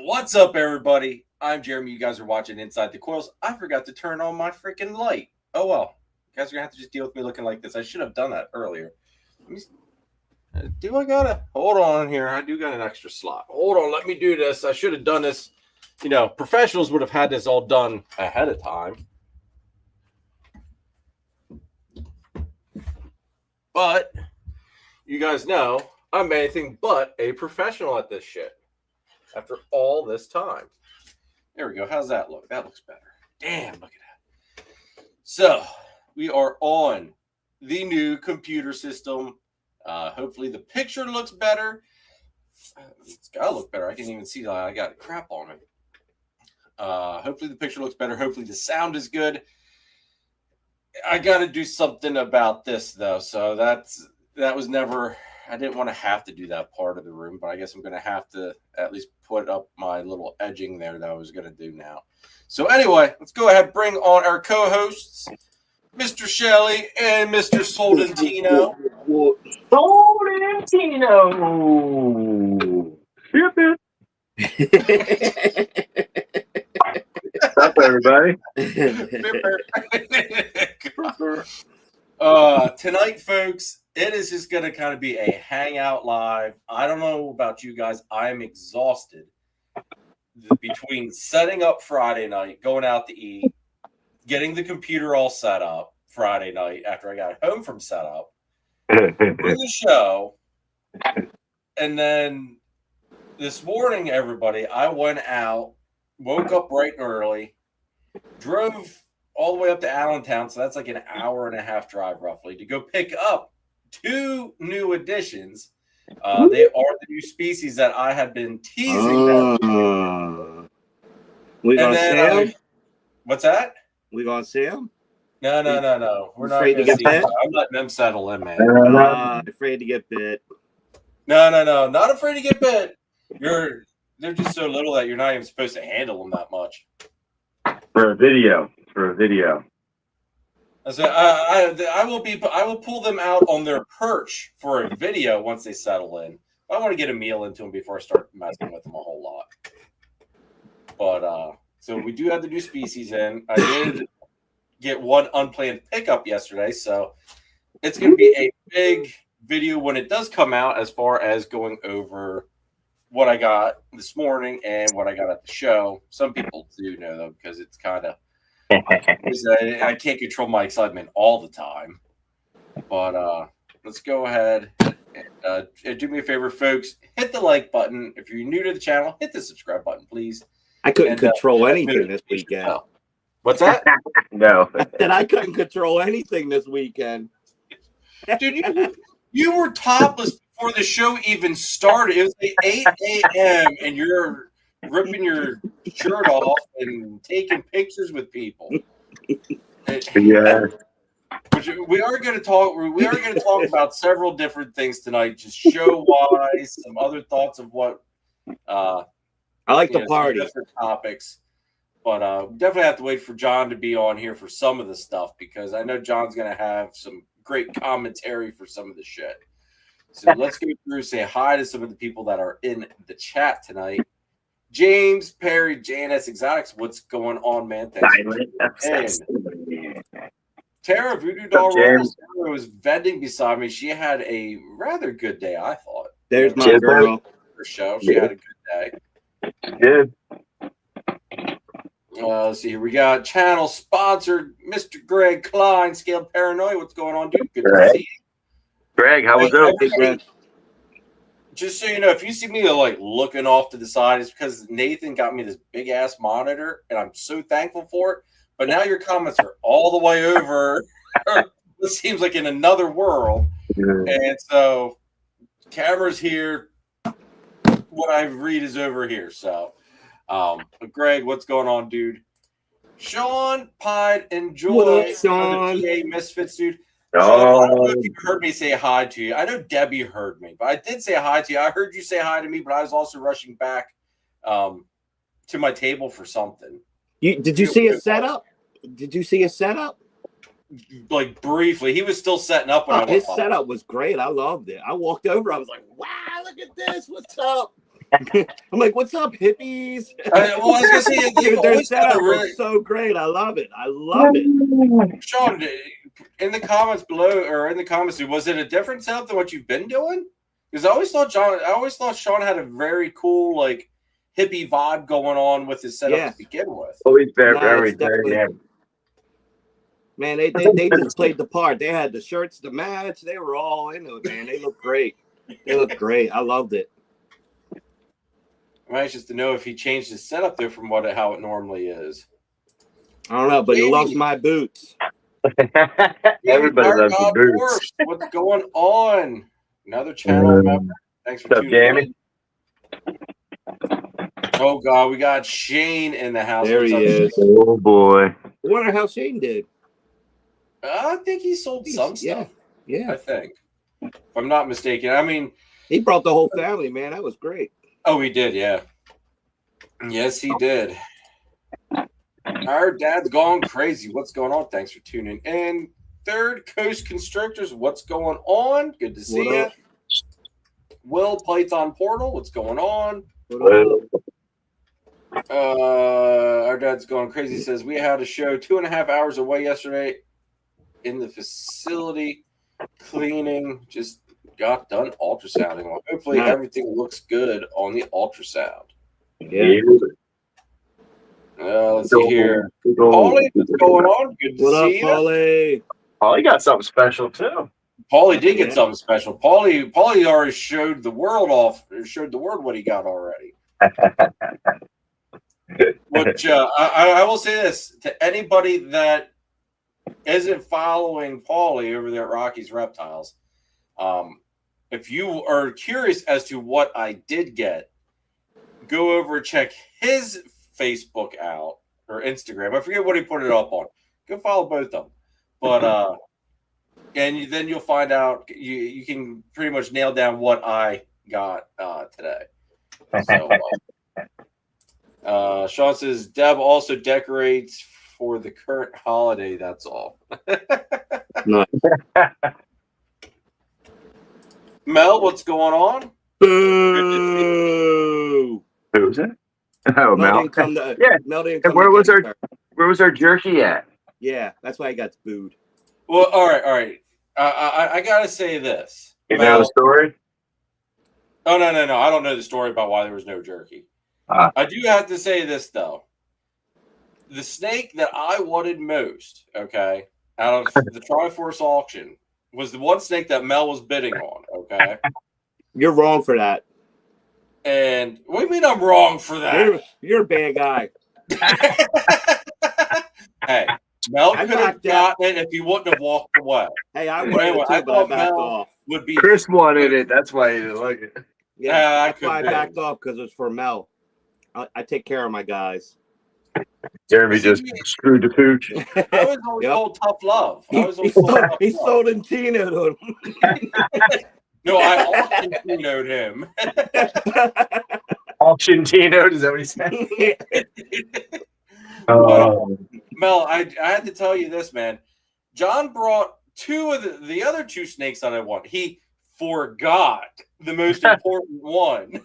What's up, everybody? I'm Jeremy. You guys are watching Inside the Coils. I forgot to turn on my freaking light. Oh, well. You guys are going to have to just deal with me looking like this. I should have done that earlier. Do I got to? Hold on here. I do got an extra slot. Hold on. Let me do this. I should have done this. You know, professionals would have had this all done ahead of time. But you guys know I'm anything but a professional at this shit. After all this time. There we go. How's that look? That looks better. Damn, look at that. So, we are on the new computer system. Hopefully the picture looks better. It's got to look better. I can't even see that. I got crap on it. Hopefully the picture looks better. Hopefully the sound is good. I got to do something about this, though. So, that was never... I didn't want to have to do that part of the room, but I guess I'm going to have to at least put up my little edging there that I was going to do now. So anyway, let's go ahead and bring on our co-hosts, Mr. Shelley and Mr. Soldentino. Soldentino! What's up, everybody? Tonight, folks, it is just going to kind of be a hangout live. I don't know about you guys. I'm exhausted between setting up Friday night, going out to eat, getting the computer all set up Friday night after I got home from setup, doing the show, and then this morning, everybody, I went out, woke up bright and early, drove all the way up to Allentown, so that's like an hour and a half drive roughly, to go pick up 2 new additions. They are the new species that I had been teasing them. We gonna see them? What's that? We gonna see them? No. We're not Afraid to going to get see bit? them. I'm letting them settle in, man. Afraid to get bit. No. Not afraid to get bit. They're just so little that you're not even supposed to handle them that much. For a video. So I will pull them out on their perch for a video once they settle in. I want to get a meal into them before I start messing with them a whole lot. But so we do have the new species in. I did get one unplanned pickup yesterday, so it's going to be a big video when it does come out, as far as going over what I got this morning and what I got at the show. Some people do know, though, because it's kind of I can't control my excitement all the time. But let's go ahead and do me a favor, folks. Hit the like button. If you're new to the channel, hit the subscribe button, please. I couldn't control anything this weekend. What's that? No. And I couldn't control anything this weekend. Dude, you were topless before the show even started. It was like 8 a.m. and you're ripping your shirt off and taking pictures with people. Yeah. Which we are going to talk about several different things tonight, just show wise, some other thoughts of what I like the party different topics. But definitely have to wait for John to be on here for some of the stuff, because I know John's going to have some great commentary for some of the shit. So let's go through, say hi to some of the people that are in the chat tonight. James, Perry, Janice, Exotics, what's going on, man? Thanks for tuning in. Tara, Voodoo Doll Rolls, was vending beside me. She had a rather good day, I thought. There's my girl. Her show. She had a good day. Good. Let's see here. We got channel sponsored Mr. Greg Klein, Scaled Paranoia. What's going on, dude? Good to see you. Greg, how was it? Just so you know, if you see me like looking off to the side, it's because Nathan got me this big ass monitor, and I'm so thankful for it. But now your comments are all the way over. It seems like in another world. And so camera's here. What I read is over here. So, but Greg, what's going on, dude? Sean, Pied, and Joy. What up, Sean? PA Misfits, dude. Oh. Sean, I don't know if you heard me say hi to you. I know Debbie heard me, but I did say hi to you. I heard you say hi to me, but I was also rushing back to my table for something. Did you see a setup? Did you see a setup? Like briefly, he was still setting up when I went his by. setup was great. I loved it. I walked over. I was like, "Wow, look at this! What's up?" I'm like, what's up, hippies? I was gonna say they've Dude, their always done setup a really was so great. I love it. I love it. Sean, in the comments below or in the comments, was it a different setup than what you've been doing? Because I always thought Sean had a very cool like hippie vibe going on with his setup to begin with. Always very, No, very, it's very, definitely- Man, they just played the part. They had the shirts, the match. They were all into it, man. They look great. They look great. I loved it. I'm anxious to know if he changed his setup there from how it normally is. I don't know, but he loves my boots. Everybody loves the boots. What's going on? Another channel member. Thanks for tuning in. Oh God, we got Shane in the house. There he is. Oh boy. I wonder how Shane did. I think he sold some stuff. Yeah. I think, if I'm not mistaken. I mean, he brought the whole family, man. That was great. Oh, he did, yeah. Yes, he did. Our dad's gone crazy. What's going on? Thanks for tuning in. Third Coast Constrictors, what's going on? Good to see you. Will Python Portal, what's going on? Our dad's going crazy. He says we had a show 2.5 hours away yesterday in the facility cleaning. Just got done ultrasounding. Well, hopefully everything looks good on the ultrasound. Yeah. Let's see here. Paulie, what's going on? Good to see you. Paulie? Paulie got something special too. Paulie did get something special. Paulie already showed the world what he got already. Which I will say this to anybody that isn't following Paulie over there at Rocky's Reptiles. If you are curious as to what I did get, go over and check his Facebook out or Instagram. I forget what he put it up on. Go follow both of them. But and then you'll find out you can pretty much nail down what I got today. So Sean says Deb also decorates for the current holiday. That's all. Nice. Mel, what's going on? Boo! Who was it? Oh, Mel. Didn't come to, yeah. Mel didn't And come where was our jerky at? Yeah, that's why I got booed. Well, all right. I gotta say this. You know the story? Oh no! I don't know the story about why there was no jerky. I do have to say this though. The snake that I wanted most, okay, out of the Triforce auction was the one snake that Mel was bidding on, okay? You're wrong for that. And what do you mean I'm wrong for that? You're a bad guy. Hey, Mel could have gotten it if he wouldn't have walked away. Hey, I wanted it too, but I backed off. Chris wanted it. That's why he didn't like it. Yeah, that's why I backed off, because it was for Mel. I take care of my guys. Jeremy just screwed the pooch. I was always told tough love. He sold in Tino to him. No, I auction Tino'd him. Auction Tino, is that what he said? Mel, I had to tell you this, man. John brought two of the other two snakes that I want. He forgot the most important one.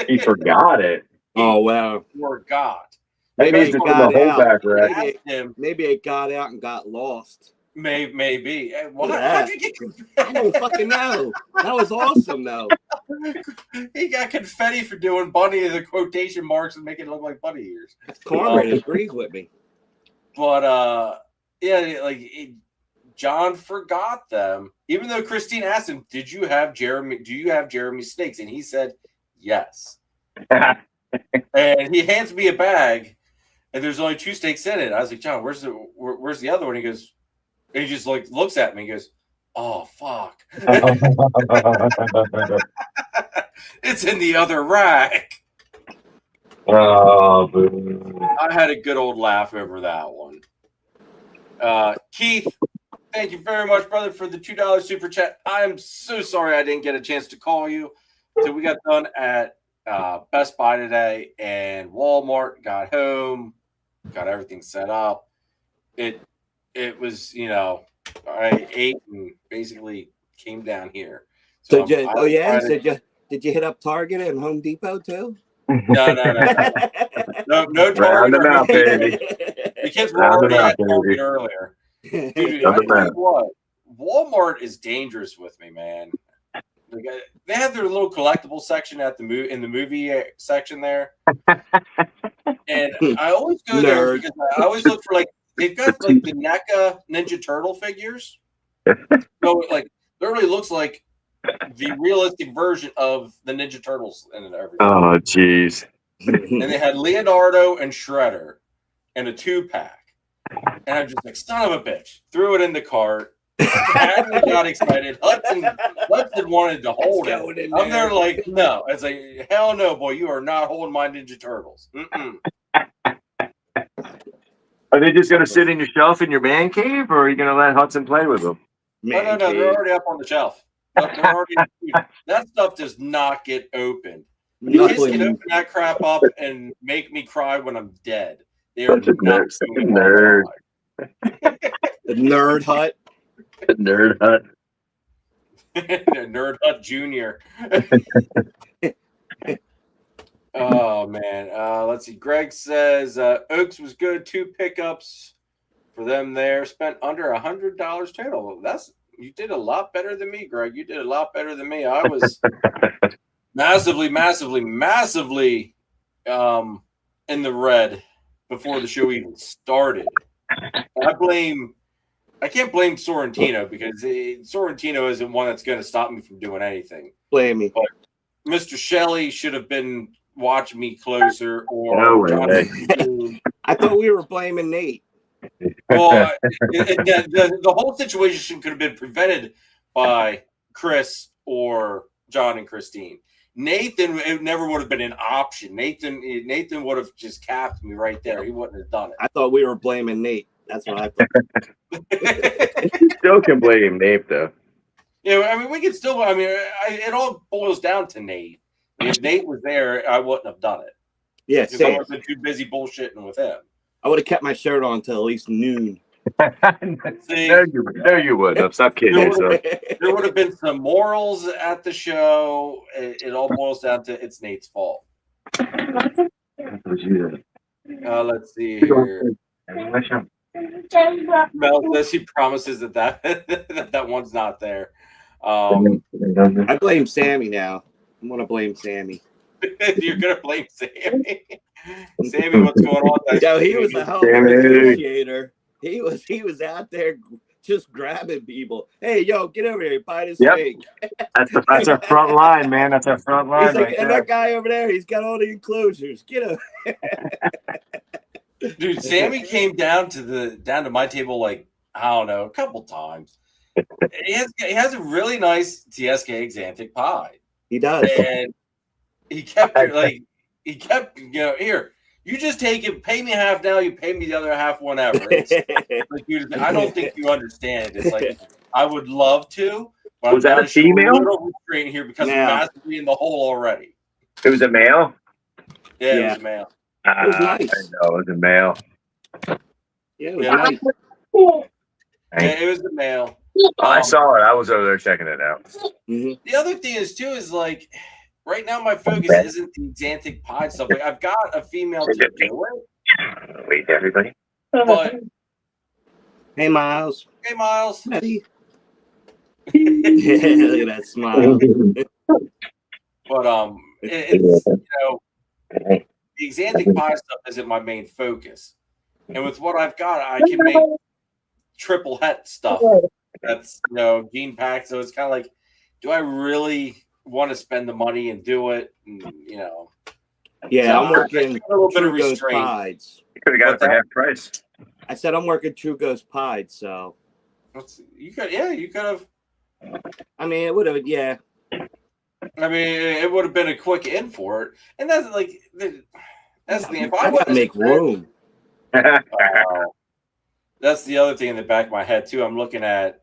He forgot it. Oh, wow. Forgot. Maybe it got out. Maybe it got out and got lost. Maybe. How'd you get I don't fucking know. That was awesome, though. He got confetti for doing bunny as a quotation marks and making it look like bunny ears. Cornbread agrees with me. But John forgot them. Even though Christine asked him, "Do you have Jeremy's snakes?" And he said, "Yes." And he hands me a bag, and there's only 2 snakes in it. I was like, "John, where's the other one?" He goes, and he just looks at me. He goes, "Oh fuck." It's in the other rack. Oh, boo. I had a good old laugh over that one. Keith, thank you very much, brother, for the $2 super chat. I'm so sorry I didn't get a chance to call you. So we got done at Best Buy today, and Walmart got home, got everything set up. It was, I ate and basically came down here. So did Did you hit up Target and Home Depot too? No, no Round Target. them out, baby. The kids were Round them already out, at Target baby. earlier. Dude, Round I them tell you out. what, Walmart is dangerous with me, man. Like, they have their little collectible section at in the movie section there, and I always go there because I always look for, like, they've got like the NECA Ninja Turtle figures. So like, literally looks like the realistic version of the Ninja Turtles and everything. Oh, jeez. And they had Leonardo and Shredder in a 2-pack, and I'm just like, son of a bitch, threw it in the cart. Hadley got excited. Hudson wanted to hold it. I'm there like, no. It's like, hell no, boy. You are not holding my Ninja Turtles. Mm-mm. Are they just going to sit in your shelf in your man cave, or are you going to let Hudson play with them? No. They're already up on the shelf. They're already, that stuff does not get opened. The kids can open that crap up and make me cry when I'm dead. They are Such a not nerd. The Nerd Hut. The Nerd Hut. Nerd Hut Junior. Oh man. Let's see. Greg says Oaks was good. 2 pickups for them there. Spent under $100 total. You did a lot better than me, Greg. You did a lot better than me. I was massively in the red before the show even started. I can't blame Sorrentino because Sorrentino isn't one that's going to stop me from doing anything. Blame me. But Mr. Shelley should have been watching me closer, or No way. I thought we were blaming Nate. Well, the whole situation could have been prevented by Chris or John and Christine. Nathan, it never would have been an option. Nathan would have just capped me right there. He wouldn't have done it. I thought we were blaming Nate. That's what I thought. You still can blame Nate, though. Yeah, I mean, we could still. I mean, it all boils down to Nate. If Nate was there, I wouldn't have done it. Yeah, because I same. would have been too busy bullshitting with him. I would have kept my shirt on until at least noon. See, No, you would. Stop kidding yourself. There would have been some morals at the show. It all boils down to it's Nate's fault. Let's see here. Mel says he promises that one's not there. I blame Sammy now. I'm gonna blame Sammy. You're gonna blame Sammy. Sammy, what's going on? Yo, he was a hell of a negotiator. He was out there just grabbing people. Hey, yo, get over here, buy this thing. That's our front line, man. That's our front line. He's like, and that guy over there, he's got all the enclosures. Get him. Dude, Sammy came down to my table like, I don't know, a couple times. He has a really nice TSK Xanthic pie. He does. And he kept here, you just take it, pay me half now, you pay me the other half whenever. Like, dude, I don't think you understand. It's like, I would love to, but was that a female? A little restraint here because I'm massively in the hole already. It was a male? Yeah, it was a male. It was nice. I know, it was a male. Yeah, it was nice. Yeah, it was the male. I saw it. I was over there checking it out. Mm-hmm. The other thing is like, right now my focus isn't the Xanthic pie stuff. Like, I've got a female to do it. Wait, everybody. But hey, Miles. Hey, Miles. Buddy. Yeah, look at that smile. But it's the Xanthic pie stuff isn't my main focus. And with what I've got, I can make triple het stuff that's gene packed. So it's kind of like, do I really want to spend the money and do it? And, yeah, so I'm working a little bit of restraint. Pies. You could have got it for half price. I said I'm working True Ghost Pied, so you could have. I mean, it would have, yeah. I mean, it would have been a quick in for it, and that's the. If I gotta make room. That's the other thing in the back of my head too. I'm looking at,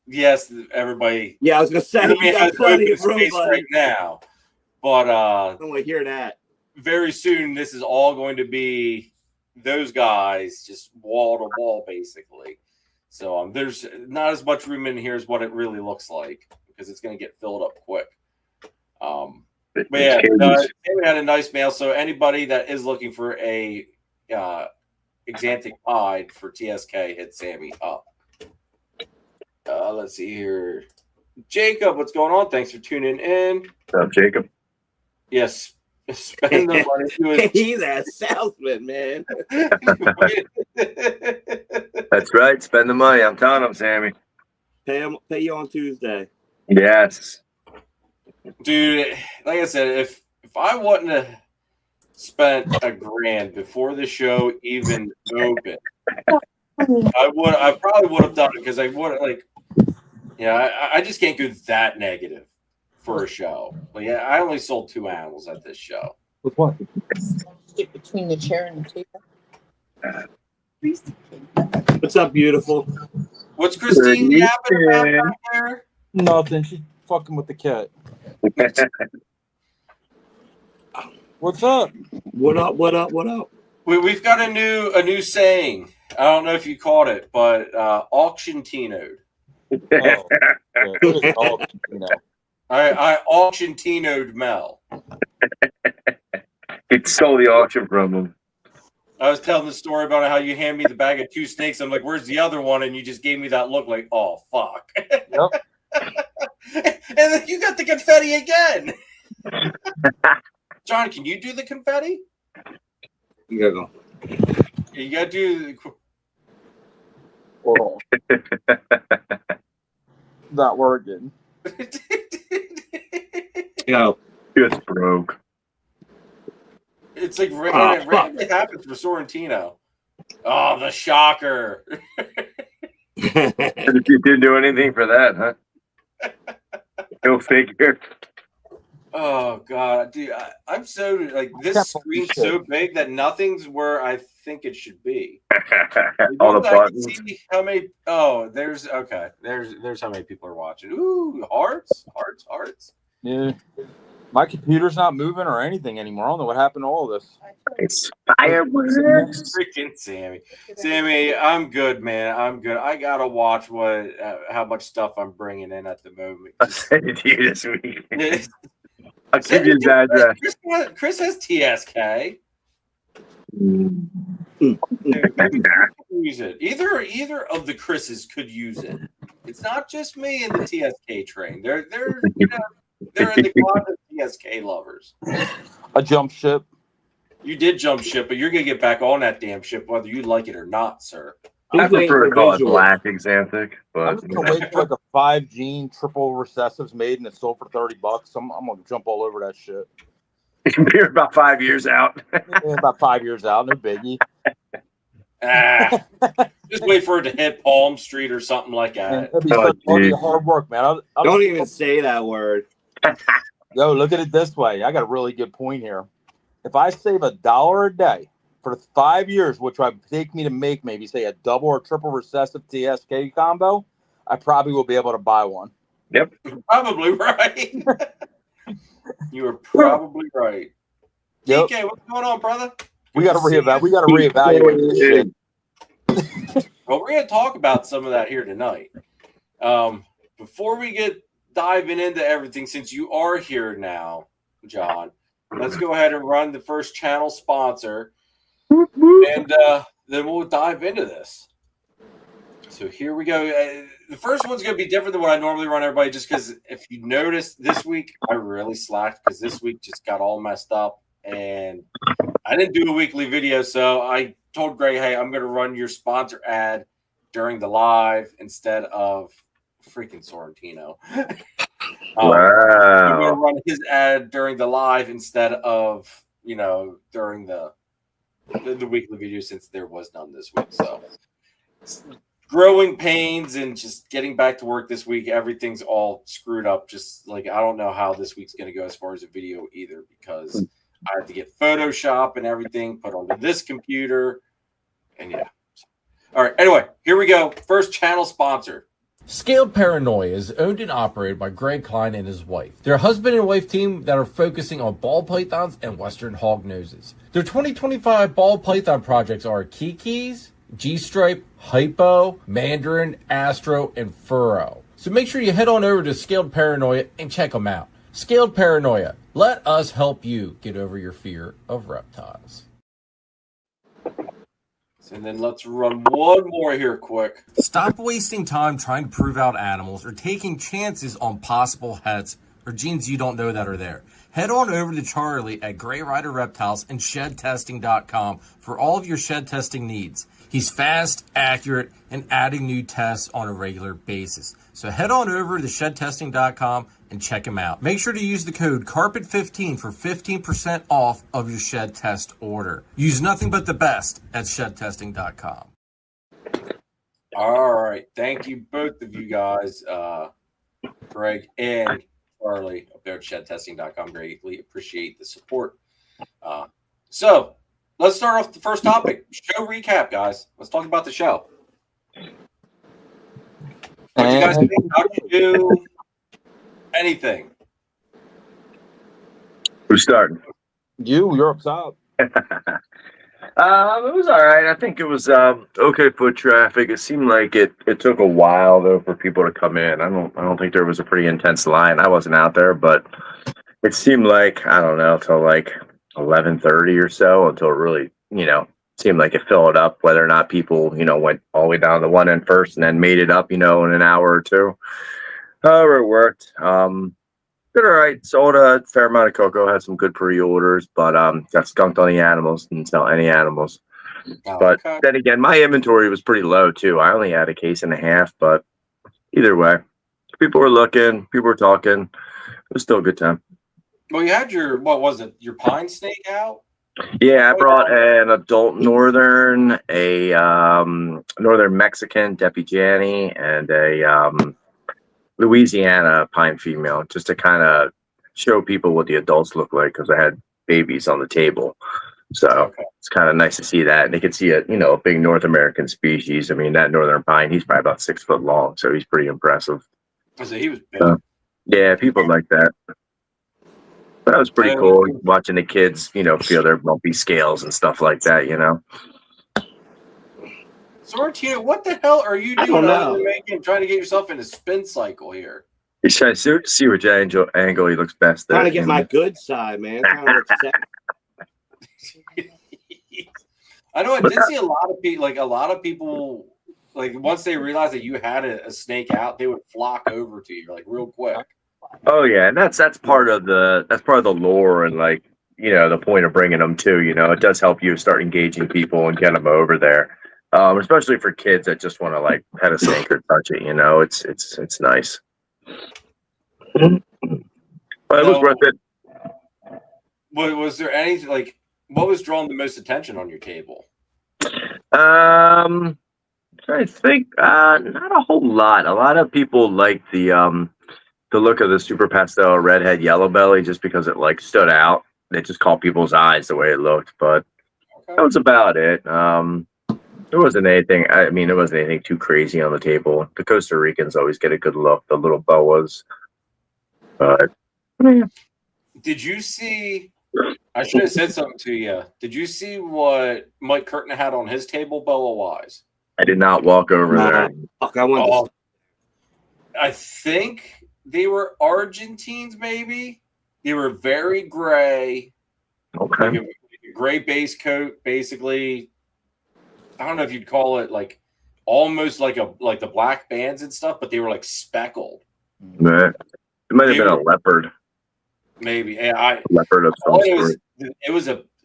yes, everybody. Yeah, I was gonna say you got plenty of room right now, but I don't want to hear that. Very soon, this is all going to be those guys just wall to wall, basically. So there's not as much room in here as what it really looks like because it's going to get filled up quick. But yeah, we had a nice mail. So anybody that is looking for a Xanthic Pied for TSK, hit Sammy up. Let's see here. Jacob, what's going on? Thanks for tuning in. What's up, Jacob? Yes. Spend the money. He's a salesman, man. That's right. Spend the money. I'm telling him, Sammy. Pay you on Tuesday. Yes. Dude, like I said, if I wouldn't have spent $1,000 before the show even opened, I probably would have done it because I would I just can't go that negative for a show. Like, I only sold 2 animals at this show. With what? Stick between the chair and the table. What's up, beautiful? What's Christine yapping about back there? Nothing. She's fucking with the cat. What's up? What up? What up? What up? We've got a new saying. I don't know if you caught it, but auction-tinoed. Oh, yeah, it is all, you know. I auction-tinoed Mel. He stole the auction from him. I was telling the story about how you hand me the bag of 2 snakes. I'm like, where's the other one? And you just gave me that look like, oh, fuck. Yep. And then you got the confetti again. John, can you do the confetti? You gotta go. You got to do Hold on. Not working. Go. Just broke. It's like randomly happens for Sorrentino. Oh, the shocker. You didn't do anything for that, huh? Go figure. Oh, God. Dude, I'm so, this screen's so big that nothing's where I think it should be. All the buttons. See how many, there's how many people are watching. Ooh, hearts. Yeah. My computer's not moving or anything anymore. I don't know what happened to all this. It's fireworks. Freaking Sammy. Sammy, I'm good, man. I'm good. I got to watch how much stuff I'm bringing in at the moment. I'll send it to you this week. I'll give you his address. Chris has TSK. Use it. Either of the Chris's could use it. It's not just me and the TSK train. They're in the closet of TSK lovers. A jump ship. You did jump ship, but you're gonna get back on that damn ship whether you like it or not, sir. I prefer to call it black Xanthic, but I'm just gonna wait for like a 5-gene triple recessives made and it's sold for $30. I'm gonna jump all over that shit. You're about 5 years out. Yeah, about 5 years out, no biggie. Just wait for it to hit Palm Street or something like that. It'll be hard work, man. Don't even say that word. Yo, look at it this way. I got a really good point here. If I save $1 a day for 5 years, which would take me to make maybe say a double or triple recessive TSK combo, I probably will be able to buy one. Yep. Probably right. You are probably right. Yep. DK, what's going on, brother? We got to reevaluate this shit. Well, we're going to talk about some of that here tonight. Before we diving into everything, since you are here now, John, let's go ahead and run the first channel sponsor, and then we'll dive into this. So here we go. The first one's going to be different than what I normally run, everybody, just because if you notice this week, I really slacked because this week just got all messed up, and I didn't do a weekly video, so I told Greg, hey, I'm going to run your sponsor ad during the live instead of freaking Sorrentino. Wow. I'm going to run his ad during the live instead of, during the weekly video since there was none this week. So growing pains and just getting back to work this week, everything's all screwed up. Just like, I don't know how this week's going to go as far as a video either, because I have to get Photoshop and everything put onto this computer. And yeah. All right. Anyway, here we go. First channel sponsor. Scaled Paranoia is owned and operated by Greg Klein and his wife. They're a husband and wife team that are focusing on ball pythons and western hog noses. Their 2025 ball python projects are Kikis, G-Stripe, Hypo, Mandarin, Astro, and Furrow. So make sure you head on over to Scaled Paranoia and check them out. Scaled Paranoia. Let us help you get over your fear of reptiles. And then let's run one more here quick. Stop wasting time trying to prove out animals or taking chances on possible heads or genes you don't know that are there. Head on over to Charlie at Gray Rider Reptiles and ShedTesting.com for all of your shed testing needs. He's fast, accurate, and adding new tests on a regular basis. So head on over to ShedTesting.com and check him out. Make sure to use the code CARPET15 for 15% off of your shed test order. Use nothing but the best at ShedTesting.com. All right. Thank you, both of you guys, Greg and Charlie up there at ShedTesting.com. Greatly appreciate the support. So let's start off the first topic. Show recap, guys. Let's talk about the show. What do you guys think? How do you do anything? Who's starting? You're up top. It was all right. I think it was okay foot traffic. It seemed like it took a while though for people to come in. I don't think there was a pretty intense line. I wasn't out there, but it seemed like, I don't know, till like 11:30 or so until it really, seemed like it filled up, whether or not people, went all the way down to one end first and then made it up, in an hour or two. However, it worked. Did all right. Sold a fair amount of cocoa. Had some good pre-orders, but got skunked on the animals. Didn't sell any animals. But then again, my inventory was pretty low too. I only had a case and a half. But either way, people were looking. People were talking. It was still a good time. Well, you had your, what was it? Your pine snake out? Yeah, I brought an adult northern, a northern Mexican Depigiani, and a Louisiana pine female, just to kind of show people what the adults look like, because I had babies on the table. So It's kind of nice to see that. And they can see a big North American species. I mean, that northern pine, he's probably about 6 foot long, so he's pretty impressive. So he was big. Yeah, people like that. That was pretty cool watching the kids, feel their bumpy scales and stuff like that, So, Martina, what the hell are you doing other than trying to get yourself in a spin cycle here? He's trying to see which angle he looks best at. Trying to get my good side, man. Trying to look I know I did see a lot of people, once they realized that you had a snake out, they would flock over to you real quick. Oh yeah, and that's part of the lore and the point of bringing them too. It does help you start engaging people and get them over there, especially for kids that just want to pet a snake or touch it. It's nice. But it was worth it. Was there anything what was drawing the most attention on your table? I think not a whole lot. A lot of people like the look of the super pastel redhead yellow belly, just because it stood out. It just caught people's eyes the way it looked, but that was about it. There wasn't anything. I mean, there wasn't anything too crazy on the table. The Costa Ricans always get a good look. The little boas, but yeah. Did you see? I should have said something to you. Did you see what Mike Curtin had on his table, boa wise? I did not walk over there. I think they were Argentines, maybe. They were very gray. Okay. A gray base coat, basically. I don't know if you'd call it almost like the black bands and stuff, but they were speckled. It might have been a leopard. Maybe. Leopard of some sort.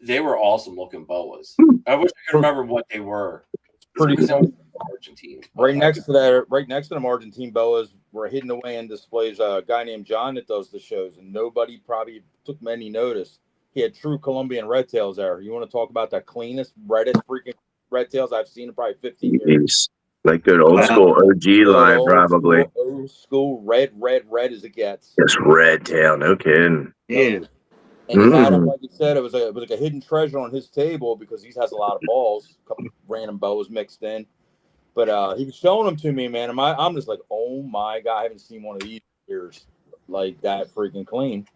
They were awesome looking boas. I wish I could remember what they were. Pretty cool. Argentines. Right next to them Argentine boas were hidden away in displays. A guy named John that does the shows, and nobody probably took any notice. He had true Colombian red tails there. You want to talk about the cleanest, reddest freaking red tails I've seen in probably 15 years. Good old school OG line, probably. Old school red as it gets. Just red tail, no kidding. Yeah. And he had him, like you said, it was like a hidden treasure on his table because he has a lot of balls, a couple random bows mixed in. But he was showing them to me, man. And I'm just like, oh my God, I haven't seen one of these years that freaking clean.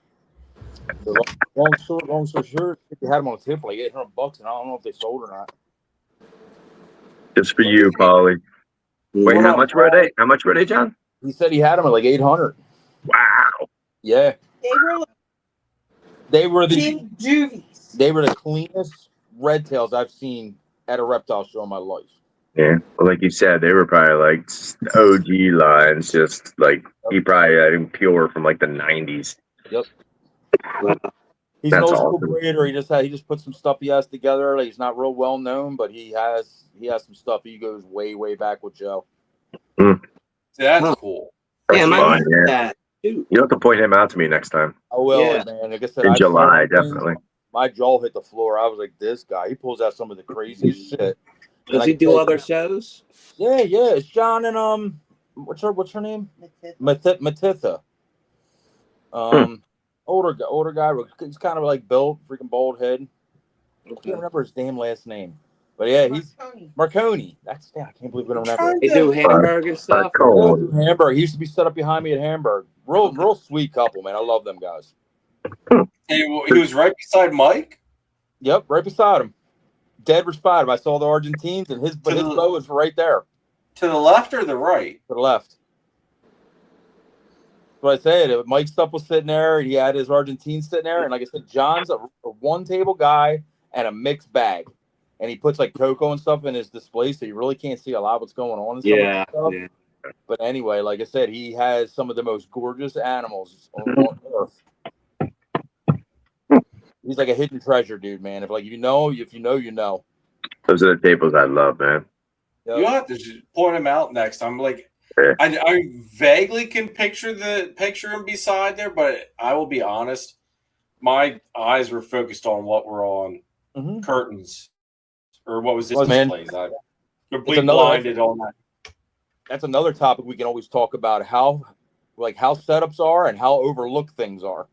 Long story short, they had them on the tip for $800, and I don't know if they sold or not. Just for you, Polly. Wait, how much were they? How much were they, John? He said he had them at $800. Wow. Yeah. They were the King Juvies. they were the cleanest red tails I've seen at a reptile show in my life. Yeah, well, like you said, they were probably like OG lines, just like he probably had him pure from like the 90s. Yep. Wow. He's an That's old school awesome. breeder. He just put some stuff he has together. Like, he's not real well known, but he has some stuff. He goes way back with Joe. See, that's Huh. cool. Yeah, That's I fun, missed yeah. that. Shoot. You'll have to point him out to me next time. I will, Yeah. man. Like I said, In I saw July, him, definitely. my jaw hit the floor. I was like, this guy, he pulls out some of the craziest shit. Does I he can do tell other you- shows? Yeah. It's John and what's her name? Matitha. Older guy. He's kind of like built, freaking bald head. I Okay. can't remember his damn last name. But yeah, he's Marconi. I can't believe we don't remember. They do Hamburg and stuff. Cole. Hamburg. He used to be set up behind me at Hamburg. Real sweet couple, man. I love them guys. He was right beside Mike. Yep, right beside him. Dead beside him. I saw the Argentines, and his bow was right there To the left or the right? to the left. What I said, Mike's stuff was sitting there. He had his Argentine sitting there, and like I said, John's a one table guy and a mixed bag, and he puts like cocoa and stuff in his display, so you really can't see a lot of what's going on. And Yeah. stuff. Yeah. But anyway, like I said, he has some of the most gorgeous animals on earth. He's like a hidden treasure, dude, man. If you know, you know. Those are the tables I love, man. Yep. You have to just point him out next time. Like, Yeah. I vaguely can picture him beside there, but I will be honest, my eyes were focused on what were on Mhm. curtains or what was this Well, man, displays. I'm completely another- blinded on that. That's another topic we can always talk about, how setups are and how overlooked things are.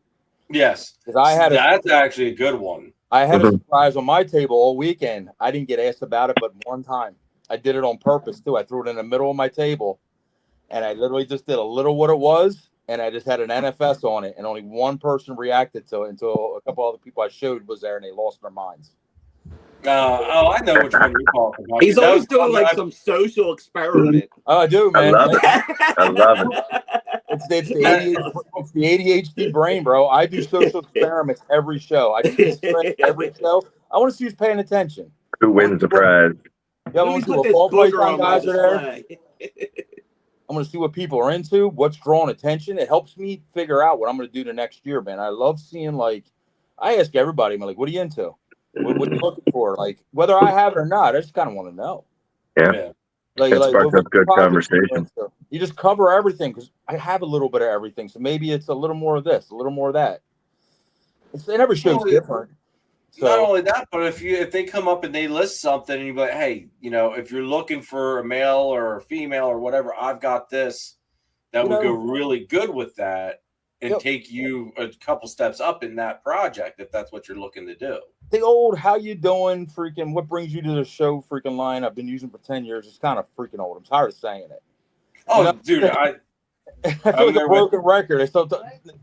Yes, 'Cause that's actually a good one. I had a Mhm. surprise on my table all weekend. I didn't get asked about it, but one time I did it on purpose too. I threw it in the middle of my table, and I literally just did a little what it was, and I just had an NFS on it, and only one person reacted to it until a couple other people I showed was there, and they lost their minds. I know which one you're talking about. He's That always was doing one like that- some social experiment. Oh, I do, I man. love it. I love it. It's the ADHD brain, bro. I do social experiments every show. I do this every show. I want to see who's paying attention. Who wins the prize? Yeah, I Let me want to see put what this ball booger python on my guys are there. display. I'm going to see what people are into, what's drawing attention. It helps me figure out what I'm going to do the next year, man. I love seeing, like, I ask everybody, I'm like, what are you into? What are you looking for? Like, whether I have it or not, I just kind of want to know. Yeah. Like, It sparks up good projects are you conversation. into? You just cover everything because I have a little bit of everything. So maybe it's a little more of this, a little more of that. And every show's Well, different. Not So, only that, but if they come up and they list something and you be like, hey, if you're looking for a male or a female or whatever, I've got this that would go really good with that and take you a couple steps up in that project if that's what you're looking to do. the old "how you doing" freaking what brings you to the show freaking line I've been using for 10 years. It's kind of freaking old. I'm tired of saying it. Oh, dude, I feel like a broken record.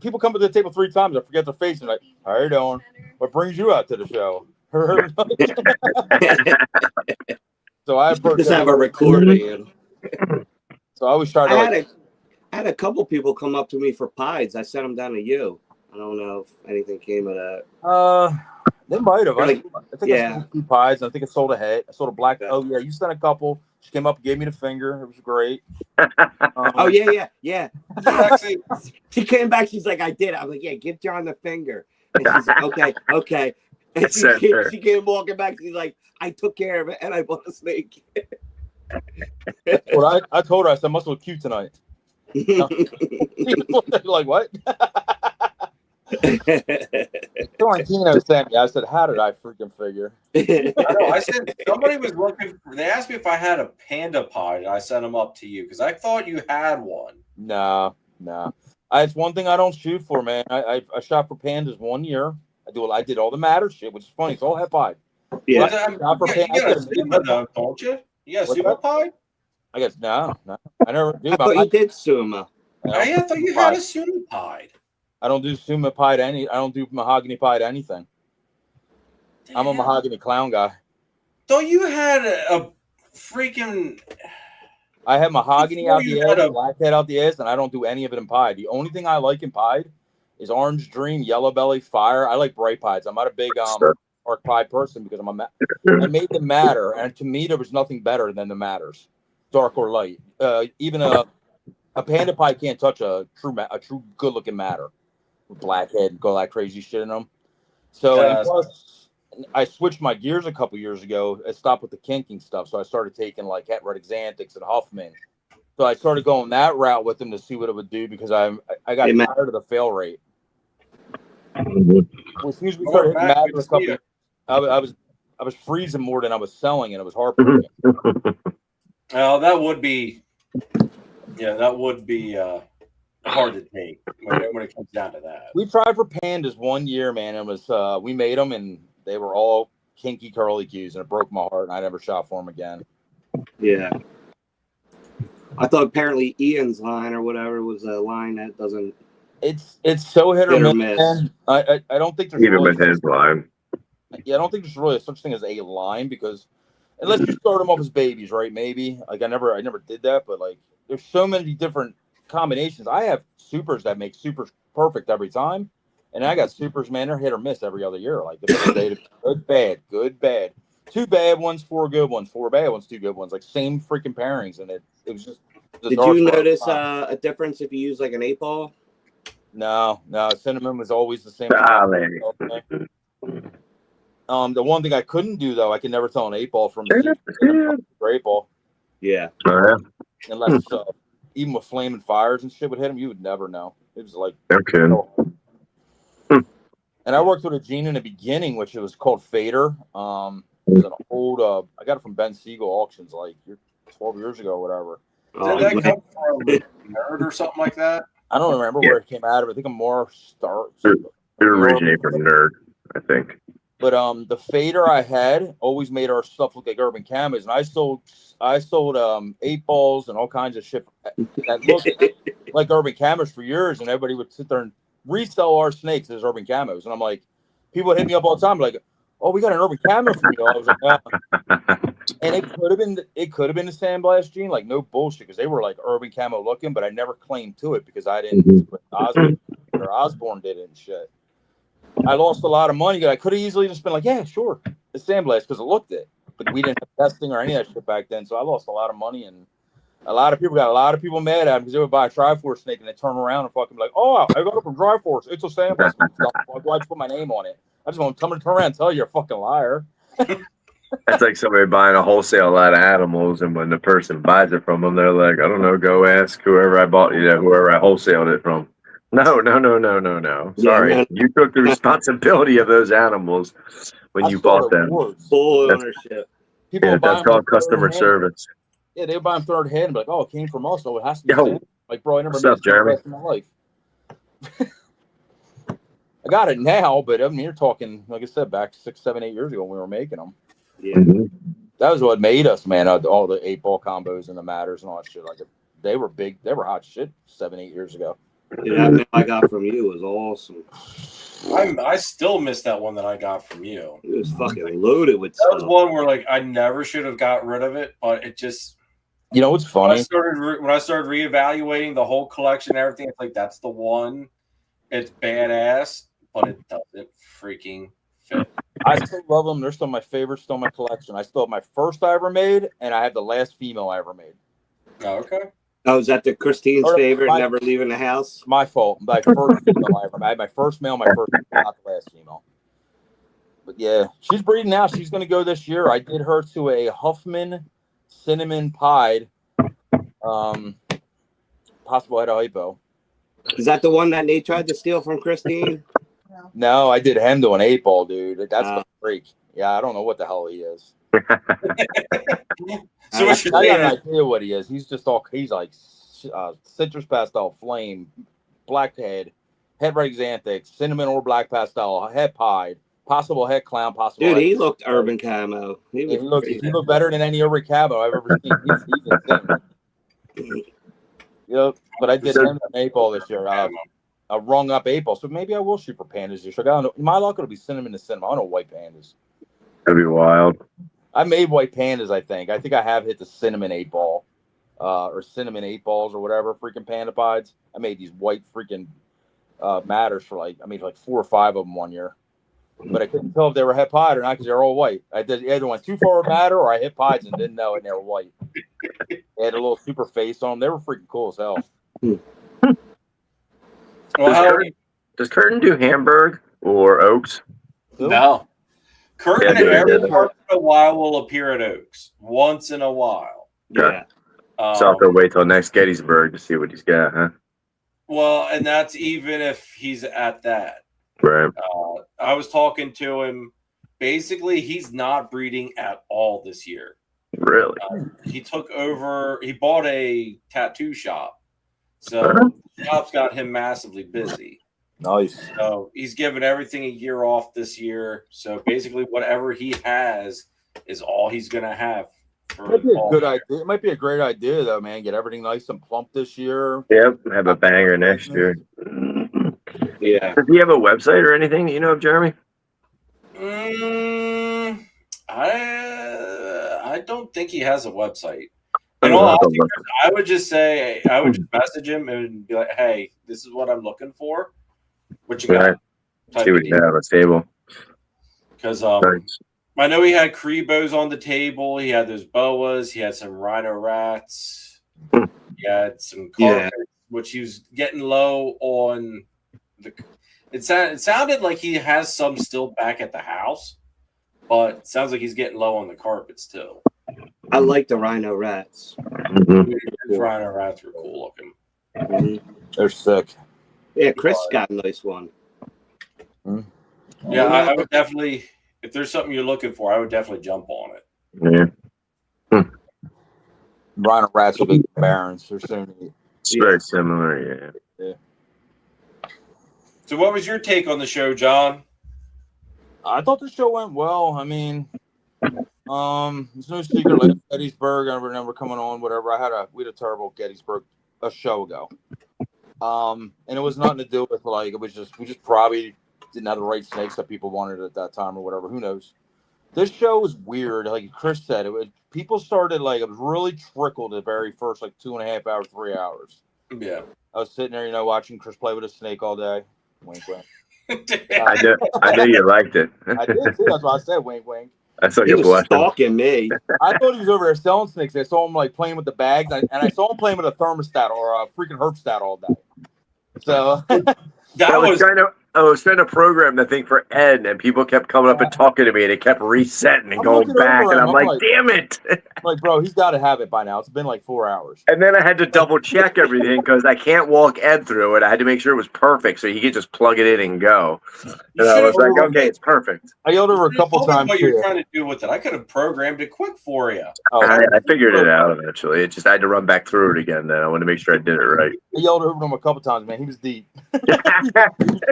People come to the table 3 times. I forget their face and like, how you doing? What brings you out to the show? So I Just have a recording. So I always try to. I had a couple people come up to me for pies. I sent them down to you. I don't know if anything came of that. They might have. I think yeah. I sold 2 pies. I think I sold a head. I sold a black. Yeah. Oh yeah, you sent a couple. She came up and gave me the finger. It was great. Oh yeah. Actually, She came back. She's like, I did. I was like, yeah, give John the finger. And she's like, okay. And she came walking back. She's like, I took care of it, and I bought a snake. Well, I told her, I said, I must look cute tonight. Like, what? Florentino sent me. I said, how did I freaking figure? I know. I said somebody was looking. They asked me if I had a panda pie, and I sent them up to you because I thought you had one. No. It's one thing I don't shoot for, man. I shot for pandas 1 year. I did all the matter shit, which is funny. It's all het pie. Yeah. You got a Suma, though, don't you? You got a Suma pie? I guess no. I never do. I thought you did Suma. I thought you had a Suma pie. I don't do Suma pie to I don't do mahogany pie to anything. Damn. I'm a mahogany clown guy. Thought you had a freaking. I have mahogany out Before the you had ass, a- blackhead out the ass, and I don't do any of it in pie. The only thing I like in pie is Orange Dream, Yellow Belly, Fire. I like bright pieds. I'm not a big dark pied person because I made them matter, and to me there was nothing better than the matters, dark or light. Even a panda pied can't touch a true good looking matter with black head and go that crazy shit in them. So and plus, I switched my gears a couple years ago. I stopped with the kinking stuff, so I started taking like het red Xanthics and Huffman. So I started going that route with them to see what it would do because I got tired of the fail rate. As soon as we started hitting matter a couple, I was freezing more than I was selling, and it was heartbreaking. Well, that would be hard to take when it comes down to that. We tried for pandas one year, man. It was we made them, and they were all kinky curly cues, and it broke my heart, and I never shot for them again. Yeah. I thought apparently Ian's line or whatever was a line that doesn't. It's so hit or miss. Man. I don't think there's even with his line. Yeah, I don't think there's really such thing as a line because unless you start them off as babies, right? Maybe like I never did that, but like there's so many different combinations. I have supers that make supers perfect every time, and I got supers, man, they're hit or miss every other year. Like good, bad. 2 bad ones, 4 good ones, 4 bad ones, 2 good ones, like same freaking pairings, and it was just. Did you notice a difference if you use like an 8-ball? No, cinnamon was always the same. The one thing I couldn't do though, I could never tell an 8-ball from a 8-ball. Yeah. Unless even with flaming fires and shit would hit him, you would never know. It was like okay. And I worked with a gene in the beginning, which it was called Fader. It was an old. I got it from Ben Siegel auctions, like 12 years ago, or whatever. Did that come from Nerd or something like that? I don't remember where it came out of. I think I'm more It originated from Nerd, I think. But the Fader I had always made our stuff look like urban cameras, and I sold 8-balls and all kinds of shit that looked like urban cameras for years, and everybody would sit there and resell our snakes as urban camos, and I'm like, people would hit me up all the time like, oh, we got an urban camo from you. I was like, yeah. And it could have been the Sandblast gene, like no bullshit, because they were like urban camo looking, but I never claimed to it because I didn't. Osborne did it and shit. I lost a lot of money. I could have easily just been like, yeah, sure, it's Sandblast because it looked it, but we didn't have testing or any of that shit back then, so I lost a lot of money, and a lot of people mad at me because they would buy a Triforce snake and they turn around and fucking be like, oh, I got it from Triforce. It's a Sandblast. Why'd you put my name on it? I just want to turn around and tell you you're a fucking liar. That's like somebody buying a wholesale lot of animals, and when the person buys it from them, they're like, I don't know, go ask whoever I bought, whoever I wholesaled it from. No. Sorry. Yeah, you took the responsibility of those animals when you bought them. Full ownership. That's called customer service. Yeah, they would buy them third hand and be like, oh, it came from us, so it has to be. Like, bro, I never made Jeremy? In my life. I got it now, but I mean, you're talking, like I said, back 6, 7, 8 years ago when we were making them. Yeah. That was what made us, man, all the 8-ball combos and the matters and all that shit. Like, they were big. They were hot shit 7, 8 years ago. Yeah, that I got from you was awesome. I still miss that one that I got from you. It was fucking loaded with stuff. That was one where like I never should have got rid of it, but it just. You know what's funny? When I started reevaluating the whole collection and everything, it's like that's the one. It's badass, but it doesn't freaking fit. I still love them. They're still my favorite, still my collection. I still have my first I ever made, and I have the last female I ever made. Oh, okay. Oh, is that the Christine's favorite? Never leaving the house. My fault. My first female I ever made. I had my first male, my first, not the last female. But yeah, she's breeding now. She's going to go this year. I did her to a Huffman cinnamon pied, possible head of hypo. Is that the one that they tried to steal from Christine? No, I did him to an 8-ball, dude. That's the freak. Yeah, I don't know what the hell he is. So I got an idea what he is. He's like citrus pastel, flame, black head red xanthic, cinnamon or black pastel, head pied, possible head clown, possible. Dude, head he looked urban camo. He looked better than any urban camo I've ever seen. He's insane. But I did him an 8-ball this year. A rung up 8-ball, so maybe I will shoot for pandas this year. My luck it'll be cinnamon to cinnamon. I don't know white pandas. That'd be wild. I made white pandas, I think. I think I have hit the cinnamon 8-ball, or cinnamon 8-balls or whatever, freaking panda pieds. I made these white freaking matters for like 4 or 5 of them one year. But I couldn't tell if they were het pied or not because they're all white. I did either went too far with matter or I hit pieds and didn't know it and they were white. They had a little super face on them. They were freaking cool as hell. Well, Does Curtin do Hamburg or Oaks? no. Curtin Yeah, every yeah. once in a while will appear at Oaks. Once in a while. Yeah. So I'll have to wait till next Gettysburg to see what he's got, huh? Well, and that's even if he's at that. Right. I was talking to him. Basically, he's not breeding at all this year. Really? He took over. He bought a tattoo shop. So Uh-huh. the shop's got him massively busy. Nice. So he's given everything a year off this year. So basically, whatever he has is all he's going to have. Might be a good idea. It might be a great idea, though, man. Get everything nice and plump this year. Yep. Have a banger next year. Yeah. Does he have a website or anything that you know of, Jeremy? I don't think he has a website. I In don't all know. honesty, I would just say, I would just message him and be like, hey, this is what I'm looking for. What you Right. got? See what you have on the table. Because Nice. I know he had Cribos on the table. He had those boas. He had some rhino rats. He had some carpets, which he was getting low on. It sounded like he has some still back at the house, but it sounds like he's getting low on the carpets too. I like the rhino rats. Mhm. His rhino rats were cool looking. Mhm. They're sick. Yeah, Chris got a nice one. Yeah, I would definitely. If there's something you're looking for, I would definitely jump on it. Yeah. Rhino rats will be barons. They're so neat. It's very similar, yeah. So, what was your take on the show, John? I thought the show went well. I mean, there's no secret. Like Gettysburg, I remember coming on. Whatever. We had a terrible Gettysburg a show ago. And it was nothing to do with like we just probably didn't have the right snakes that people wanted at that time or whatever. Who knows? This show was weird. Like Chris said, people started like it was really trickled the very first like 2.5 hours, 3 hours. Yeah. I was sitting there, watching Chris play with a snake all day. Wink, wink. I knew you liked it. I did too. That's why I said wink, wink. I saw He you was blushing. stalking me. I thought he was over there selling snakes. I saw him like playing with the bags, and I saw him playing with a thermostat or a freaking Herbstat all day. So I was trying to program the thing for Ed, and people kept coming up and talking to me, and it kept resetting and going back, and I'm like, damn it! Like, bro, he's got to have it by now. It's been like 4 hours. And then I had to double check everything because I can't walk Ed through it. I had to make sure it was perfect, so he could just plug it in and go. And I was like, okay, it's perfect. I yelled over a couple times. What you're trying to do with it? I could have programmed it quick for you. Oh, I figured it out eventually. It just I had to run back through it again. Then I wanted to make sure I did it right. I yelled over him a couple times, man. He was deep.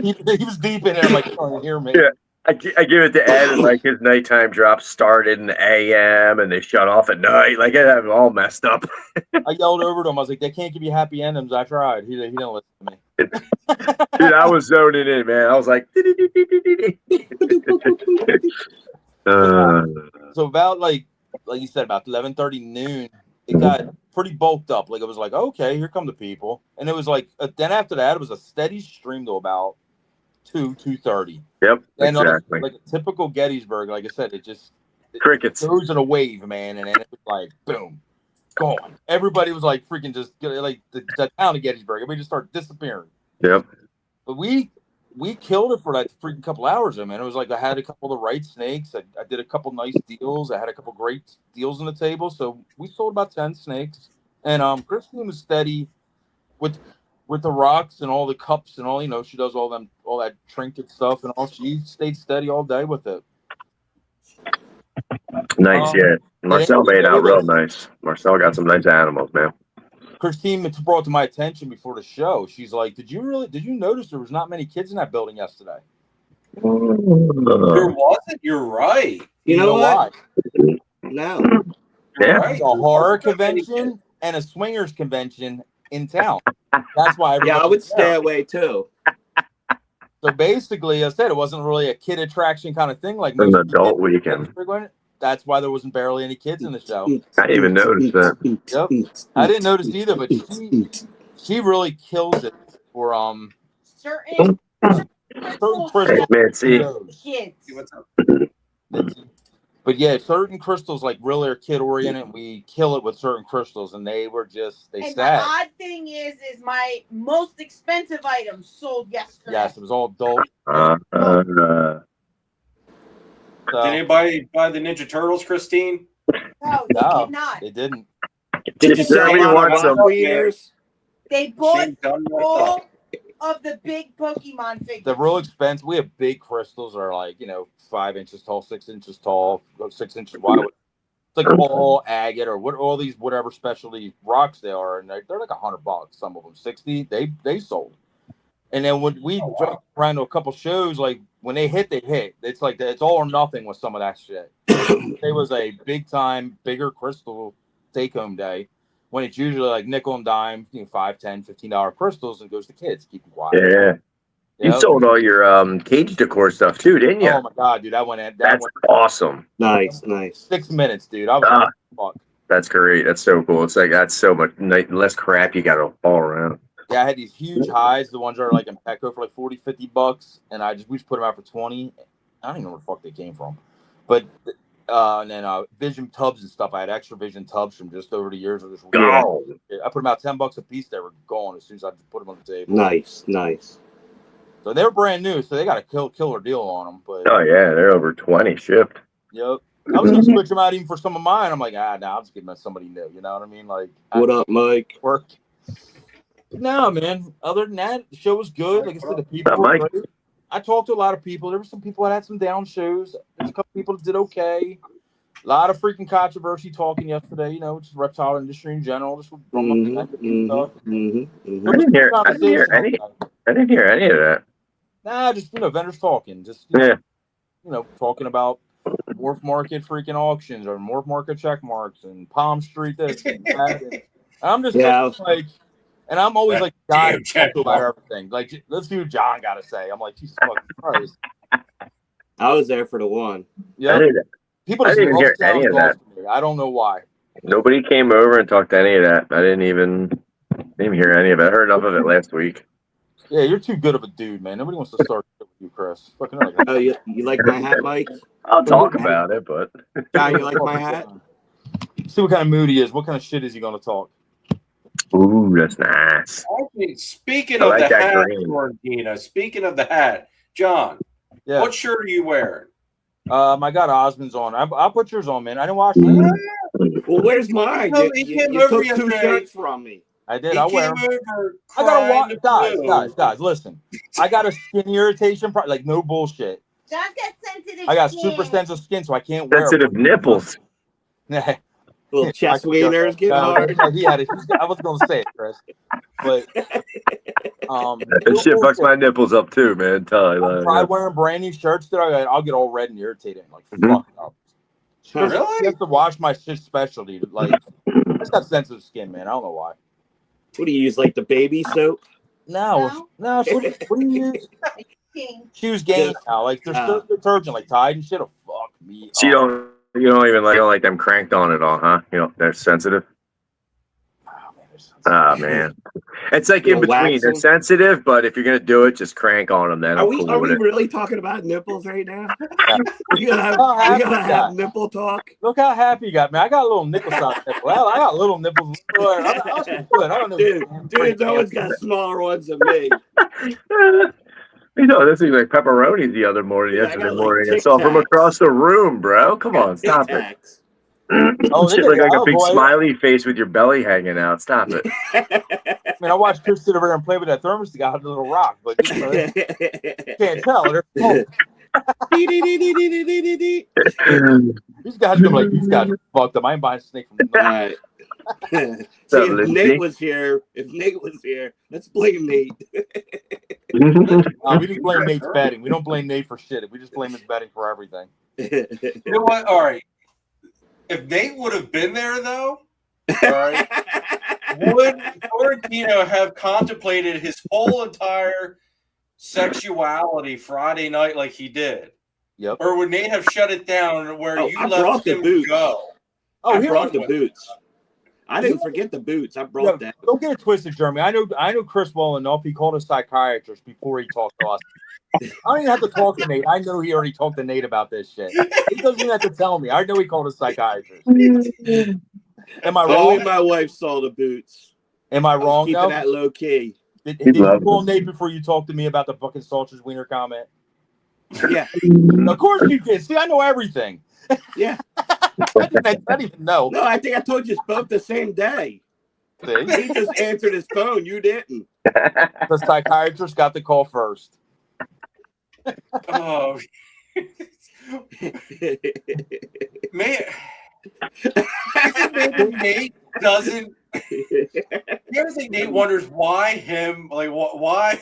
he was deep in there, like trying to hear me. Yeah. I give it to Ed, and like his nighttime drops started in the AM and they shut off at night. Like I have it all messed up. I yelled over to him. I was like, "They can't give you happy endings." I tried. He didn't listen to me. Dude, I was zoning in, man. I was like, So about like you said, about 11:30 noon, it got pretty bulked up. Like it was like, okay, here come the people, and it was like then after that, it was a steady stream to about 2:30. Yep, and exactly. like a typical Gettysburg, like I said, it crickets goes in a wave, man, and then it was like boom, gone. Everybody was like freaking just like the town of Gettysburg. Everybody just started disappearing. Yep. But we killed it for that freaking couple hours, man. It was like I had a couple of the right snakes. I did a couple nice deals. I had a couple great deals on the table. So we sold about 10 snakes. And Christine was steady with the rocks and all the cups and all, she does all that trinket stuff and all. She stayed steady all day with it. Nice, yeah. Marcel made out real nice. Marcel got some nice animals, man. Christine brought to my attention before the show. She's like, "Did you notice there was not many kids in that building yesterday?" There wasn't. You're right. You know what? Why? No. Yeah. Right. A horror convention and a swingers convention in town. That's why. Yeah, I would stay away too. So basically, I said it wasn't really a kid attraction kind of thing. Like An most adult weekend. That's why there wasn't barely any kids in the show. I didn't even notice that. Yep. I didn't notice either, but she really kills it for certain Hey, Mitzi. kids. What's up? But yeah, certain crystals like really are kid oriented. We kill it with certain crystals, and they were just they And sad. the odd thing is my most expensive item sold yesterday. Yes, it was all adult. Did anybody buy the Ninja Turtles, Christine? No, they did not. They didn't. Did you sell a Jeremy lot of wants them. rock wieners? They bought She's done with all of the big Pokemon figures. They're real expensive. We have big crystals that are like 5 inches tall, 6 inches tall, 6 inches wide. It's like all agate or all these whatever specialty rocks they are, and they're like $100. Some of them 60. They sold. And then when we drove around to a couple shows, like when they hit, they hit. It's like it's all or nothing with some of that shit. It was a big time, bigger crystal take home day when it's usually like nickel and dime, $5, $10, $15 crystals, and it goes to kids. Keep them quiet. Yeah. You sold all your cage decor stuff too, didn't you? Oh my god, dude! That That's went awesome. Nice. 6 minutes, dude. I was fuck. That's great. That's so cool. It's like that's so much less crap you got to all around. Yeah, I had these huge highs, the ones that are like in Petco for like $40, $50, and we just put them out for 20. I don't even know where the fuck they came from, but and then Vision tubs and stuff. I had extra Vision tubs from just over the years. I put them out $10 a piece. They were gone as soon as I just put them on the table. Nice. So they were brand new, so they got a killer deal on them. But oh yeah, they're over 20 shipped. Yep. I was gonna switch them out even for some of mine. I'm like, I'll just give them to somebody new. You know what I mean? Like, What up, Mike? Work. No, man. Other than that, the show was good. Like I said, the people were great. I talked to a lot of people. There were some people that had some down shows. There's a couple people that did okay. A lot of freaking controversy talking yesterday, just reptile industry in general. Just stuff. I didn't hear any of that. Nah, just vendors talking. Just talking about Morph Market freaking auctions or Morph Market check marks and Palm Street this and that. And I'm just like, and I'm always like, God, talk about everything. Like, let's see what John got to say. I'm like, Jesus fucking Christ. I was there for the one. Yeah. People I didn't even hear any of that. I don't know why. Nobody came over and talked to any of that. I didn't even hear any of it. I heard enough of it last week. Yeah, you're too good of a dude, man. Nobody wants to start with you, Chris. Fucking oh, you like my hat, Mike? I'll talk about it, but John, you like my hat? See what kind of mood he is. What kind of shit is he going to talk? Ooh, that's nice. Okay, speaking of the hat, Florentino, speaking of the hat, John, what shirt are you wearing? I got Osmond's on. I'll put yours on, man. I didn't wash it. Well, where's mine? No, you took 2 shirts from me. I did. I wear them. I got a guys. Listen, I got a skin irritation, like no bullshit. John's got sensitive. I got super sensitive skin, so I can't wear sensitive nipples. Little chest wieners get hard. He had it. I was going to say it, Chris, but that shit fucks my nipples up too, man. Try wearing brand new shirts that I'll get all red and irritated, like fuck up. Really? You have to wash my shit specialty. Like, I just got sensitive skin, man. I don't know why. What do you use, like the baby soap? No. What do you use? Choose game now. Like, there's still detergent, like Tide and shit. Oh, fuck me. So you don't like them cranked on at all, huh? They're sensitive. Oh man, it's like in between. Waxing. They're sensitive, but if you're gonna do it, just crank on them. Then are we really talking about nipples right now? We gotta have nipple talk. Look how happy you got, man. I got a little nipple size. Well, I got little nipples. I don't know. Dude, no one's got smaller ones than me. This is like pepperonis the other morning. Yesterday morning, I saw from across the room, bro. Come on, stop it. Shit, like a big smiley face with your belly hanging out. Stop it. I mean, I watched Chris sit over there and play with that thermos guy with a little rock, but you can't tell. These guys are like, these guys are fucked up. I ain't buying snake from them. If Nate was here, let's blame Nate. We just blame Nate's betting. We don't blame Nate for shit. We just blame his betting for everything. You know what? All right. If Nate would have been there, though, right, would Florentino have contemplated his whole entire sexuality Friday night like he did? Yep. Or would Nate have shut it down where you left him to go? I brought the boots. I didn't forget the boots. I brought that. Don't get it twisted, Jeremy. I know Chris well enough. He called a psychiatrist before he talked to us. I don't even have to talk to Nate. I know he already talked to Nate about this shit. He doesn't even have to tell me. I know he called a psychiatrist. Am I wrong? Only my wife saw the boots. Am I wrong? Keeping that low key. Did you call Nate before you talked to me about the fucking sausage wiener comment? Yeah. Of course you did. See, I know everything. Yeah. I didn't even know. No, I think I told you both the same day. See? He just answered his phone. You didn't. The psychiatrist got the call first. Oh, man. Nate doesn't. You ever think Nate wonders why him? Like, why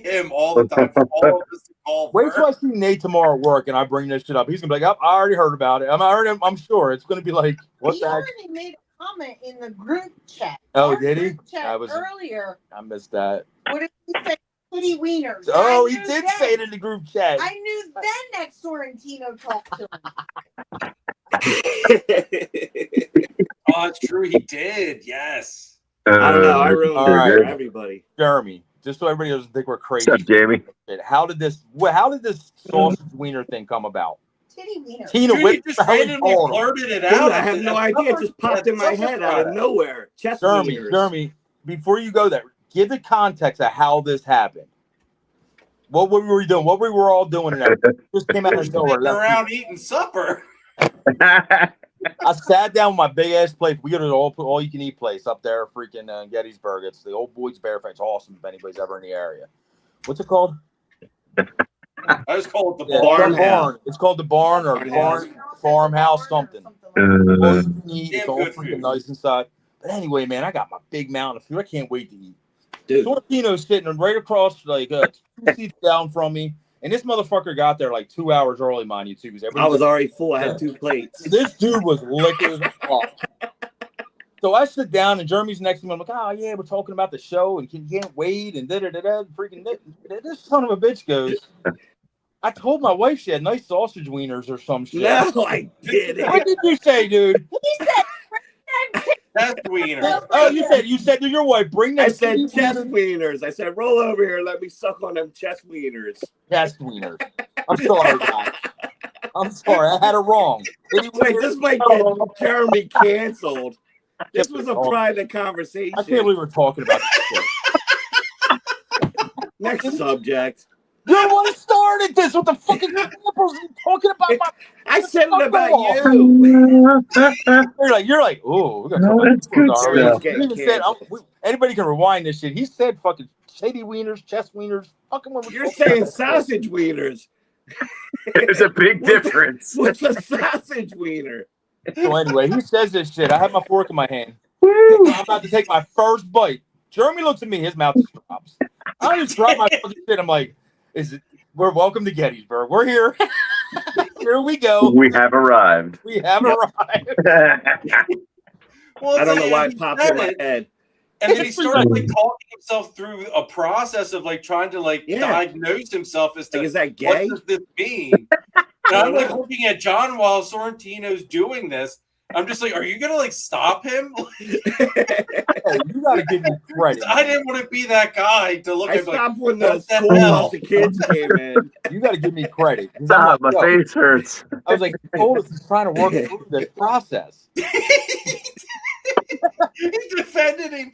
him all the time? For all of us to call Wait till I see Nate tomorrow at work and I bring this shit up. He's gonna be like, "Oh, I already heard about it. I'm sure it's gonna be like, what He the heck?" already made a comment in the group chat. Oh, Our did he? group chat earlier. I missed that. What did he say? Kitty wieners. Oh, I he knew did then. say it in the group chat. I knew then that Sorrentino talked to him. Oh, it's true. He did. Yes. I don't know. I ruined All it right. for everybody. Jeremy, just so everybody doesn't think we're crazy. What's up, Jamie? How did this sausage wiener thing come about? Titty wieners. Tina Dude, Whip he just randomly blurted it Dude, out. I have no idea. It just popped in my head out of nowhere. Chest wieners. Jeremy, before you go there, give the context of how this happened. What were we doing? What we were all doing? And just came out of nowhere. Sitting around eating supper. I sat down with my big ass plate. We got an all you can eat place up there, freaking Gettysburg. It's the Old Boys Bear Fight. It's awesome if anybody's ever in the area. What's it called? I just call it the Yeah, barn. It's called the barn or farmhouse something. All you can eat. It's all freaking nice inside. But anyway, man, I got my big mountain of food. I can't wait to eat. Dude. Sorrentino's sitting right across, like 2 seats down from me. And this motherfucker got there like 2 hours early, mind you, too. I was already full. I had 2 plates. This dude was licking up. So I sit down, and Jeremy's next to me. I'm like, oh, yeah, we're talking about the show, and you can't wait, and da-da-da-da. Freaking this son of a bitch goes, I told my wife she had nice sausage wieners or some shit. No, I didn't. What did you say, dude? He said, Chest wiener. Oh, you said to your wife, bring that. I said chest wieners. I said, roll over here and let me suck on them chest wieners. Chest wieners. I'm sorry, guys. I'm sorry. I had it wrong. Wait, this might get Jeremy canceled. This was a private conversation. I can't believe we're talking about this shit. Next subject. You're the one who started this with the fucking examples and talking about my. I said it about you. You're like, oh, that's good stuff. Anybody can rewind this shit. He said fucking shady wieners, chest wieners. Fucking You're saying sausage wieners. There's a big difference. What's a sausage wiener? So anyway, he says this shit. I have my fork in my hand. I'm about to take my first bite. Jeremy looks at me. His mouth just drops. I just drop my fucking shit. I'm like, we're welcome to Gettysburg. We're here. Here we go. We have arrived. We have arrived. Well, I don't know why it popped in my head. And then he started like talking himself through a process of like trying to diagnose himself as to is that gay? What does this mean? And I'm like looking at John while Sorrentino's doing this. I'm just like, are you gonna stop him? Hey, you gotta give me credit. I didn't want to be that guy to look I at stopped when the school bus the kids came in. You gotta give me credit. Stop, my face hurts. I was like, he told us he's trying to work through this process. He defended him,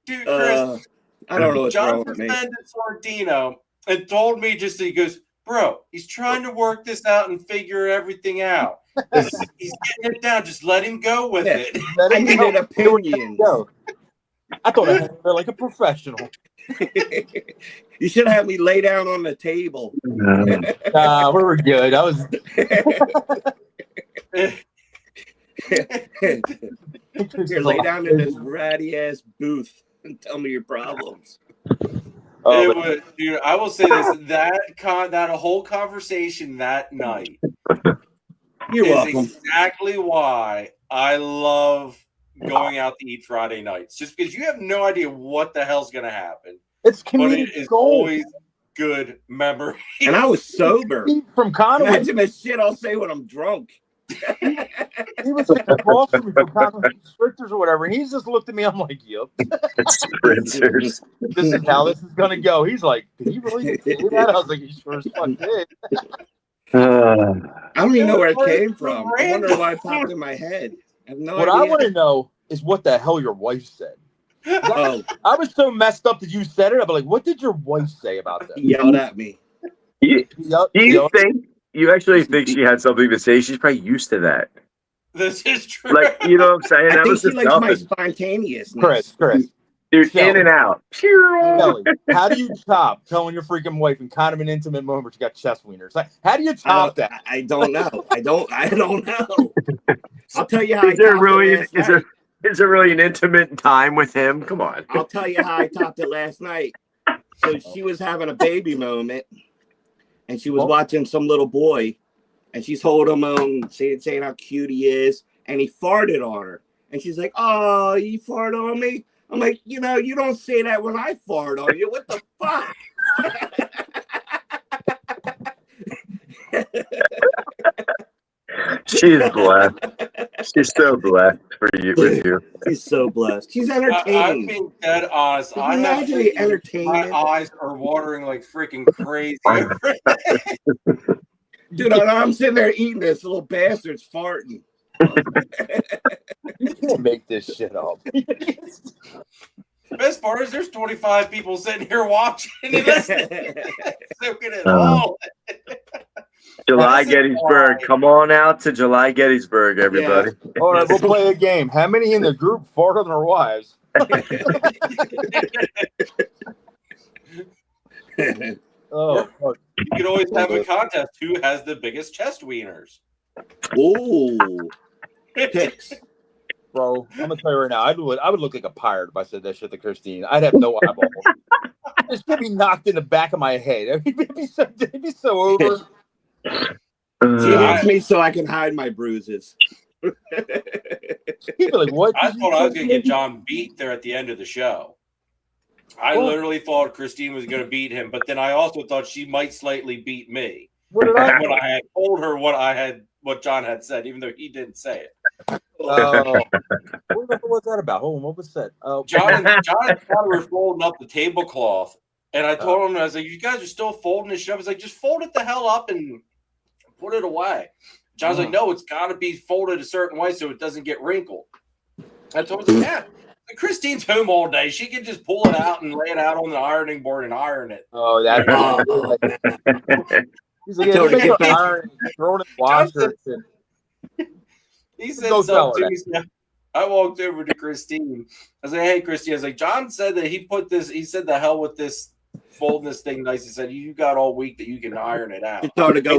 dude. Chris, I don't know what's John wrong with me. defended Sorrentino and told me he goes, bro, he's trying to work this out and figure everything out. He's getting it down. Just let him go with it. I needed opinions. I thought I had to be like a professional. You should have me lay down on the table. Nah, we were good. I was. Here, lay down in this ratty ass booth and tell me your problems. Dude, I will say this: that whole conversation that night You're is welcome. exactly why I love going out to eat Friday nights. Just because you have no idea what the hell's going to happen. It's but it is always good memory. And I was sober. From Conway. Imagine the shit I'll say when I'm drunk. He was sitting across from me for kind of sprinters or whatever, and he's just looked at me. I'm like, "Yep, Sprinters. this is how this is gonna go." He's like, "Did he really say that?" I was like, "He sure as fuck did." Uh, I don't even know where it came from. I wonder why it popped in my head. I have no What idea. I want to know is what the hell your wife said. Oh, I was so messed up that you said it. I'm like, what did your wife say about that? he yelled at me. do you think you actually think she had something to say? She's probably used to that. This is true. Like, you know what I'm saying? I That think was she just likes my nothing. spontaneousness. Chris, Dude, Shelly. in and out. Kelly, how do you top telling your freaking wife in kind of an intimate moment you got chest wieners? Like, how do you top that? I don't know. I don't know. I'll tell you how I Is there topped really it last night. is there really an intimate time with him? Come on. I'll tell you how I topped it last night. So she was having a baby moment, and she was watching some little boy, and she's holding him on, saying how cute he is, and he farted on her. And she's like, "Oh, you fart on me?" I'm like, you don't say that when I fart on you. What the fuck? She's blessed. She's so blessed with you. She's so blessed. She's I'm entertained. being dead honest. Can you imagine the My entertainment? eyes are watering like freaking crazy. Dude, I'm sitting there eating this little bastard's farting. You can't make this shit up. The best part is there's 25 people sitting here watching and listening. Soaking it all. July Gettysburg. Come on out to July Gettysburg, everybody. Yeah. All right, we'll play a game. How many in the group fart on their wives? Oh, fuck. You could always have a contest. Who has the biggest chest wieners? Ooh. Picks. Bro, I'm gonna tell you right now, I would look like a pirate if I said that shit to Christine. I'd have no eyeballs. It's gonna be knocked in the back of my head. It'd be so over. She hits me so I can hide my bruises. People like, what? I thought I was going to get John beat there at the end of the show. I literally thought Christine was going to beat him, but then I also thought she might slightly beat me. What did I? When I had told her what John had said, even though he didn't say it. What was that about? Hold on, what was that? John and John were folding up the tablecloth, and I told him, I was like, "You guys are still folding this shit." I was like, "Just fold it the hell up and put it away." John's like, "No, it's got to be folded a certain way so it doesn't get wrinkled." I told him, "Yeah, Christine's home all day. She can just pull it out and lay it out on the ironing board and iron it." Oh, that. He's like, Throw it in the iron, throw it in the washer. He said Go tell something her to me. I walked over to Christine. I was like, "Hey, Christine." I was like, "John said that he put this. He said the hell with this." Folding this thing nice. He said, "You got all week that you can iron it out." Told her to go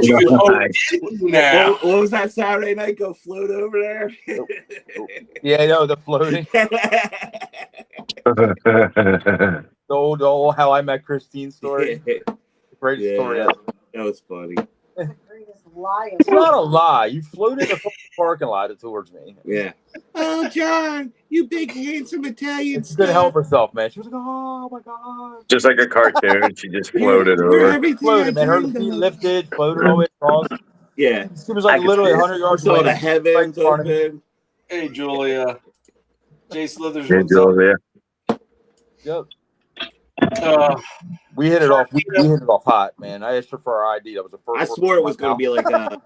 Now. What was that Saturday night? Go float over there. Yeah, no, the floating. The old How I Met Christine story. Greatest story ever. That was funny. It's not a lie. You floated the parking lot towards me. Yeah. Oh, John, you big handsome Italian. She couldn't help herself, man. She was like, "Oh my god!" Just like a cartoon, she just floated You're over. everything Floated, man. Her I feet dreamed of. lifted, floated all the way across. Yeah. She was like literally 100 yards Saw away. the heavens Right in front of me. open. Hey, Julia. Jay Slithers, Hey, what's up? Julia. Yep. We hit it off. We hit it off hot, man. I asked her for our ID. That was the first. I swore it was going to be like I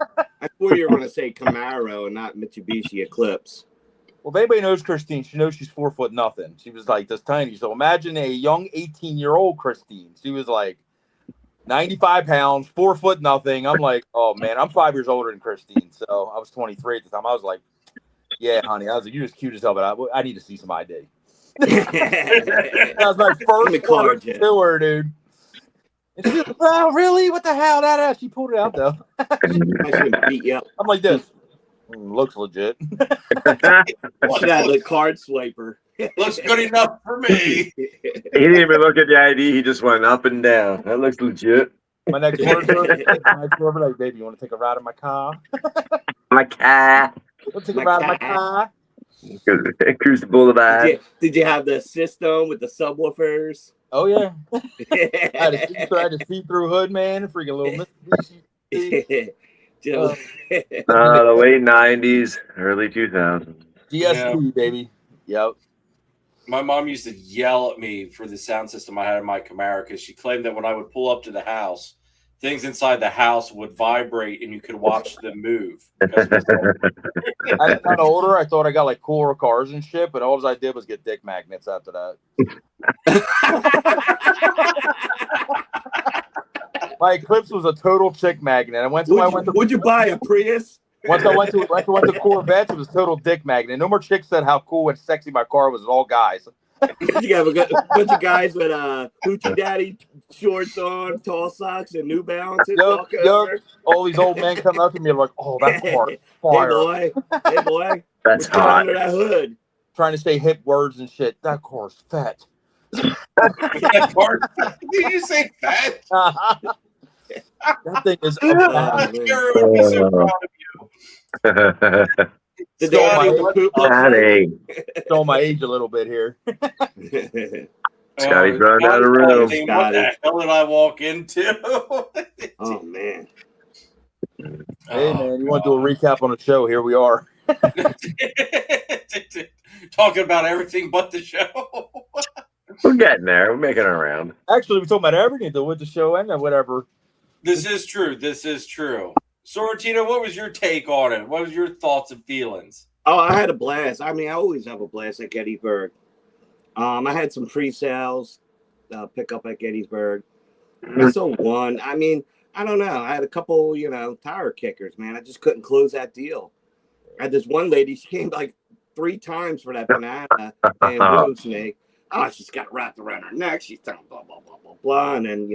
swore you were going to say Camaro and not Mitsubishi Eclipse. Well, if anybody knows Christine, she knows she's 4 foot nothing. She was like this tiny. So imagine a young 18-year-old Christine. She was like 95 pounds, 4 foot nothing. I'm like, oh man, I'm 5 years older than Christine. So I was 23 at the time. I was like, yeah, honey. I was like, you're just cute as hell, but I need to see some ID. That was my first word to her, dude. And she was like, "Oh, really? What the hell?" That she pulled it out though. I should beat you up. I'm like this. Looks legit. Should have the card swiper. Looks good enough for me. He didn't even look at the ID. He just went up and down. That looks legit. My next word like, "Baby, you want to take a ride in my car? My car. Want to take a ride in my car?" Cruise the boulevard. Did you have the system with the subwoofers? Oh yeah. I had a see-through hood, man. Freaking little Mitsubishi. Did Still. The late 90s, early 2000s. DSP, baby. Yep. My mom used to yell at me for the sound system I had in my Camaro because she claimed that when I would pull up to the house, things inside the house would vibrate and you could watch them move. Because I got kind of older. I thought I got like cooler cars and shit, but all I did was get dick magnets after that. My Eclipse was a total chick magnet. I went to Would you buy a Prius? once I went to Corvettes, it was total dick magnet. No more chicks said how cool and sexy my car was. It was all guys. You have a bunch of guys with Hoochie Daddy shorts on, tall socks, and New Balances. All these old men come up to me like, "Oh, that car, fire!" Hey boy, That's what's going hot. under that hood? Trying to say hip words and shit. That car's fat. Did you say fat? That thing is. Kara would be so proud of you. Did they ask you what the poop looks Scotty. Show my age a little bit here. like? Scotty's running out of room. What the hell did I walk into? Oh man. Hey man, you want to do a recap on the show? Here we are. Talking about everything but the show. We're getting there. We're making it around. Actually, we're talking about everything though with the show and whatever. This is true. This is true. Sorrentino, what was your take on it? What was your thoughts and feelings? Oh, I had a blast. I mean, I always have a blast at Gettysburg. I had some pre-sales pick up at Gettysburg. I sold one. I mean, I don't know. I had a couple, tire kickers, man. I just couldn't close that deal. I had this one lady, she came like 3 times for that banana and blue snake. Oh, she's got it wrapped around her neck. She's telling blah, blah, blah, blah, blah. And then,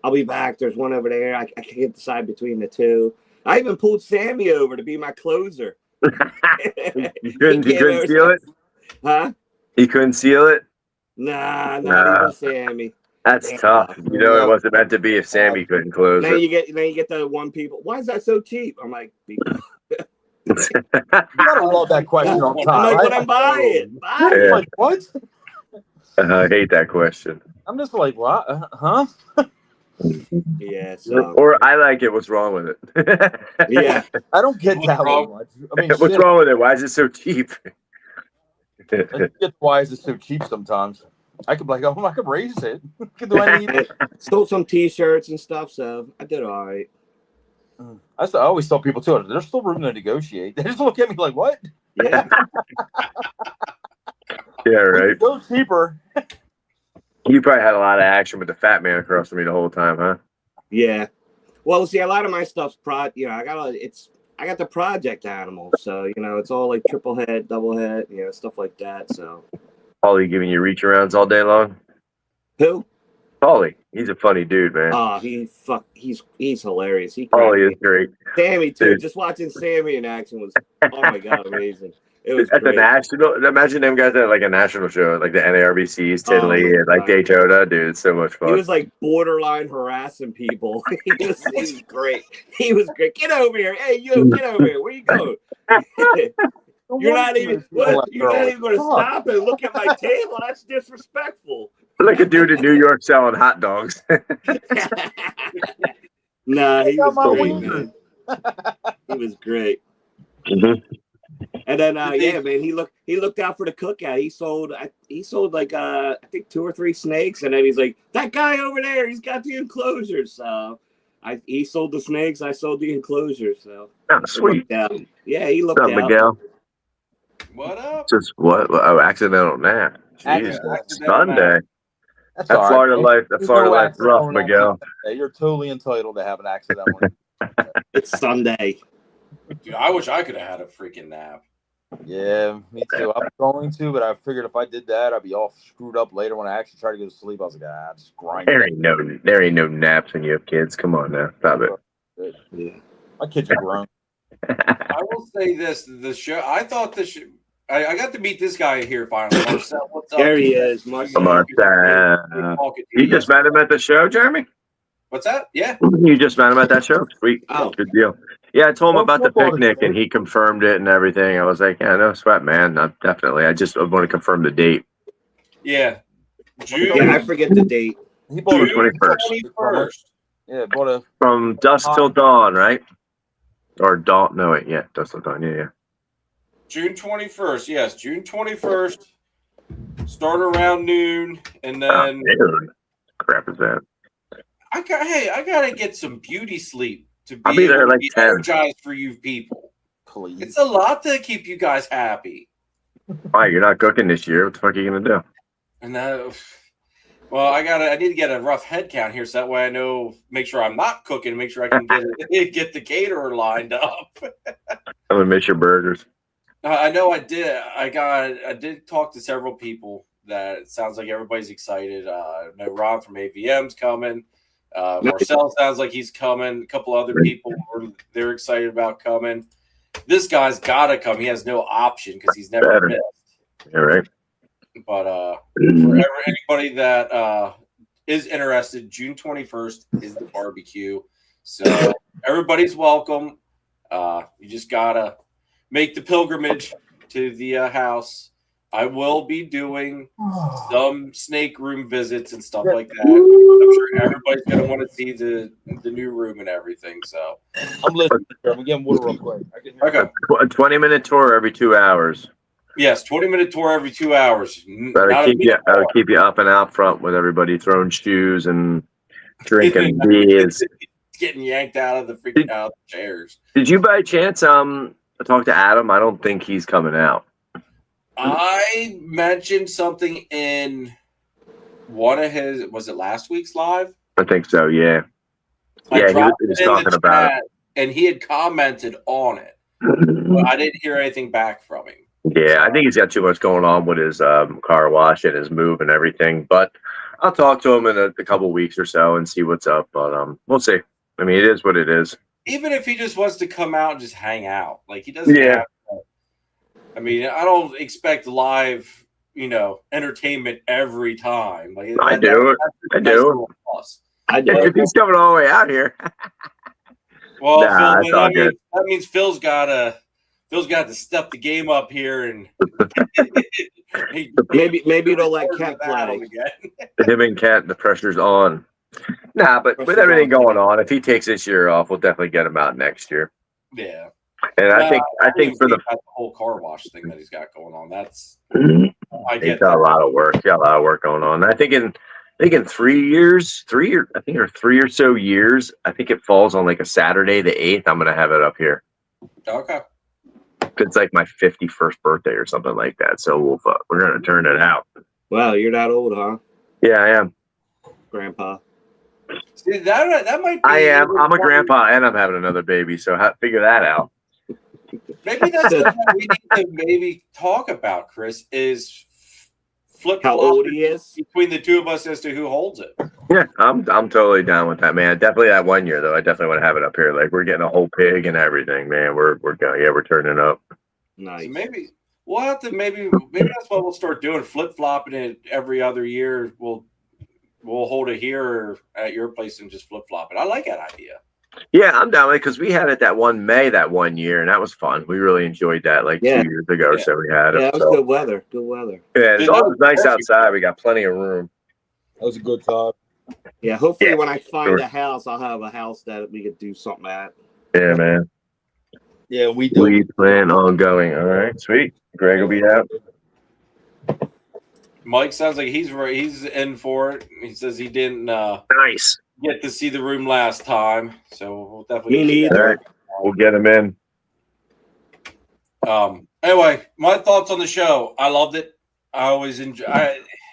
I'll be back. There's one over there. I can't decide between the two. I even pulled Sammy over to be my closer. You couldn't seal it? Huh? He couldn't seal it? Nah, not even Sammy. That's tough. It wasn't meant to be if Sammy couldn't close Then it. you get the one people. Why is that so cheap? I'm like, You gotta love that question on top. I'm like, Right? what I'm buying? Yeah. Like, what? I hate that question. I'm just like, what? Huh? Yeah. So, Or I like it. What's wrong with it? yeah. I don't get What's that wrong? one much. I mean, What's shit, wrong with it? Why is it so cheap? I get why is it so cheap sometimes. I could be like, I could raise it. Could do anything. I sold some T-shirts and stuff, so I did all right. I always tell people too, there's still room to negotiate. They just look at me like, what? Yeah. Yeah, right. Go cheaper. You probably had a lot of action with the fat man across from me the whole time, huh? Yeah. Well, see, a lot of my stuff's I got the project animals, so it's all like triple head, double head, stuff like that. So. Paulie giving you reach arounds all day long? Who? Paulie. He's a funny dude, man. Oh, he's hilarious. Paulie is great. Sammy too. Dude. Just watching Sammy in action was, oh my god, amazing. It was At the great. national, imagine them guys at like a national show, like the NARBC's, Tinley, and like Daytona, dude. It's so much fun. He was like borderline harassing people. He was great. He was great. Get over here. Hey, you, get over here. Where you going? You're not even going to stop and look at my table. That's disrespectful. Like a dude in New York selling hot dogs. Nah, he was great, man. He was great. Mhm. And then yeah, man, he looked out for the cookout. He sold like I think 2 or 3 snakes, and then he's like, that guy over there, he's got the enclosures. So he sold the snakes, I sold the enclosures. So Oh, sweet. Yeah, he looked What's up, out. Miguel? What up? Just what? Oh, accidental nap. Jeez. Sunday. That's That all right. Florida life. That There's Florida no life's accident rough, on that. Miguel. You're totally entitled to have an accident one. It's Sunday. Dude, I wish I could have had a freaking nap. Yeah, me too. I'm going to, but I figured if I did that, I'd be all screwed up later when I actually try to go to sleep. I was like, just grind. There ain't no naps when you have kids. Come on now. Stop it. Yeah. My kids are grown. I will say this: the show. I thought the show. I got to meet this guy here finally. Marcel, what's up? There he is, Marcel. You just met him at the show, Jeremy? What's that? Yeah. You just met him at that show? Sweet. Oh. Good deal. Yeah, I told him about the Football picnic, and he confirmed it and everything. I was like, yeah, no sweat, man. Not definitely. I just want to confirm the date. Yeah. June. Yeah, I forget the date. He bought June a 21st. First. Yeah, bought a. From dusk till dawn, right? Or Dalton. No, wait, yeah, Dust Dawn. Yeah. June 21st. Yes, June 21st. Start around noon, and Oh, then dude. Crap is that? I gotta get some beauty sleep to I'll be be able there to like be 10. energized for you people. Please. It's a lot to keep you guys happy. Why, you're not cooking this year? What the fuck are you gonna do? And well, I need to get a rough head count here so that way I know, make sure I'm not cooking, make sure I can get the caterer lined up. I'm gonna miss your burgers. I know I did. I did talk to several people that it sounds like everybody's excited. I know Ron from AVM's coming. Marcel sounds like he's coming. A couple other people they're excited about coming. This guy's gotta come. He has no option because he's never missed. Yeah, right. But for anybody that is interested, June 21st is the barbecue. So everybody's welcome. You just gotta make the pilgrimage to the house. I will be doing some snake room visits and stuff like that. I'm sure everybody's gonna want to see the new room and everything. So I'm listening. I'm getting water real quick. I can hear okay. A 20-minute tour every 2 hours. Yes, 20-minute tour every 2 hours. That'll keep you up and out front with everybody throwing shoes and drinking beers. Getting yanked out of the freaking out of the chairs. Did you by chance talk to Adam? I don't think he's coming out. I mentioned something in one of his, was it last week's live? I think so, yeah. Yeah, he was talking about it. And he had commented on it. But I didn't hear anything back from him. Yeah, I think he's got too much going on with his car wash and his move and everything. But I'll talk to him in a couple weeks or so and see what's up. But we'll see. I mean, it is what it is. Even if he just wants to come out and just hang out. Like, he doesn't have to. I mean, I don't expect live, entertainment every time. Like, I do. If he's coming all the way out here. Well, nah, Phil, that means Phil's got to step the game up here, and maybe it'll let Cat play. Him and Cat, the pressure's on. Nah, but with everything going on, if he takes this year off, we'll definitely get him out next year. Yeah. And I think for the whole car wash thing that he's got going on, that's he's got a lot of work. He's got a lot of work going on. I think in 3 or so years, I think it falls on like a Saturday, the 8th. I'm gonna have it up here. Okay. It's like my 51st birthday or something like that. So we're gonna turn it out. Wow, you're that old, huh? Yeah, I am. Grandpa. See, that might be. I am. I'm a grandpa, and I'm having another baby. So figure that out. Maybe that's something we need to maybe talk about, Chris, is how old he is between the two of us as to who holds it. Yeah, I'm totally down with that, man. Definitely that 1 year though. I definitely want to have it up here. Like we're getting a whole pig and everything, man. We're going. Yeah, we're turning up. Nice. So maybe we'll have to maybe that's what we'll start doing. Flip flopping it every other year. We'll hold it here or at your place and just flip flop it. I like that idea. Yeah, I'm down with it because we had it that 1 year, and that was fun. We really enjoyed that 2 years ago. So we had it. Yeah, it was good weather. Good weather. Yeah, it's always nice outside. We got plenty of room. That was a good time. Yeah, hopefully when I find a house, I'll have a house that we could do something at. Yeah, man. Yeah, we do. We plan on going. All right, sweet. Greg will be out. Mike sounds like he's in for it. He says he didn't nice get to see the room last time, so we'll definitely. Me neither. Right. We'll get him in. Anyway, my thoughts on the show. I loved it. I always enjoy.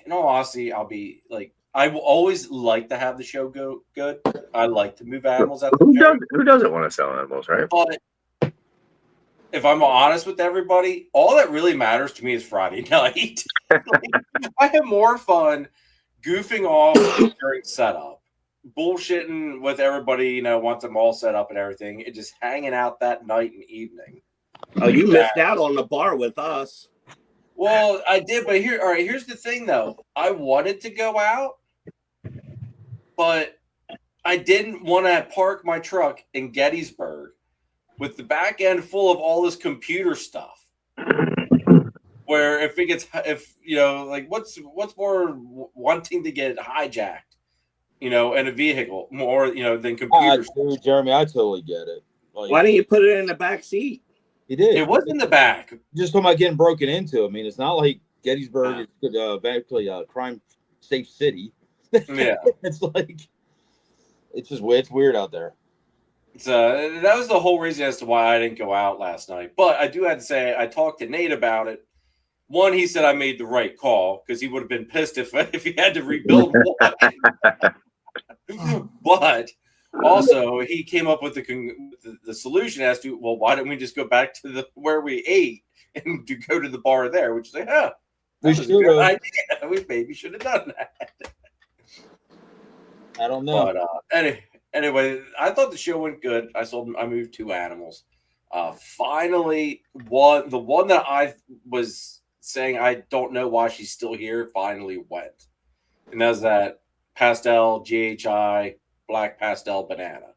In all honesty, I'll be like, I will always like to have the show go good. I like to move animals out. Who doesn't want to sell animals, right? But if I'm honest with everybody, all that really matters to me is Friday night. I have more fun goofing off during setup, bullshitting with everybody, once I'm all set up and everything, and just hanging out that night and evening. Oh, you missed out on the bar with us. Well, I did, but here's the thing though. I wanted to go out, but I didn't want to park my truck in Gettysburg with the back end full of all this computer stuff. Where what's more wanting to get hijacked, in a vehicle more, than computer stuff. Jeremy, I totally get it. Like, Why didn't you put it in the back seat? he did. It was in the back. Just talking about getting broken into. I mean, it's not like Gettysburg is basically a crime safe city. Yeah. It's like, it's just it's weird out there. That was the whole reason as to why I didn't go out last night. But I do have to say, I talked to Nate about it. One, he said I made the right call because he would have been pissed if he had to rebuild one. But also, he came up with the solution as to, well, why don't we just go back to where we ate and go to the bar there? Which is like, that was a good idea. We maybe should have done that. I don't know. But anyway, I thought the show went good. I moved 2 animals. Finally, the one that I was saying I don't know why she's still here finally went, and that's that pastel GHI black pastel banana.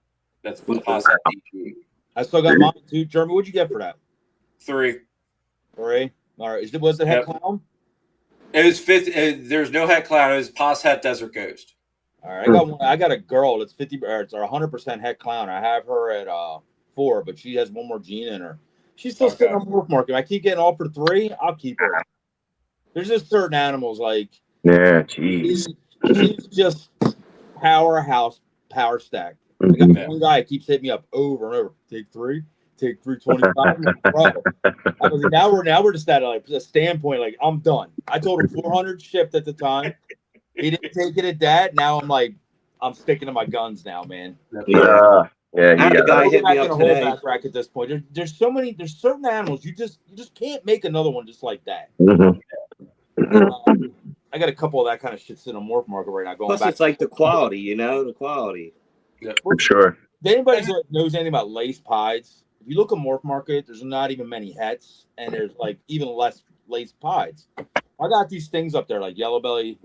That's pastel DP. I still got mine too. Jeremy, what'd you get for that? 3. 3. All right. Was it head clown? It was 50. There's no head clown. It was Pos Het Desert Ghost. All right. I got one. I got a girl that's 50 or 100% head clown. I have her at 4, but she has one more gene in her. She's still sitting on the wolf market. I keep getting all for 3. I'll keep her. There's just certain animals like she's just powerhouse, power stack. I got one guy who keeps hitting me up over and over. Take 3, take 325. I was like, now we're just at a standpoint. Like, I'm done. I told him 400 shipped at the time. He didn't take it at that. Now I'm like, I'm sticking to my guns now, man. Yeah, I had a guy hit me up today. Holdback rack at this point. There's certain animals you just can't make another one just like that. I got a couple of that kind of shit sitting on Morph Market right now. Going Plus, back, it's like the quality, the quality. Yeah, for sure. If anybody knows anything about lace pieds, if you look at Morph Market, there's not even many hets, and there's like even less lace pieds. I got these things up there like yellow belly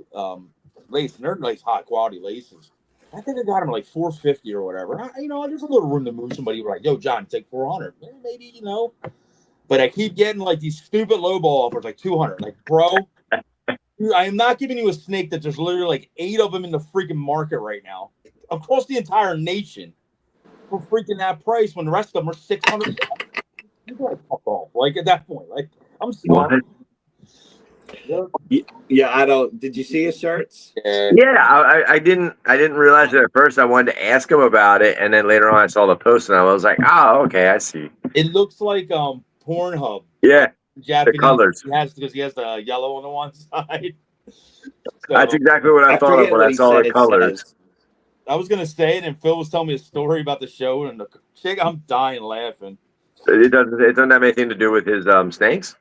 lace, and they're nice high quality laces. I think I got them like $450 or whatever. There's a little room to move somebody. Like, yo, John, take $400, maybe. But I keep getting like these stupid lowball offers, like $200. Like, bro, I am not giving you a snake that there's literally like 8 of them in the freaking market right now across the entire nation for freaking that price when the rest of them are $600. You gotta fuck off. Like at that point, like I'm sorry. Yeah, I don't. Did you see his shirts? Yeah, I didn't realize it at first. I wanted to ask him about it, and then later on I saw the post, and I was like, oh, okay, I see. It looks like Pornhub. Yeah. Japanese. The colors. Because he has the yellow on the one side. So, that's exactly what I thought of when I saw the colors. I was gonna say it, and Phil was telling me a story about the show, and the chick, I'm dying laughing. It doesn't have anything to do with his snakes.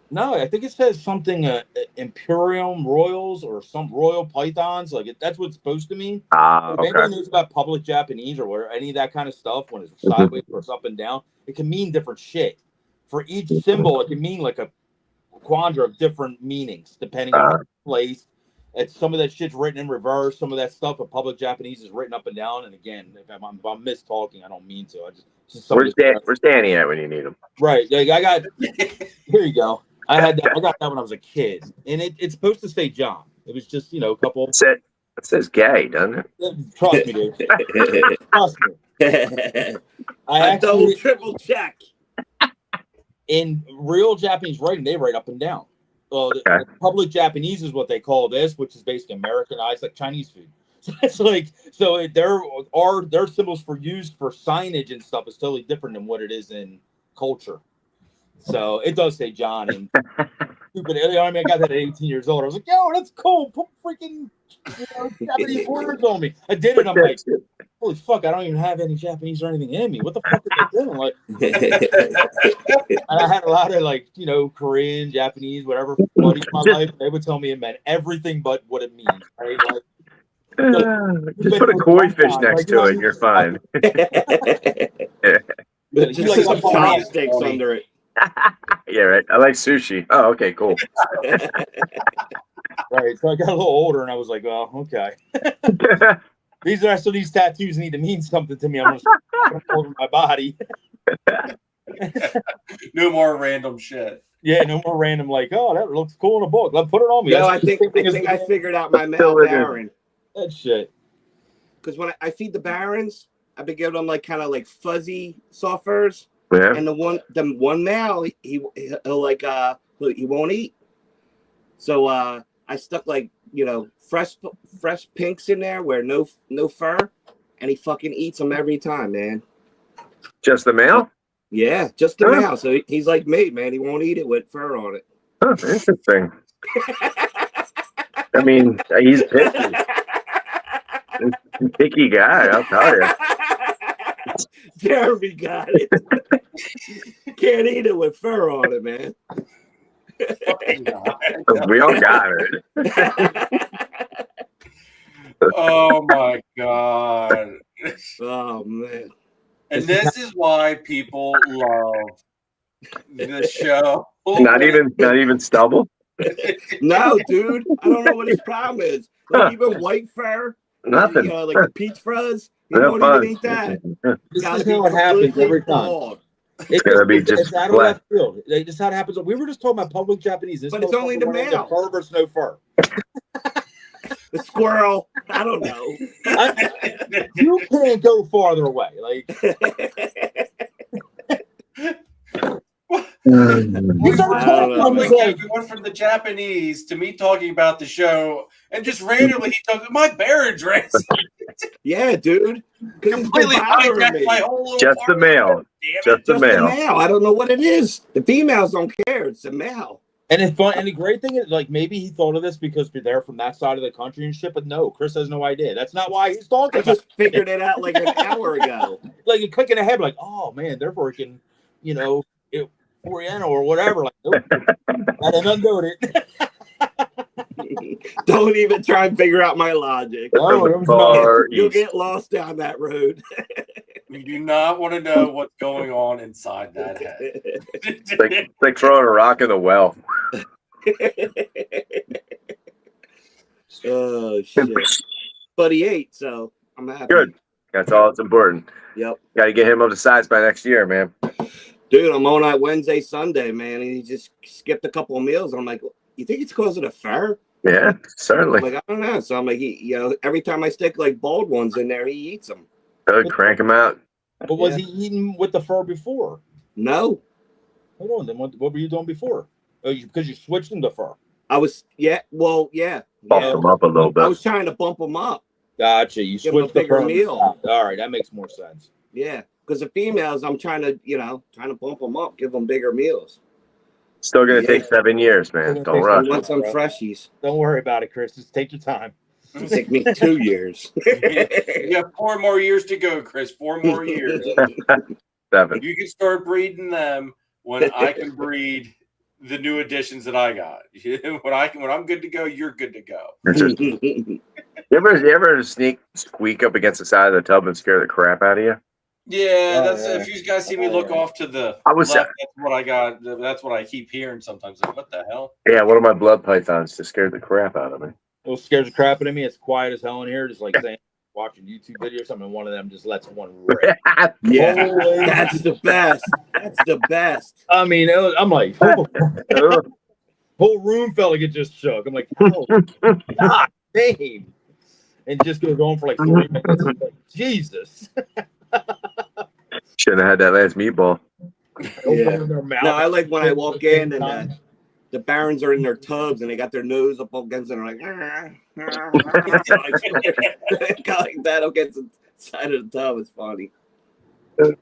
No, I think it says something Imperium Royals or some Royal Pythons. Like that's what it's supposed to mean. If anybody knows about public Japanese or whatever, any of that kind of stuff, when it's sideways or it's up and down, it can mean different shit. For each symbol, it can mean like a quandra of different meanings depending on the place. It's some of that shit's written in reverse. Some of that stuff of public Japanese is written up and down. And again, if I'm mis-talking, I don't mean to. Where's Danny at when you need him? Right. Like I got. Here you go. I got that when I was a kid, and it's supposed to say John. It was just a couple. It says gay, doesn't it? Trust me, dude. Trust me. I double triple check. In real Japanese writing, they write up and down. Well, the public Japanese is what they call this, which is basically Americanized, like Chinese food. So it's like their symbols for use for signage and stuff is totally different than what it is in culture. So it does say John and stupid. I mean, I got that at 18 years old. I was like, yo, that's cool. Put freaking Japanese words on me. I did it. I'm like, holy fuck, I don't even have any Japanese or anything in me. What the fuck are they doing? Like, and I had a lot of Korean, Japanese, whatever buddies in my life. They would tell me it meant everything but what it means. Right? Like, just put a koi fish next to it. You're fine. Just some chopsticks under it. Yeah, right. I like sushi. Oh, okay, cool. Right. So I got a little older and I was like, well, okay. These tattoos need to mean something to me. I'm just over my body. No more random shit. Yeah, no more random that looks cool in a book. Let's put it on me. No, I think I figured out my male Baron. That shit. Because when I feed the Barons, I've been giving them like kind of like fuzzy soft furs. Yeah. And the one male, he'll like he won't eat. So I stuck like fresh pinks in there where no fur, and he fucking eats them every time, man. Just the male? Yeah, just the male. So he's like me, man. He won't eat it with fur on it. Huh, interesting. I mean, he's picky. He's a picky guy, I'll tell you. Jeremy got it. Can't eat it with fur on it, man. We all got it. Oh my god. Oh man. And this is why people love the show. Not even stubble. No, dude. I don't know what his problem is. Like even white fur, Nothing. like the peach fuzz. He No won't fun. even eat that. This Gotta is be how it happens completely every time. bald. It's gonna be just it's out of black. left field. This is how it happens. We were just talking about public Japanese. This But it's only the motherfucker went male. on Fur versus no fur. The squirrel. I don't know. You can't go farther away. Like you started I don't talking know, on man. this like, We went from the Japanese to me talking about the show, and just randomly he took my bear dress. Yeah, dude. Completely hijacked my whole little Just the part. male. Damn it. Just the Just the male. male. I don't know what it is. The females don't care. It's the male. and it's fun. And the great thing is, like, maybe he thought of this because they're from that side of the country and shit. But no, Chris has no idea. That's not why he's talking I about. just figured it out like an hour ago. Like you're clicking ahead, like, oh man, they're working, Oriental or whatever. Like, nope, I didn't undo it. Don't even try and figure out my logic. No, it was Far You'll east. get lost down that road. You do not want to know what's going on inside that head. It's like throwing a rock in the well. Oh shit! But he ate, so I'm happy. Good. That's all that's important. Yep. Got to get him up to size by next year, man. Dude, I'm on that Wednesday, Sunday, man, and he just skipped a couple of meals. And I'm like, you think it's because of the fur? Yeah, certainly. I'm like, I don't know. So I'm like, every time I stick like bald ones in there, he eats them. Good, crank him out. But was he eating with the fur before? No, Hold on, then what were you doing before? Oh, because you switched him to fur. I was, yeah. Bump him up a little I bit. was trying to bump him up. Gotcha. You Give him a switched the bigger fur. meal. All right, that makes more sense. Yeah, because the females, I'm trying to bump them up, give them bigger meals. Still gonna take 7 years, man. Don't I rush. want some freshies. Don't worry about it, Chris. Just take your time. It'll take me 2 years. You got 4 more years to go, Chris. 4 more years. 7. You can start breeding them when I can breed the new additions that I got. When I'm good to go, you're good to go. You ever squeak up against the side of the tub and scare the crap out of you? Yeah, that's if you guys see me look off to the left, that's what I got. That's what I keep hearing sometimes. Like, what the hell? Yeah, one of my blood pythons just scared the crap out of me. It scares the crap out of me. It's quiet as hell in here, just like saying watching YouTube video or something. And one of them just lets one rip. Yeah, that's the best. That's the best. I mean, I'm like, whole room felt like it just shook. I'm like, oh, God damn. And just goes on for like 40 minutes. I'm like, Jesus. Shouldn't have had that last meatball. Yeah. No, I like when I walk in and the Barons are in their tubs and they got their nose up against it and they're like, like that against the side of the tub is funny. But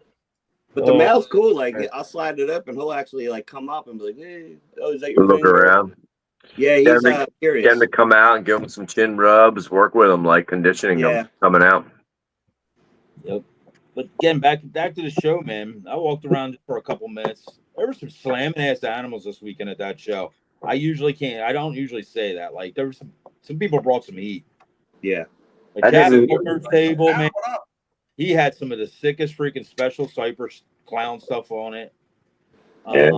the male's cool. Like I'll slide it up and he'll actually like come up and be like, "Hey, oh, is that your Look friend?" around. Yeah, he's curious. Get him to come out and give him some chin rubs, work with him, like conditioning him coming out. Yep. But getting back to the show, man, I walked around for a couple minutes. There were some slamming ass animals this weekend at that show. I don't usually say that. Like there were some people brought some heat. Yeah. Like Captain Booker's table, man. He had some of the sickest freaking special Cypress clown stuff on it. Yeah.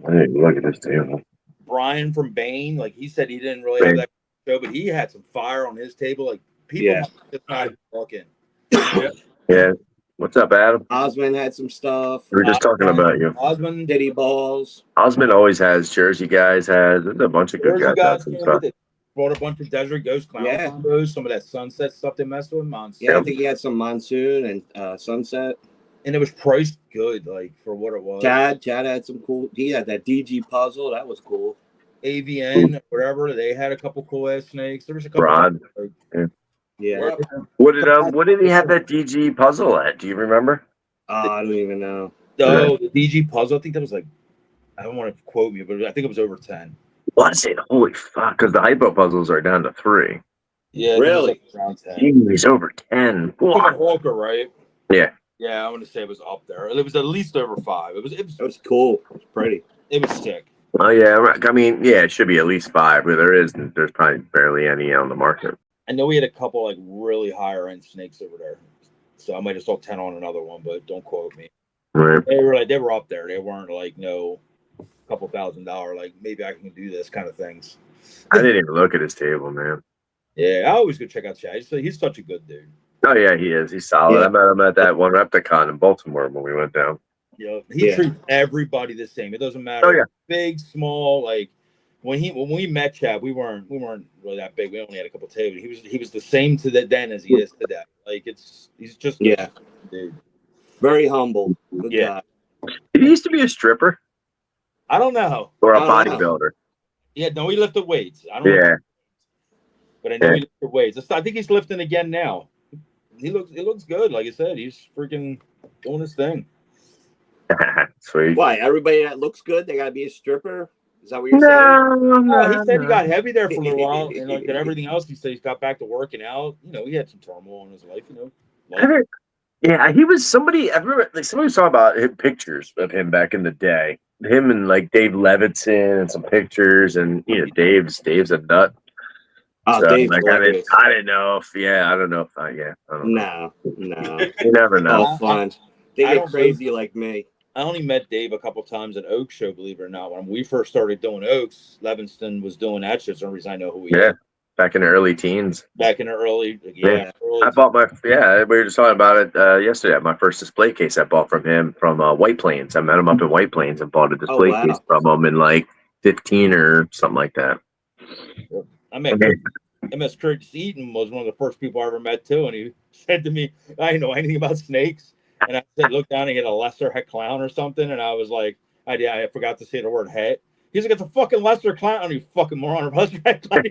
I didn't even look at this table. Brian from Bane, like he said he didn't really have that show, but he had some fire on his table. Like people just not looking. Yeah. What's up, Adam? Osmond had some stuff. We were just talking about you. Osmond, Diddy Balls. Osmond always has. Jersey guys has. There's a bunch of good guys. came with it. brought a bunch of Desert Ghost Clown Yeah. combos, some of that Sunset stuff they messed with, Monsoon. Yeah, I think he had some Monsoon and Sunset. And it was priced good, like for what it was. Chad had some cool. He had that DG puzzle. That was cool. AVN, whatever. They had a couple cool ass snakes. There was a couple. Rod. Like, Yeah. What did he have that DG puzzle at? Do you remember? I don't even know. Oh, the DG puzzle. I think that was like, I don't want to quote me, but I think it was over 10. Was it? Holy fuck! Because the hypo puzzles are down to 3. Yeah, Really? it was like around 10. He's over 10. Fucking What? Hawker, right? Yeah. Yeah, I want to say it was up there. It was at least over 5. It That was cool. It was pretty. was sick. Oh yeah. I mean, yeah, it should be at least 5, but there's probably barely any on the market. I know we had a couple like really higher end snakes over there, so I might have sold 10 on another one, but don't quote me. Right. They were up there. They weren't like no couple $1,000 like maybe I can do this kind of things. I didn't even look at his table, man. Yeah, I always go check out Chad. He's such a good dude. Oh yeah, he is. He's solid. Yeah. I met him at that one Repticon in Baltimore when we went down. Yeah, he Yeah. treats everybody the same. It doesn't matter. Oh, yeah. Big, small. Like when we met Chad, we weren't really that big. We only had a couple tables. He was the same to that then as he is today. Like he's just Yeah. dude. Very humble. Good Yeah. guy. He used to be a stripper I don't know. or a I don't know. bodybuilder. Yeah, no, he lifted weights. I don't know. Yeah. But I know he lifted weights. I think he's lifting again now. He looks good. Like I said, he's freaking doing his thing. Sweet. Why? Everybody that looks good, they gotta be a stripper? Is that what you're saying? He said he got heavy there for a little while, and like everything else, he said he's got back to working out. You know, he had some turmoil in his life. You know, Yeah, he was somebody. I remember, like somebody saw about pictures of him back in the day. Him and like Dave Levittson and some pictures, and Dave's a nut. Oh, So, Dave's like, hilarious. I didn't know if I don't know. No. You never know. All fun. They I get don't crazy like me. I only met Dave a couple times at Oak Show, believe it or not. When we first started doing Oaks, Levinston was doing that shit. It's the only reason I know who he is. Back in the early teens. Back in the early, Yeah. early I bought we were just talking about it yesterday. My first display case I bought from him from White Plains. I met him up in White Plains and bought a display wow. case from him in like 15 or something like that. I met Curtis Eaton was one of the first people I ever met too, and he said to me, "I didn't know anything about snakes." And I said, "Look down and get a lesser het clown or something." And I was like, "I forgot to say the word het." He's like, "It's a fucking lesser clown, you fucking moron!" Or lesser het clown.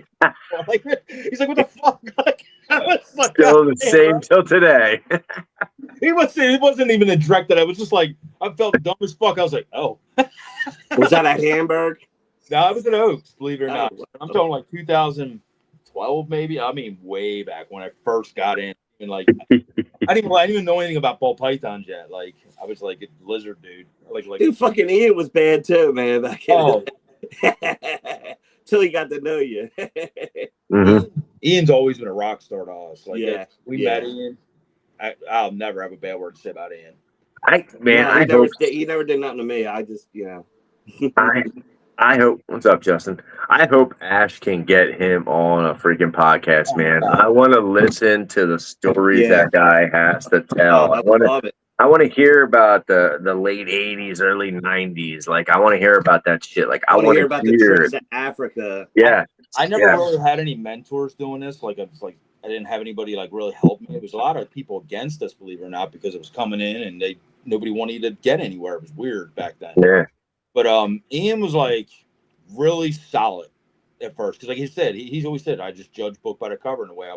He's like, "What the fuck?" Like, I was like, Still the same till today. It wasn't even a direct that. I was just like, I felt dumb as fuck. I was like, "Oh." Was that at Hamburg? No, I was at Oaks, believe it or Oh, not. wow. I'm talking like 2012, maybe. I mean, way back when I first got in. And like, I didn't even know anything about ball pythons yet. Like, I was like a lizard dude. Like, Dude, fucking Ian was bad too, man. Back in till he got to know you. Mm-hmm. Ian's always been a rock star to us. Like, Yeah, we yeah. met Ian. I'll never have a bad word to say about Ian. He never did nothing to me. I just, I hope. What's up, Justin? I hope Ash can get him on a freaking podcast, man. I want to listen to the stories that guy has to tell. I love it. I want to hear about the late 80s, early 90s. Like, I want to hear about that shit. Like, I want to hear about the trips to Africa. Yeah. I never really had any mentors doing this. Like, I didn't have anybody like really help me. It was a lot of people against us, believe it or not, because it was coming in and nobody wanted to get anywhere. It was weird back then. Yeah. But Ian was like really solid at first because, like he said, he's always said, "I just judge book by the cover." In a way,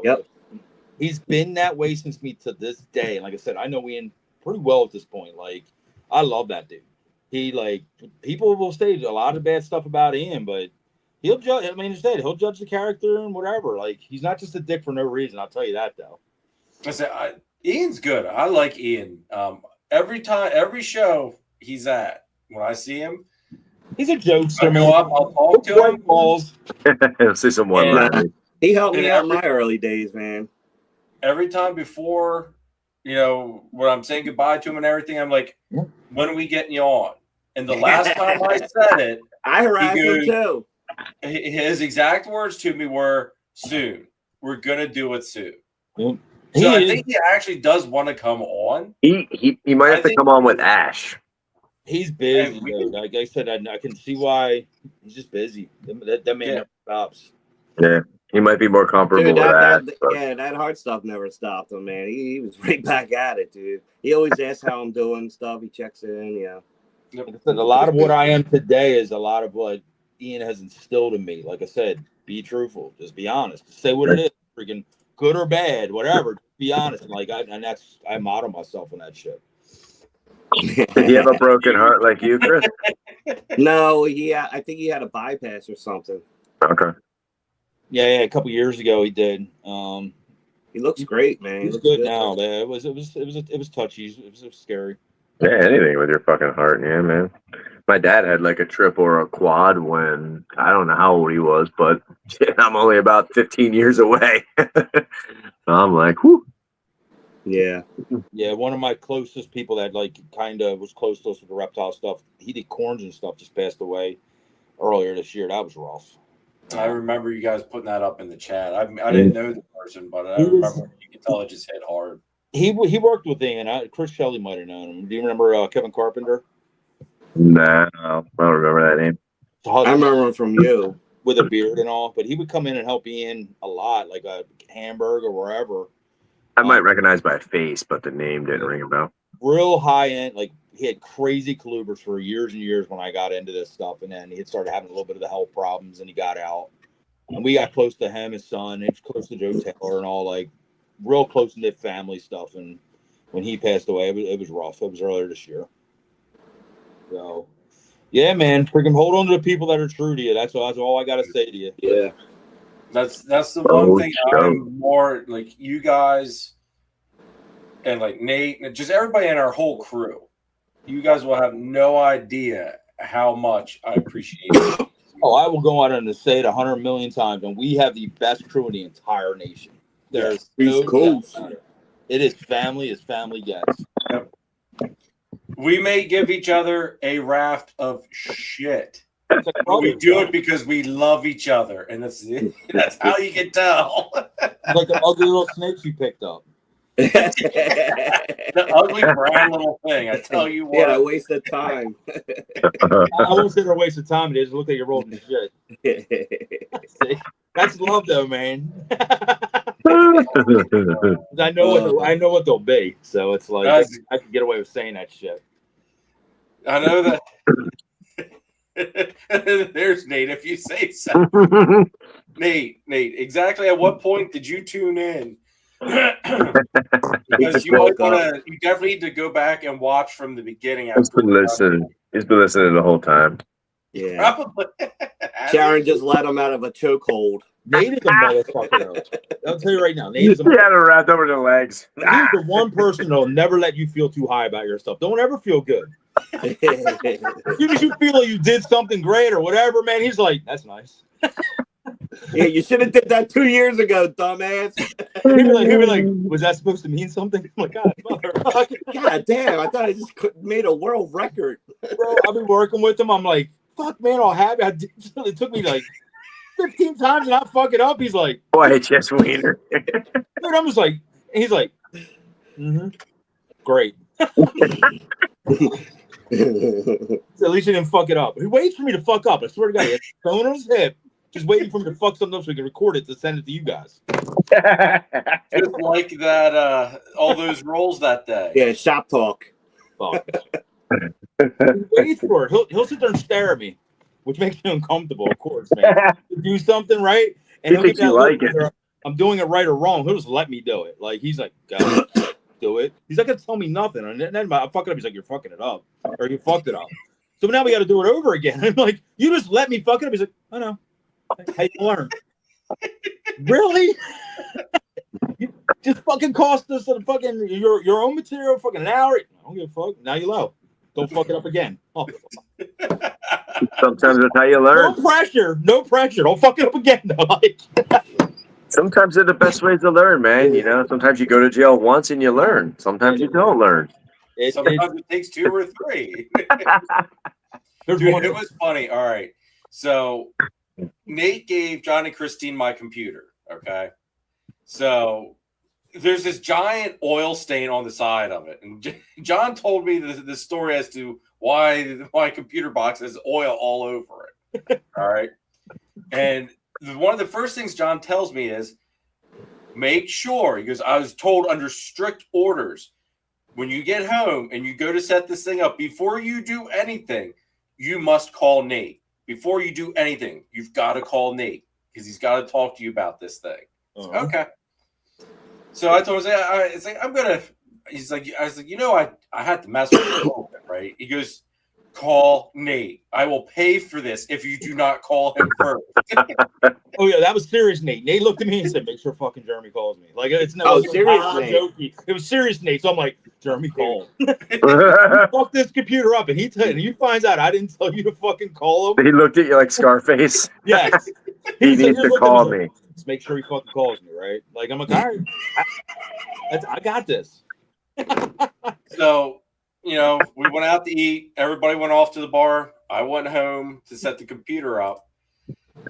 he's been that way since me to this day. And like I said, I know Ian pretty well at this point. Like, I love that dude. He people will say a lot of bad stuff about Ian, but he'll judge. I mean, instead he'll judge the character and whatever. Like, he's not just a dick for no reason. I'll tell you that though. I said, Ian's good. I like Ian. Every show he's at, when I see him, he's a jokester. I go up, I'll talk to him. Balls. See some one line. He helped me out in my early days, man. Every time before, when I'm saying goodbye to him and everything, I'm like, when are we getting you on? And the last time I said it, I harassed him too. His exact words to me were, "Soon. We're gonna do it soon." Well, so I think he actually does want to come on. He might have to come on with Ash. He's busy, though. Like I said, I can see why he's just busy. That man never stops. Yeah, he might be more comfortable Dude, with that. that heart stuff never stopped him, man. He was right back at it, dude. He always asks how I'm doing and stuff. He checks in, yeah. Like I said, a lot of what I am today is a lot of what Ian has instilled in me. Like I said, be truthful, just be honest, just say what it is, freaking good or bad, whatever. Just be honest, and I model myself on that shit. Did he have a broken heart like you, Chris? No, I think he had a bypass or something. Okay. Yeah, a couple years ago he did. He looks great, man. He's good now. It was touchy. It was scary. Yeah, anything with your fucking heart, yeah, man. My dad had like a trip or a quad when I don't know how old he was, but I'm only about 15 years away. So I'm like, whew. Yeah. Yeah, one of my closest people that like kind of was close to us with the reptile stuff. He did corns and stuff. Just passed away earlier this year. That was rough. I remember you guys putting that up in the chat. I didn't know the person, but I remember you could tell it just hit hard. He worked with Ian. Chris Shelley might have known him. Do you remember Kevin Carpenter? Nah, I don't remember that name. I remember him from you. With a beard and all, but he would come in and help Ian a lot, like a Hamburg or wherever. I might recognize by face, but the name didn't ring a bell. Real high end, like he had crazy calibers for years and years when I got into this stuff, and then he had started having a little bit of the health problems, and he got out. And we got close to him, his son, and close to Joe Taylor, and all like real close knit family stuff. And when he passed away, it was rough. It was earlier this year. So, yeah, man, freaking hold on to the people that are true to you. That's all I got to say to you. Yeah. That's the one thing I'm more like you guys and like Nate and just everybody in our whole crew. You guys will have no idea how much I appreciate it. Oh, I will go out and say it 100 million times, and we have the best crew in the entire nation. There's no doubt about it. It is family as family gets. Yep. We may give each other a raft of shit. We do it because we love each other, and that's how you can tell. Like the ugly little snakes you picked up. The ugly brown little thing. I tell you what. Yeah, a waste of time. I won't say they're a waste of time. It is. Look like you're rolling the shit. See? That's love, though, man. I know what they'll be, so it's like I can get away with saying that shit. I know that. There's Nate. If you say so, Nate. Exactly. At what point did you tune in? Because you definitely need to go back and watch from the beginning. He's been listening. He's been listening the whole time. Yeah. Probably. Sharon just let him out of a chokehold. Nate is a motherfucker. I'll tell you right now. Nate is He had it wrapped over the legs. He's the one person that'll never let you feel too high about yourself. Don't ever feel good. As soon as you feel like you did something great or whatever, man, he's like, that's nice. Yeah, you should have did that 2 years ago, dumbass. He'd be like, was that supposed to mean something? I'm like, God, motherfucker. God damn, I thought I just made a world record. Bro, I've been working with him. I'm like, fuck, man, all happy. It took me like 15 times and I fuck it up. He's like, boy, Jess Wiener. Dude, I'm just like, he's like, great. So at least you didn't fuck it up. He waits for me to fuck up. I swear to God, he has his phone on his hip, just waiting for me to fuck something up so we can record it to send it to you guys. Just like that, all those rolls that day. Yeah, shop talk. Fuck. He waits for it. He'll sit there and stare at me, which makes me uncomfortable, of course, man. Do something right, and he'll get that look whether I'm doing it right or wrong. He'll just let me do it. Like he's like, go do it. He's not gonna tell me nothing, and then I fuck it up. He's like, you're fucking it up, or you fucked it up. So now we got to do it over again. I'm like, you just let me fuck it up. He's like, I know. How you learn? Really? You just fucking cost us fucking your own material fucking an hour. I don't give a fuck. Now you low. Don't fuck it up again. Oh. Sometimes that's how you learn. No pressure. Don't fuck it up again. Like, sometimes they're the best ways to learn, man. You know, sometimes you go to jail once and you learn. Sometimes you don't learn. Sometimes it takes 2 or 3. Dude, it was funny. All right. So Nate gave John and Christine my computer. Okay. So there's this giant oil stain on the side of it. And John told me the story as to why my computer box has oil all over it. All right. And one of the first things John tells me is, make sure, he goes, I was told under strict orders, when you get home and you go to set this thing up, before you do anything, you must call Nate. Before you do anything, you've got to call Nate because he's got to talk to you about this thing. Okay. So I told him, it's like, I'm going to, he's like, I was like, I had to mess with you a little bit, right? He goes, call Nate. I will pay for this if you do not call him first. Oh yeah, that was serious, Nate. Nate looked at me and said, "Make sure fucking Jeremy calls me." Like it's no, Oh, serious, Nate. jokey. It was serious, Nate. So I'm like, Jeremy, call him. Fuck this computer up, and he finds out I didn't tell you to fucking call him. He looked at you like Scarface. Yes, He needs to call me. Just make sure he fucking calls me, right? Like I'm like, all right, I got this. So, we went out to eat. Everybody went off to the bar. I went home to set the computer up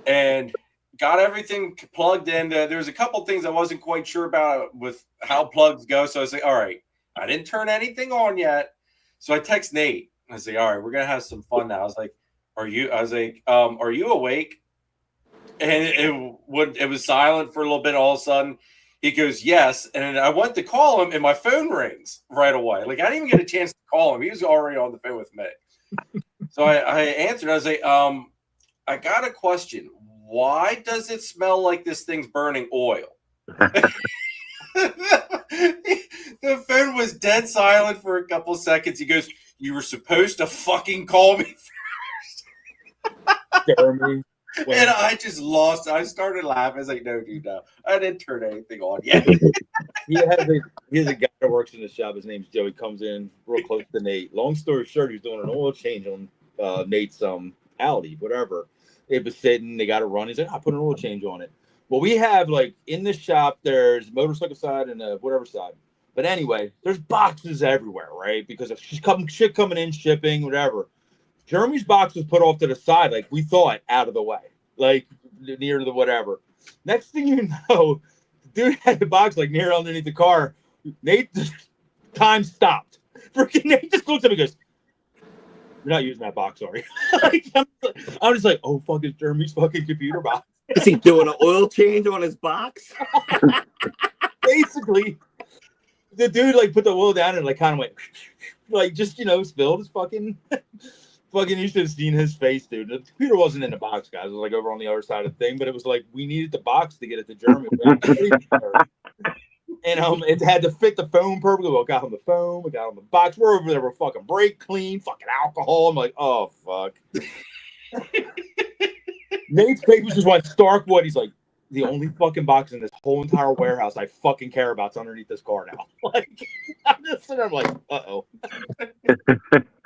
and got everything plugged in. There's a couple things I wasn't quite sure about with how plugs go. So I was like, all right, I didn't turn anything on yet. So I text Nate. I was like, all right, we're going to have some fun now. I was like, are you awake? And it was silent for a little bit. All of a sudden, he goes, yes. And I went to call him, and my phone rings right away. Like, I didn't even get a chance to call him. He was already on the phone with me. So I answered. I was like, I got a question. Why does it smell like this thing's burning oil? The phone was dead silent for a couple seconds. He goes, you were supposed to fucking call me first. Jeremy. And I just lost. I started laughing. I was like, no, dude, no. I didn't turn anything on yet. He has a guy that works in the shop. His name's Joe. He comes in real close to Nate. Long story short, he's doing an oil change on Nate's Audi, whatever. It was sitting. They got it run. He's like, I put an oil change on it. Well, we have, like, in the shop, there's motorcycle side and whatever side. But anyway, there's boxes everywhere, right? Because of shit coming in, shipping, whatever. Jeremy's box was put off to the side, like we thought, out of the way, like near to the whatever. Next thing you know, the dude had the box like near underneath the car. Nate, time stopped. Freaking Nate just looks at me and goes, "You're not using that box, are you?" Like, I'm just like, "Oh, fuck, it's Jeremy's fucking computer box." Is he doing an oil change on his box? Basically, the dude like put the oil down and like kind of went, like just spilled his fucking. Fucking, you should have seen his face, dude. The computer wasn't in the box, guys. It was like over on the other side of the thing, but it was like we needed the box to get it to Jeremy. And it had to fit the phone perfectly. We got on the phone, we got on the box. We're over there, we're fucking brake clean, fucking alcohol. I'm like, oh fuck. Nate's face was just went stark wood. He's like, the only fucking box in this whole entire warehouse I fucking care about's underneath this car now. Like, I'm just sitting there, I'm like, uh-oh.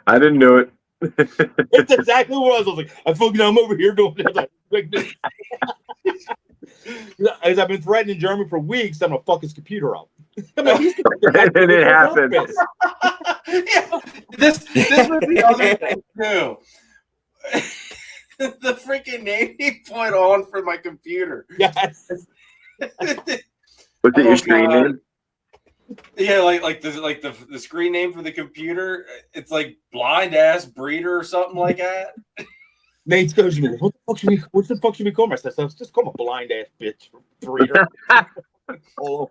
I didn't do it. It's exactly what I was like. I'm over here doing this. As I've been threatening Jeremy for weeks, I'm gonna fuck his computer up. I'm like, And it happened. Yeah, this was the other thing too. The freaking name he put on for my computer. Yes. What's your screen name? Yeah, like the screen name for the computer. It's like blind ass breeder or something like that. Nate goes to me, what the fuck should we call myself? So just call him a blind ass bitch breeder. Oh.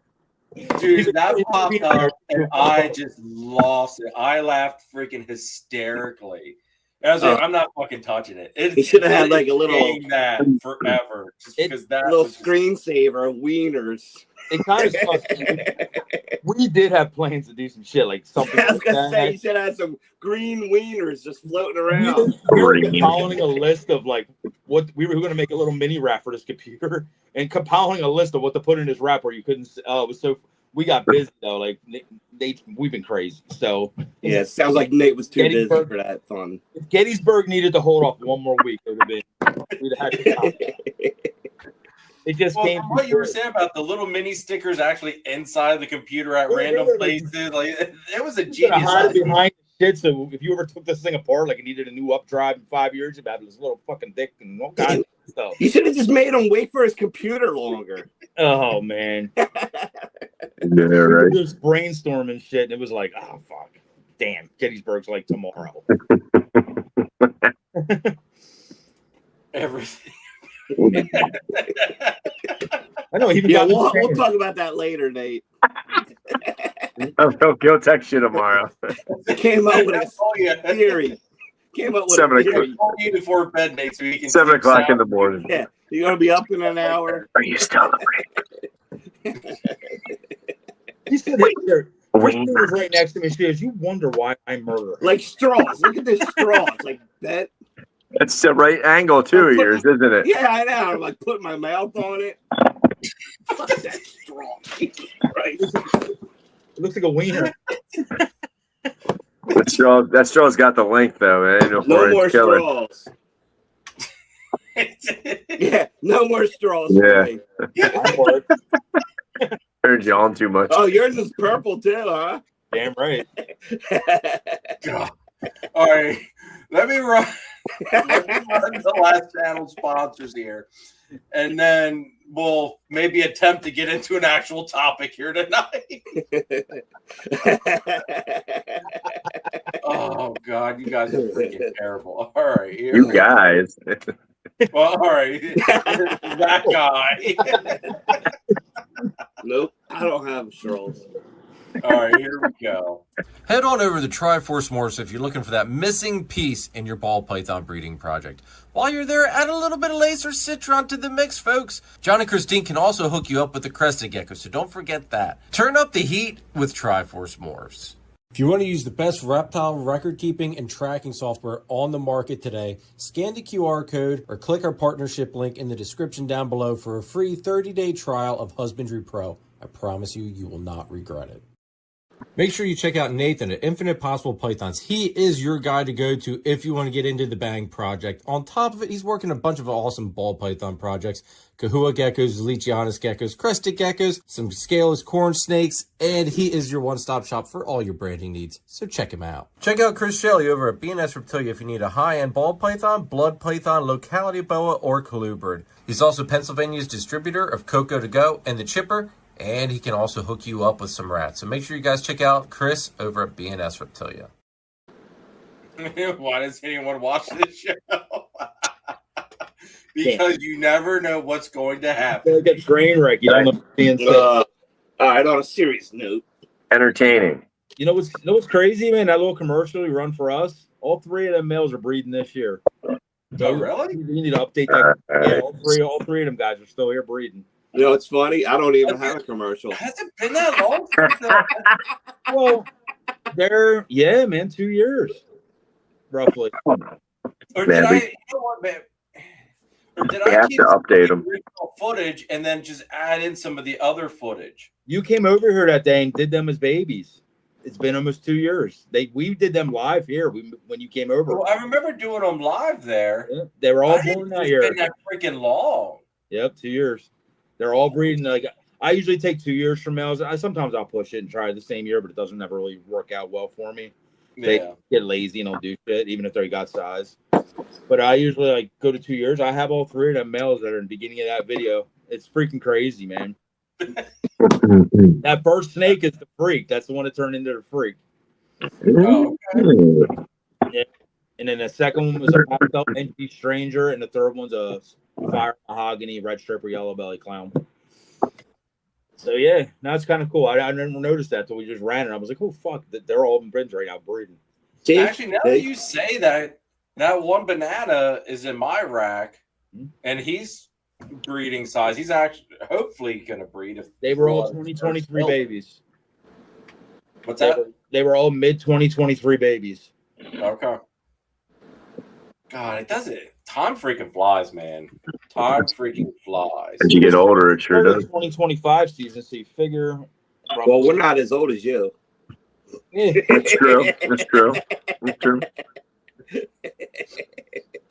Dude, that popped up and I just lost it. I laughed freaking hysterically. And I was like, I'm not fucking touching it. He should have had like a little that forever, just because that little was screensaver of wieners. It kind of sucks. We did have plans to do some shit like something. I was like gonna that. say you should have some green wieners just floating around. We were compiling a list of like what we were going to make a little mini wrap for this computer, and compiling a list of what to put in this wrap where you couldn't. It was so we got busy though. Like Nate, we've been crazy. So yeah, it sounds like Nate was too busy Gettysburg, for that fun. If Gettysburg needed to hold off one more week, it would have been. We'd have had to stop. It just came. From what you were saying about the little mini stickers actually inside the computer at random places, like it was a genius. Behind the shit, so if you ever took this thing apart, like it needed a new updrive in 5 years, you'd have this little fucking dick and all kinds of stuff. You should have just made him wait for his computer longer. Oh man. Yeah, right. We was brainstorming shit, and it was like, oh fuck, damn, Gettysburg's like tomorrow. Everything I know. He even Yeah, got we'll talk about that later, Nate. He'll text you tomorrow. Came up with Oh, yeah. a theory. Came up with 7 a o'clock. theory. Call you before bed, Nate, so we can 7 sleep o'clock in sound. the morning. Yeah, you're gonna be up in an hour. Are you still He said that here. awake? Kristen was right next to me. She goes, "You wonder why I murder." Like straws. Look at this straws. Like that. That's the right angle too of yours, isn't it? Yeah, I know. I'm like putting my mouth on it. Fuck that straw. Jesus Christ. It looks like a wiener. That straw's got the length though, man. No more straws. Yeah, no more straws Yeah. for me. That works. Turned you on too much. Oh, yours is purple too, huh? Damn right. God. All right. Let me run the last channel sponsors here. And then we'll maybe attempt to get into an actual topic here tonight. Oh, God. You guys are freaking terrible. All right. Here You we guys. Well, all right. That guy. Nope, I don't have straws. All right. Here we go. Head on over to Triforce Morse if you're looking for that missing piece in your ball python breeding project. While you're there, add a little bit of lace or citron to the mix, folks. John and Christine can also hook you up with the crested gecko, so don't forget that. Turn up the heat with Triforce Morse. If you want to use the best reptile record keeping and tracking software on the market today, scan the QR code or click our partnership link in the description down below for a free 30-day trial of Husbandry Pro. I promise you, you will not regret it. Make sure you check out Nathan at Infinite Possible Pythons. He is your guy to go to if you want to get into the Bang project. On top of it, he's working a bunch of awesome ball python projects. Kahua geckos, Leachianus geckos, crested geckos, some scaleless corn snakes, and he is your one-stop shop for all your branding needs. So check him out. Check out Chris Shelley over at S Reptilia if you need a high-end ball python, blood python, locality boa, or colubrid. He's also Pennsylvania's distributor of Coco to Go and the Chipper, and he can also hook you up with some rats. So make sure you guys check out Chris over at S Reptilia. Why does anyone watch this show? Because you never know what's going to happen. Like a train wreck. You don't know what's being said. All right, on a serious note. Entertaining. You know what's crazy, man? That little commercial you run for us, all three of them males are breeding this year. So Oh, really? You need to update that. Yeah, all three of them guys are still here breeding. You know, it's funny. I don't even have a commercial. Has it been that long? Well, yeah, man, 2 years, roughly. Or Man, did I? You know what, man? Or did We I have keep to update the them. original footage and then just add in some of the other footage? You came over here that day and did them as babies. It's been almost 2 years. We did them live here when you came over. Well, I remember doing them live there. Yeah, they were all I didn't born know that it's year. been that freaking long. Yep, 2 years. They're all breeding. Like I usually take 2 years from males. Sometimes I'll push it and try the same year, but it doesn't ever really work out well for me. They Yeah. get lazy and don't do shit, even if they got size. But I usually go to 2 years. I have all three of them males that are in the beginning of that video. It's freaking crazy, man. That first snake is the freak. That's the one that turned into the freak. Oh, okay. And then the second one was a pastel NG stranger, and the third one's a fire mahogany red stripper yellow belly clown. So yeah, now it's kind of cool. I never noticed that till we just ran it. I was like, oh fuck, they're all in Brins right now breeding. Actually, now that you say that, that one banana is in my rack, and he's breeding size. He's actually hopefully going to breed. If They were all 2023 babies. What's that? They were all mid 2023 babies. Okay. God, it does it. Time freaking flies, man. Time freaking flies. As you get older, it sure does. 2025 season, so you figure. Well, we're not as old as you. That's true. That's true. That's true. It's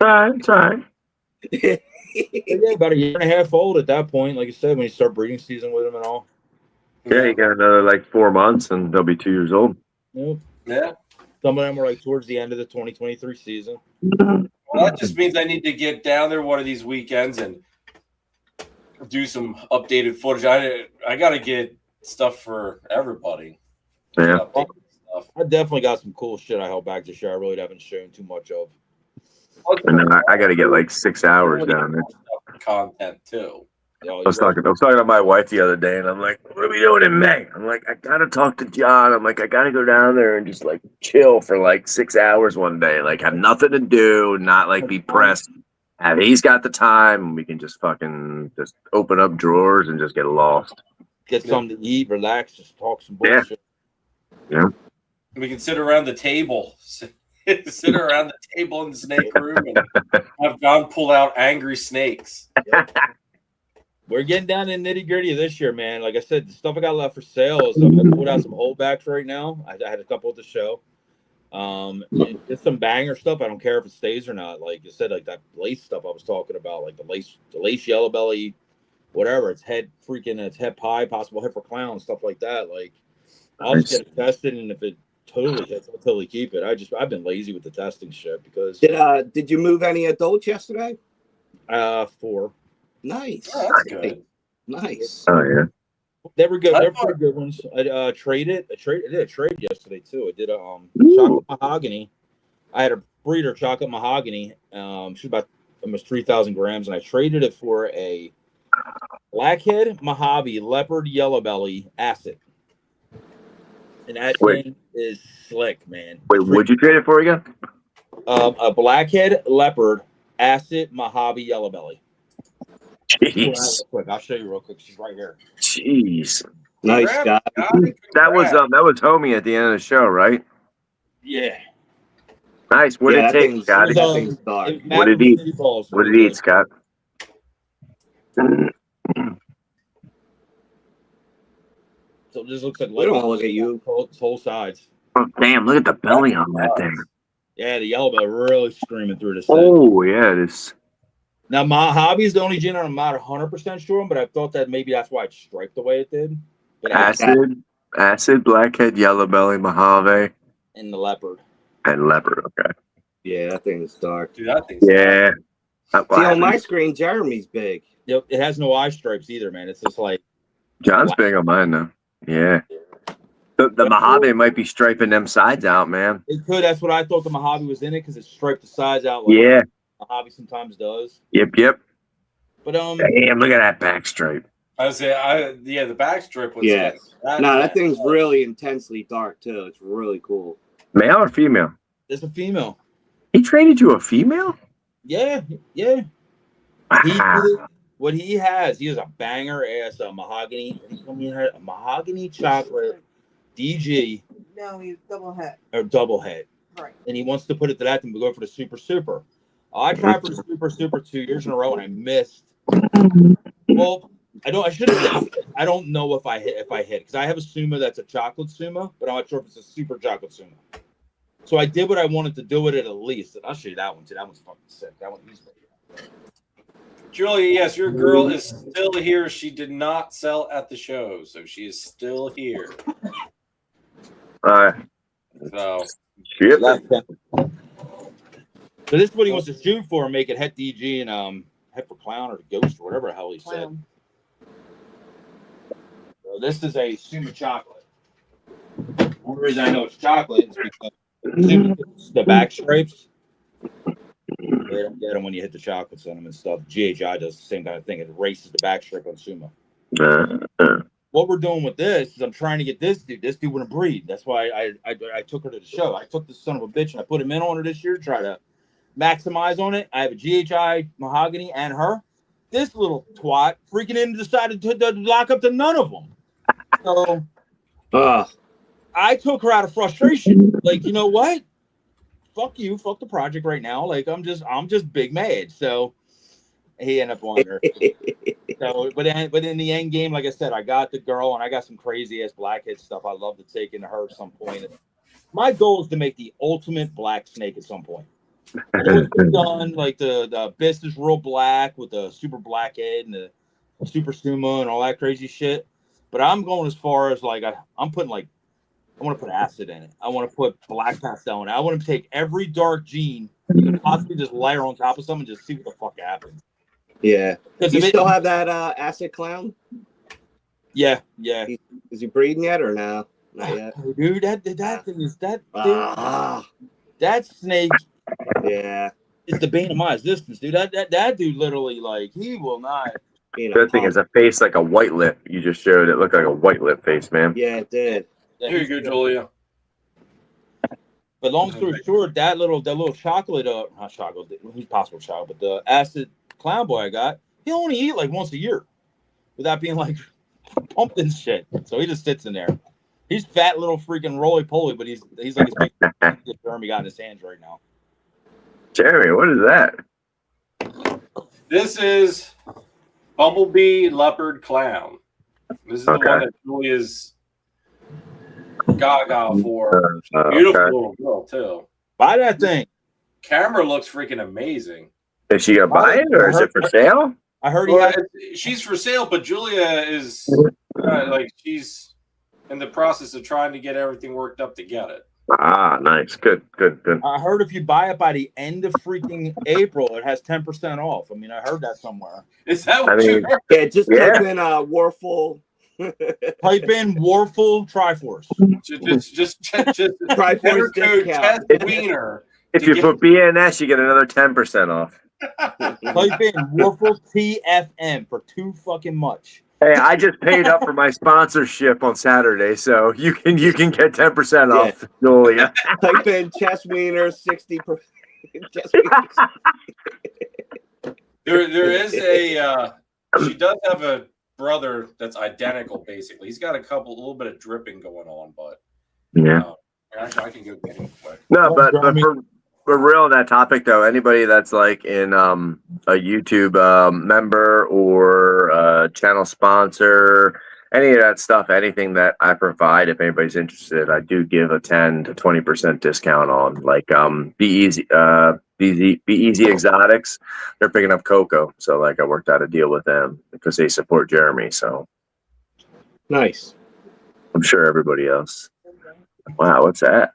all right. Yeah, about a year and a half old at that point. Like I said, when you start breeding season with them and all. Yeah, you got another like 4 months and they'll be 2 years old. Yep. Yeah. Some of them were like towards the end of the 2023 season. Well, that just means I need to get down there one of these weekends and do some updated footage. I got to get stuff for everybody. Yeah. Stuff. I definitely got some cool shit I held back to share. I really haven't shown too much of. And then I got to get like 6 hours down there. content too. I was talking to my wife the other day, and I'm like, "What are we doing in May?" I'm like, "I gotta talk to John." I'm like, "I gotta go down there and just like chill for like 6 hours one day, like have nothing to do, not like be pressed. And he's got the time, and we can just fucking just open up drawers and just get lost. Get something to eat, relax, just talk some Yeah. bullshit. Yeah. We can sit around the table, sit around the table in the snake room, and have John pull out angry snakes. We're getting down to the nitty gritty of this year, man. Like I said, the stuff I got left for sale is I pulled out some holdbacks right now. I had a couple at the show. And just some banger stuff. I don't care if it stays or not. Like you said, like that lace stuff I was talking about, like the lace yellow belly, whatever. It's head pie, possible head for clown, stuff like that. Like I'll just get it tested, and if it totally hits, I'll totally keep it. I've been lazy with the testing shit because Did you move any adults yesterday? 4. Nice. Oh, that's good. Nice. Oh yeah. They were good. They're pretty good ones. I did a trade yesterday too. I did a chocolate mahogany. I had a breeder chocolate mahogany. She was about almost 3,000 grams, and I traded it for a blackhead Mojave leopard yellow belly acid. And that thing is slick, man. Wait, what'd you trade it for again? A blackhead leopard acid Mojave yellow belly. Jeez. Quick, I'll show you real quick. She's right here. Jeez. Nice, Scott. That was homie at the end of the show, right? Yeah. Nice. What did it take, Scott? What did he eat? What did he eat, Scott? So this looks like we don't want to look at you. Whole sides. Oh damn! Look at the belly on that thing. Yeah, the yellow belly really screaming through this. Oh yeah, it is. Now Mojave is the only gene I'm not 100% sure on, but I thought that maybe that's why it striped the way it did. But acid, blackhead, yellow belly, Mojave, and the leopard. And leopard. Okay. Yeah, that thing's dark. Dude, that thing's yeah. See, on my screen, Jeremy's big. Yep, it has no eye stripes either, man. It's just like John's big on mine though. Yeah. The Mojave might be striping them sides out, man. It could. That's what I thought the Mojave was in it because it striped the sides out. Like yeah. Mojave sometimes does. Yep. But damn, look at that back stripe. I was saying, the back strip was that thing's really intensely dark too. It's really cool. Male or female? It's a female. He traded you a female? Yeah. Wow. What he has a banger ass mahogany. He had a mahogany chocolate DG. No, he's double head. Or double head. Right. And he wants to put it to that and go for the super. I tried for the super 2 years in a row and I missed. Well, I don't know if I hit because I have a Suma that's a chocolate Suma, but I'm not sure if it's a super chocolate Suma. So I did what I wanted to do with it at least. I'll show you that one too. That one's fucking sick. That one easily. Julia, yes, your girl is still here. She did not sell at the show, so she is still here. So shit. So this is what he wants to shoot for, make it het DG and het for clown or ghost or whatever the hell he said. So this is a Suma chocolate. The only reason I know it's chocolate is because the back stripes. They don't get them when you hit the chocolates on them and stuff. GHI does the same kind of thing. It erases the back strip on Suma. What we're doing with this is I'm trying to get this dude. This dude wouldn't breed. That's why I took her to the show. I took this son of a bitch and I put him in on her this year to try to maximize on it. I have a GHI mahogany and her. This little twat freaking in decided to lock up to none of them. So I took her out of frustration. Like, you know what? Fuck you, fuck the project right now. Like I'm just big mad. So he ended up on her. So, but in the end game, like I said, I got the girl and I got some crazy ass blackhead stuff I love to take into her at some point. My goal is to make the ultimate black snake at some point. It's been done like the Abyss is real black with the super black head and the super Suma and all that crazy shit. But I'm going as far as like I'm putting like I want to put acid in it. I want to put black pastel in it. I want to take every dark gene you can possibly just layer on top of something and just see what the fuck happens. Yeah. You still have that acid clown? Yeah. Is he breeding yet or no? Not yet. Dude, that thing is that snake. Yeah. It's the bane of my existence, dude. That dude literally, like, he will not. Good thing is a face like a white lip. You just showed it looked like a white lip face, man. Yeah, it did. Here you go, Julia. But long story short, that little chocolate, not chocolate, who's possible chocolate, but the acid clown boy I got, he only eat like once a year without being like pumped and shit. So he just sits in there. He's fat little freaking roly poly, but he's like his big Jeremy got in his hands right now. Jeremy, what is that? This is Bumblebee Leopard Clown. This is the one that Julia's gaga for. Beautiful little girl, too. Buy that thing. Camera looks freaking amazing. Is she gonna buy it or is it for sale? I heard she's for sale, but Julia is she's in the process of trying to get everything worked up to get it. Ah, nice. Good. I heard if you buy it by the end of freaking April, it has 10% off. I mean, I heard that somewhere. Is that what you heard? Yeah, just type in Warful. Type in Warful Triforce. Just Triforce discount. Wiener. If you put BNS, you get another 10% off. Type in Warful TFM for too fucking much. Hey, I just paid up for my sponsorship on Saturday, so you can get 10% off, Julia. Type in chest wiener 60%. There is a she does have a brother that's identical. Basically, he's got a little bit of dripping going on, but actually, I can go get him quick. No, but for real on that topic though, anybody that's like in a YouTube member or channel sponsor, any of that stuff, anything that I provide, if anybody's interested, I do give a 10 to 20% discount on like Be Easy Exotics. They're picking up Coco, so like I worked out a deal with them because they support Jeremy. So nice. I'm sure everybody else. Wow, what's that?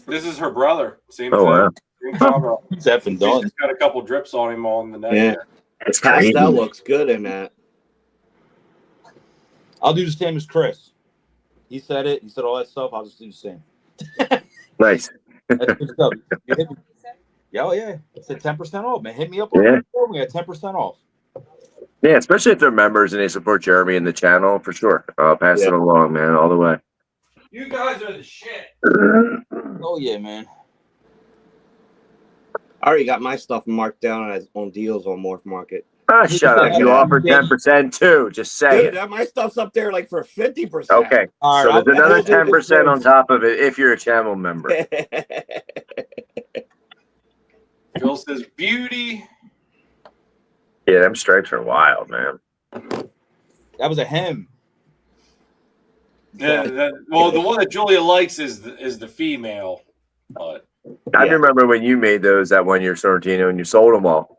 This is her brother. Same thing. Wow. Same genre. He's effing done. He's got a couple drips on him on the neck. Yeah. There. It's crazy. That looks good in that. I'll do the same as Chris. He said it. He said all that stuff. I'll just do the same. Nice. That's good stuff. Yeah. It's 10% off, man. Hit me up on the phone. We got 10% off. Yeah, especially if they're members and they support Jeremy and the channel, for sure. I'll pass it along, man, all the way. You guys are the shit. Oh, yeah, man. I already got my stuff marked down as on deals on Morph Market. Ah, shut up. You offered 10% too. Just say it. My stuff's up there like for 50%. Okay. All so right, there's another 10% on top of it if you're a channel member. Phil says beauty. Yeah, them stripes are wild, man. That was a hem. Yeah, the one that Julia likes is the female. But I remember when you made those that 1 year Sorrentino and you sold them all.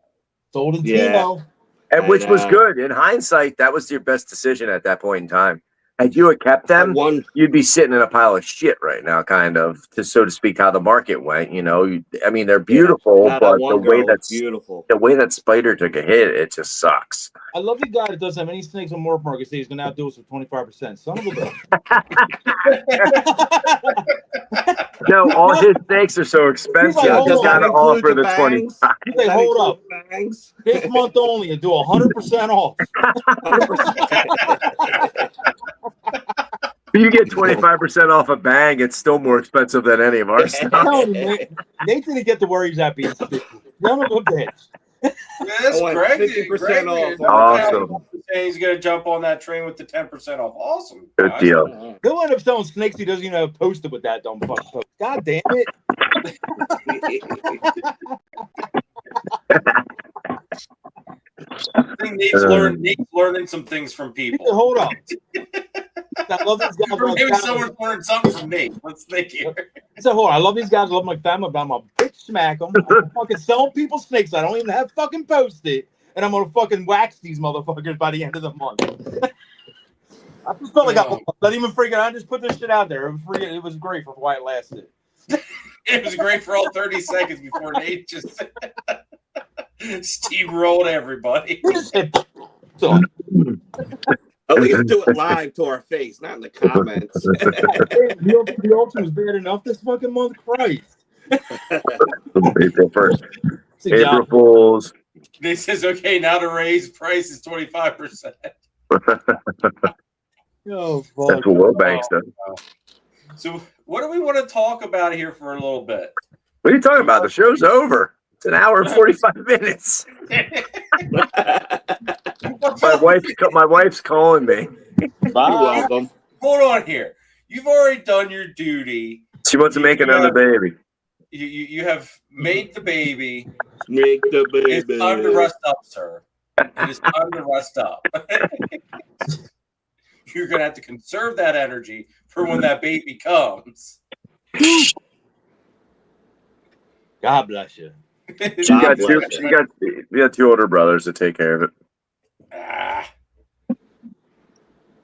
Sold in Timo. And which was good. In hindsight, that was your best decision at that point in time. Had you had kept them, you'd be sitting in a pile of shit right now, kind of, so to speak, how the market went. You know, I mean, they're beautiful, but the way that Spider took a hit, it just sucks. I love the guy that doesn't have any snakes on Morph Market. He's going to outdo us with 25%. Son of a bitch. No, all his snakes are so expensive. Like, He's got to offer the 25. He's like, hold up. This month only, and do 100% off. 100%. If you get 25% off a bang, it's still more expensive than any of our stuff. Nate didn't get to where he's at being stupid. None of them did. Yes, Greg. 50% off. Awesome. He's going to jump on that train with the 10% off. Awesome. Good deal. He'll end up selling snakes he doesn't even have posted with that dumb fucking post. God damn it. I think Nate's learning some things from people. Hold up. I love these guys. Maybe someone's learned something from Nate. Let's think here. I said, hold on. I love these guys. I love my family, but I'm a bitch smack them. I'm fucking selling people snakes. I don't even have fucking posted. And I'm going to fucking wax these motherfuckers by the end of the month. I just felt like I not even freaking I just put this shit out there. It was great for why it lasted. It was great for all 30 seconds before Nate just steamrolled everybody. At least do it live to our face, not in the comments. The ultimate was bad enough this fucking month. Christ. April 1st. April Fools. They says, okay, now to raise price is 25%. Oh, That's what World Bank said. So what do we want to talk about here for a little bit? What are you talking about? The show's over. It's an hour and 45 minutes. My wife's calling me. You're welcome. Hold on here. You've already done your duty. She wants to make another baby. You have made the baby. Make the baby. It's time to rest up, sir. It is time to rest up. You're going to have to conserve that energy for when that baby comes. God bless you. She got two older brothers to take care of it.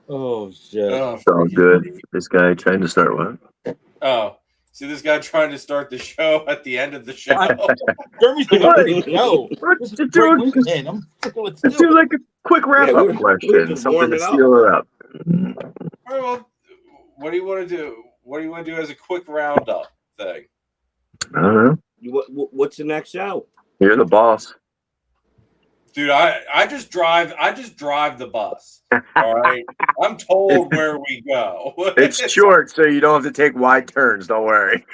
Oh, shit. Oh, It's all good. This guy trying to start what? Oh, see this guy trying to start the show at the end of the show. Jeremy's like, no. Let's do like a quick wrap-up question. Something to seal her up. All right, well, what do you want to do? What do you want to do as a quick roundup thing? I don't know. What's the next show? You're the boss. Dude, I just drive the bus. All right. I'm told where we go. It's short, so you don't have to take wide turns. Don't worry.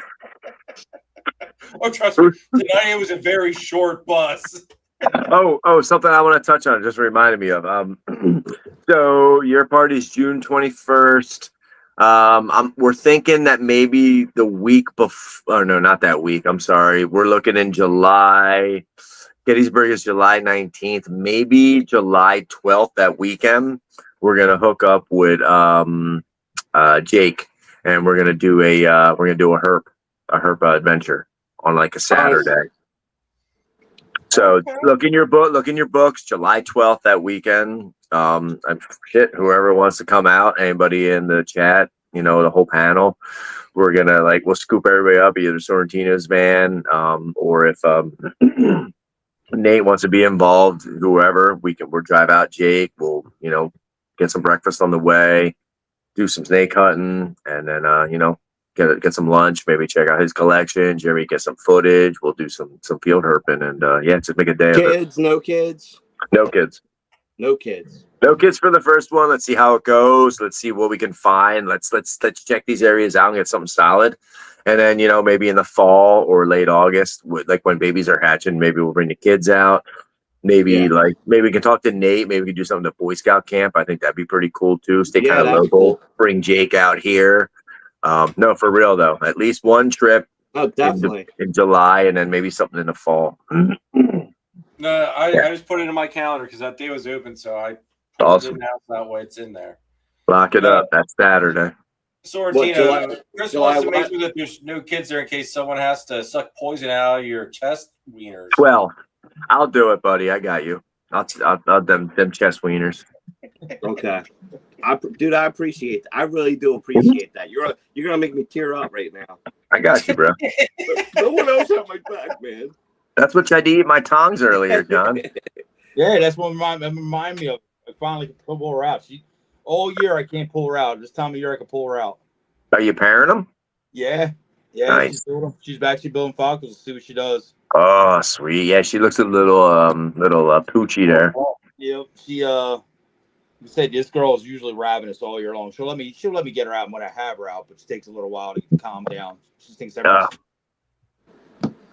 Oh, trust me. Tonight it was a very short bus. Oh, something I want to touch on. Just reminded me of. So your party's June 21st. We're thinking that maybe the week before. Oh no, not that week. I'm sorry. We're looking in July. Gettysburg is July 19th, maybe July 12th. That weekend, we're gonna hook up with Jake, and we're gonna do a herp adventure on like a Saturday. So look in your books. July 12th that weekend. Whoever wants to come out, anybody in the chat, the whole panel. We're gonna we'll scoop everybody up, either Sorrentino's van, or if Nate wants to be involved, whoever, we'll drive out Jake. We'll, get some breakfast on the way, do some snake hunting, and then, get some lunch, maybe check out his collection. Jeremy get some footage. We'll do some field herping and just make a day of it. Kids, no kids? No kids. No kids. No kids for the first one. Let's see how it goes. Let's see what we can find. Let's check these areas out and get something solid. And then, maybe in the fall or late August, when babies are hatching, maybe we'll bring the kids out. Maybe maybe we can talk to Nate. Maybe we can do something at Boy Scout camp. I think that'd be pretty cool too. Stay kind of local. Cool. Bring Jake out here. No, for real though. At least one trip. Oh, definitely in July, and then maybe something in the fall. No, I just put it in my calendar because that day was open, so I awesome. That way it's in there. Lock it up. That's Saturday. Sorrentino, Chris wants to make sure that there's no kids there in case someone has to suck poison out of your chest wieners. Well, I'll do it, buddy. I got you. I'll them chest wieners. Okay. Dude, I appreciate that. I really do appreciate that. You're gonna make me tear up right now. I got you, bro. No one else had my back, man. That's what tried to eat my tongs earlier, John. Yeah, that's what remind me of. I finally can pull her out. All year I can't pull her out. This time of year I can pull her out. Are you pairing them? Yeah. Nice. She's actually building falcons. Let's see what she does. Oh, sweet. Yeah, she looks a little poochy there. Yeah, she said this girl is usually ravenous all year long. She'll let me get her out when I have her out, but she takes a little while to calm down. She thinks everything's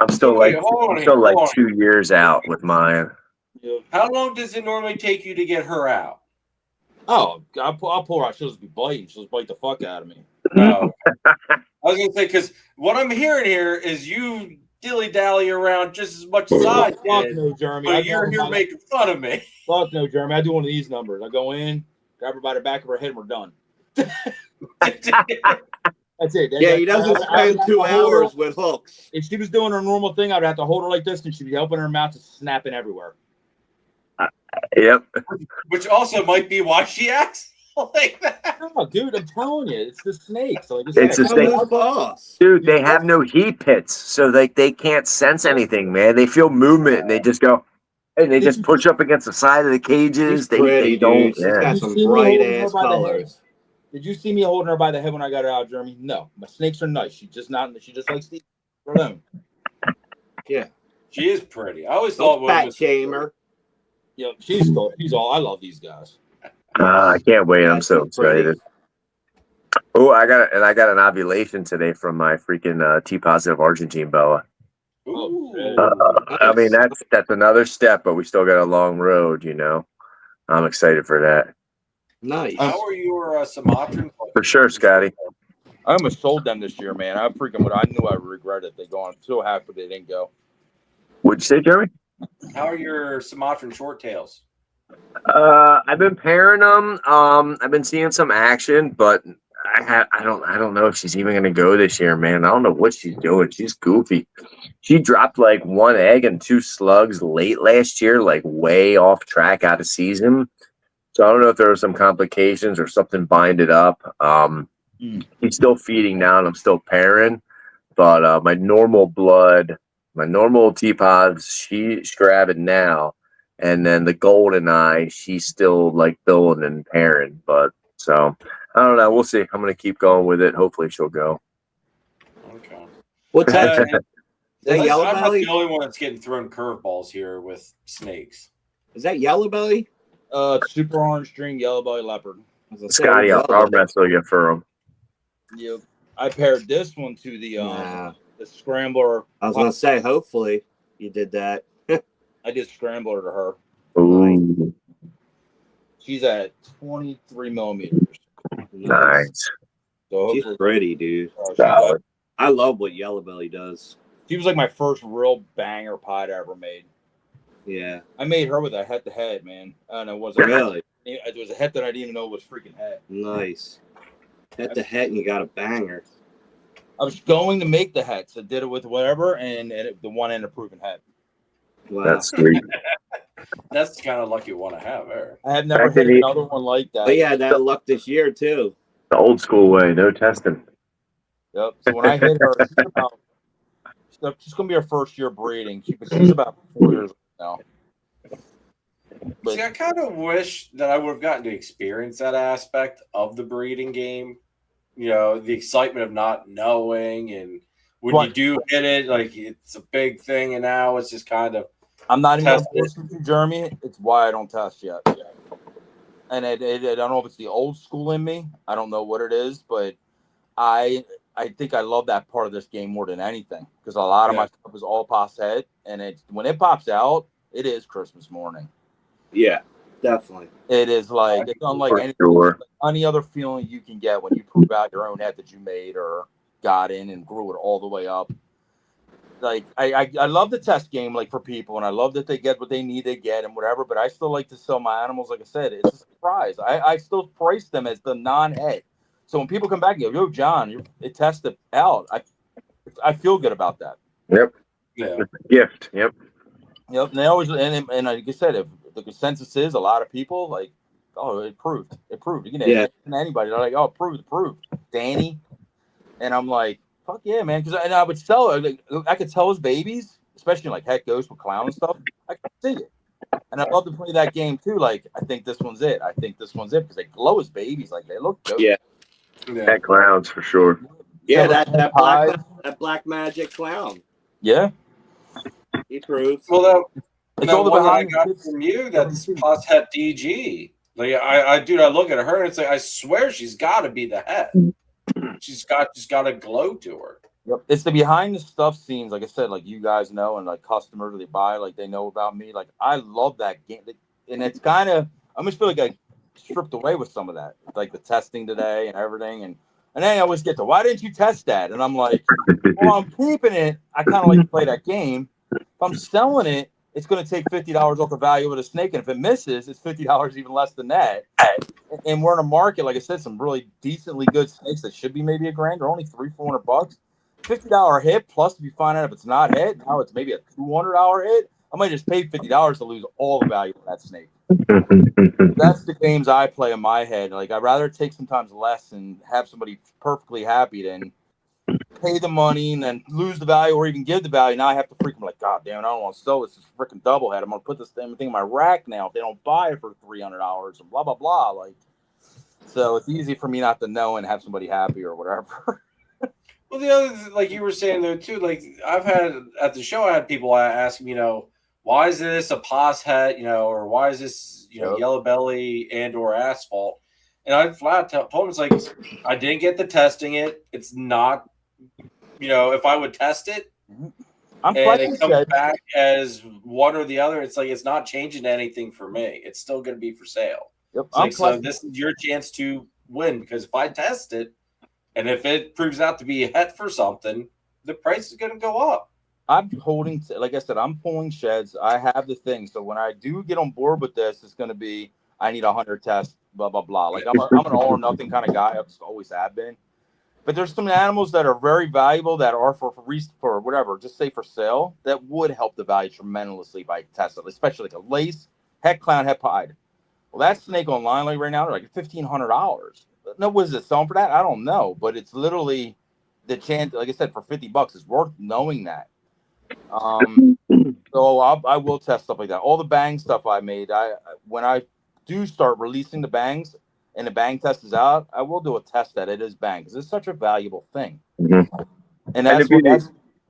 I'm still 2 years out with mine. Yeah. How long does it normally take you to get her out? Oh, I'll pull her out. She'll just be biting. She'll just bite the fuck out of me. No. I was going to say, because what I'm hearing here is you dilly-dally around just as much as I did. Fuck no, Jeremy. But you're here making fun of me. Fuck no, Jeremy. I do one of these numbers. I go in, grab her by the back of her head, and we're done. That's it. Yeah, he doesn't spend 2 hours with hooks. If she was doing her normal thing, I'd have to hold her like this, and she'd be opening her mouth and snapping everywhere. Yep. Which also might be why she acts like that. No, dude, I'm telling you, it's the snakes. It's the snake, boss. Dude, they have no heat pits, so they can't sense anything, man. They feel movement, and they just go, and they just push up against the side of the cages. They don't. She's got some bright ass colors. Did you see me holding her by the head when I got her out, Jeremy? No, my snakes are nice. She just likes to eat her alone. Yeah. She is pretty. I always thought Don't fat women. shamer. Yeah, she's cool. She's all. I love these guys. I can't wait. I'm Yes, so she's pretty. excited. Oh, I got an ovulation today from my freaking T positive Argentine boa. Ooh. I mean, Nice. that's another step, but we still got a long road, you know. I'm excited for that. Nice. How are your Sumatran? For sure, Scotty. I almost sold them this year, man. I freaking would. I knew I would regret it. They go on. I'm so happy they didn't go. What'd you say, Jeremy? How are your Sumatran short tails? I've been pairing them. I've been seeing some action, but I don't know if she's even gonna go this year, man. I don't know what she's doing. She's goofy. She dropped like one egg and two slugs late last year, like way off track out of season. So I don't know if there were some complications or something binded up. He's still feeding now, and I'm still pairing. But my normal blood, my normal teapods, she's grabbing now. And then the golden eye, she's still like building and pairing. But so I don't know. We'll see. I'm gonna keep going with it. Hopefully she'll go. Okay. What's that? Uh, Is that yellow I'm not belly? the only one that's getting thrown curveballs here with snakes. Is that yellow belly? Super orange string yellow belly leopard. Scotty, I'll wrestle you for him. Yep. I paired this one to the Nah. the scrambler. I was gonna say, hopefully you did that. I did scrambler to her. Ooh, She's at 23 millimeters. nice. So She's hopefully, pretty, dude. Solid. I love what yellow belly does. she was like my first real banger pod I ever made. Yeah. I made her with a head to head, man. And it wasn't Really it was a head that I didn't even know was freaking head. nice. Head to head, and you got a banger. I was going to make the head, so did it with whatever, and the one ended up proving head. Wow. That's sweet. That's the kind of luck you want to have there. I have never hit another one like that. But yeah, that luck this year too. The old school way, no testing. Yep. So when I hit her, she's gonna be her first year breeding. She's about 4 years old now. But See, I kind of wish that I would have gotten to experience that aspect of the breeding game. You know, the excitement of not knowing, and when you do hit it, like it's a big thing, and now it's just kind of. I'm not even Test gonna force you, Jeremy. It's why I don't test yet. And I don't know if it's the old school in me. I don't know what it is, but I think I love that part of this game more than anything because a lot of my stuff is all pops head, and when it pops out, it is Christmas morning. Yeah, definitely. It is like it's unlike any other feeling you can get when you prove out your own head that you made or got in and grew it all the way up. Like I love the test game, like for people, and I love that they get what they need to get and whatever. But I still like to sell my animals. Like I said, it's a surprise. I still price them as the non-head. So when people come back and go, "Yo, John, it tested out," I feel good about that. Yep. Yeah. It's a gift. Yep. Yep. And they always and like I said, if the consensus is a lot of people like, "Oh, it proved. You can ask anybody. They're like, "Oh, it proved." Danny, and I'm like. Fuck yeah, man! Because I would sell it. Like, I could tell his babies, especially like Heck Ghost with Clown and stuff. I could see it, and I love to play that game too. Like, I think this one's it. Because they glow as babies. Like they look dope. Yeah. That clowns for sure. Yeah, that black magic clown. Yeah, he proves. Well, it's all the one that I behind got from you. That's plus het DG. Like I look at her and it's like I swear she's got to be the head. She's got a glow to her. Yep. It's the behind the stuff scenes, like I said, like you guys know, and like customers they buy, like they know about me. Like I love that game, and it's kind of I almost feel like I stripped away with some of that, like the testing today and everything, and then I always get to why didn't you test that? And I'm like, well, I'm keeping it. I kind of like to play that game. If I'm selling it, it's going to take $50 off the value of the snake, and if it misses, it's $50 even less than that. And we're in a market, like I said, some really decently good snakes that should be maybe $1,000 or only $300-400. $50 hit plus if you find out if it's not hit, now it's maybe a $200 hit. I might just pay $50 to lose all the value of that snake. That's the games I play in my head. Like I'd rather take sometimes less and have somebody perfectly happy than pay the money and then lose the value or even give the value. Now I have to freaking like, God damn, I don't want to sell this freaking double head. I'm gonna put this thing in my rack now if they don't buy it for $300 and blah blah blah. Like, so it's easy for me not to know and have somebody happy or whatever. Well, the other, like you were saying though too, like I've had at the show, I had people ask me, why is this a pos head, or why is this, yellow belly and or asphalt? And I flat told them, it's like, I didn't get the testing it. It's not, if I would test it I'm and it comes shed. back as one or the other, it's like, it's not changing anything for me. It's still going to be for sale. Yep. It's like, so this is your chance to win, because if I test it, and if it proves out to be a het for something, the price is going to go up. I'm holding, like I said, I'm pulling sheds. I have the thing. So when I do get on board with this, it's going to be, I need 100 tests, blah, blah, blah. Like I'm an all or nothing kind of guy. I always have been. But there's some animals that are very valuable that are for whatever, just say for sale, that would help the value tremendously by testing, especially like a lace, het clown, het pied. Well, that snake online like right now, they're like $1,500. No, what is it selling for that? I don't know, but it's literally the chance. Like I said, for $50, it's worth knowing that. So I will test stuff like that. All the bang stuff I made, when I do start releasing the bangs and the bang test is out, I will do a test that it is bang, because it's such a valuable thing. Mm-hmm. And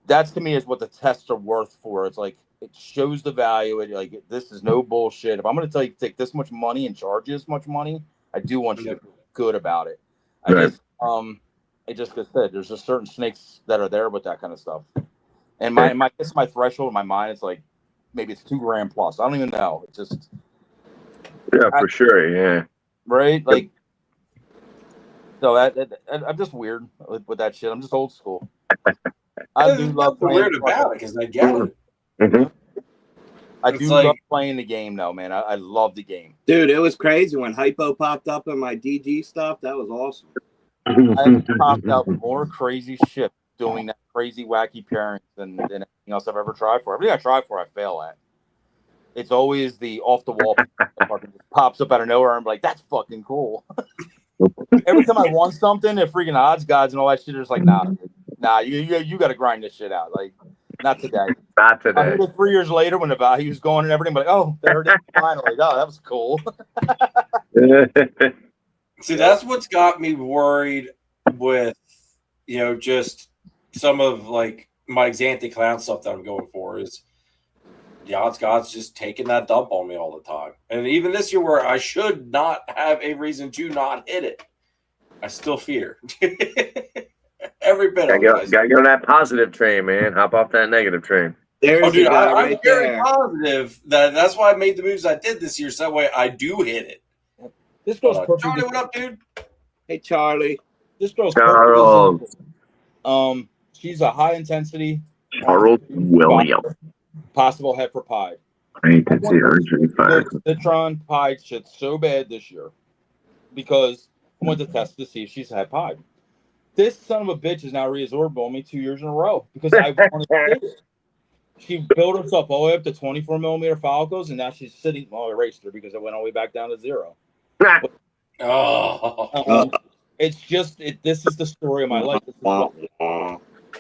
that's to me is what the tests are worth for. It's like it shows the value. It like this is no bullshit. If I'm going to tell you to take this much money and charge you this much money, I do want you to feel good about it. I just like I said, there's just certain snakes that are there with that kind of stuff. And my threshold in my mind is like maybe it's $2,000 plus. I don't even know. It's just for sure, yeah. Right, like so I'm just weird with that shit. I'm just old school. I do love playing. Weird about it because I get it. Mm-hmm. I do love playing the game though, man. I love the game, dude. It was crazy when Hypo popped up in my DG stuff. That was awesome. I popped out more crazy shit doing that crazy wacky pairing than anything else I've ever tried for. Everything I try for, I fail at. It's always the off the wall that fucking just pops up out of nowhere. I'm like, that's fucking cool. Every time I want something, the freaking odds gods and all that shit is like, nah, you got to grind this shit out. Like, not today. Not today. I heard it 3 years later when the value's going and everything. But like, oh, they heard it finally. Oh, that was cool. See, that's what's got me worried with, just some of like my Xanthe Clown stuff that I'm going for is the odds gods just taking that dump on me all the time. And even this year where I should not have a reason to not hit it, I still fear. Every bit of it. Gotta get on that positive train, man. Hop off that negative train. There's dude, I'm right very there. positive that's why I made the moves I did this year, so that way I do hit it. This girl's perfect. Charlie, what up, dude? Hey, Charlie. This girl's Charles. perfect. She's a high intensity. Charles William. Possible head for pied. I hate to see her fire. Citron pied shit so bad this year because I went to test to see if she's had pied. This son of a bitch is now reabsorbed on me 2 years in a row because I wanted to do it. She built herself all the way up to 24 millimeter follicles, and now she's sitting. Well, I erased her because I went all the way back down to 0. It's just this is the story of my life.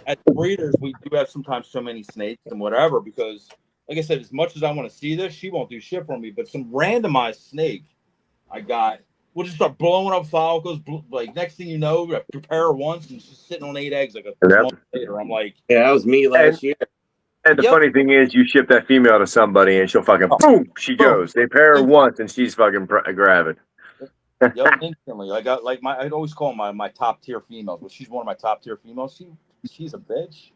As breeders, we do have sometimes so many snakes and whatever because, like I said, as much as I want to see this, she won't do shit for me. But some randomized snake I got will just start blowing up follicles. Like next thing you know, I prepare her once and she's sitting on 8 eggs like a month later. I'm like, yeah, that was me last year. And the funny thing is, you ship that female to somebody and she'll fucking boom, she goes. They pair her once and she's fucking gravid. Yep, instantly. I'd always call my top tier females. Well, she's one of my top tier females. She's a bitch.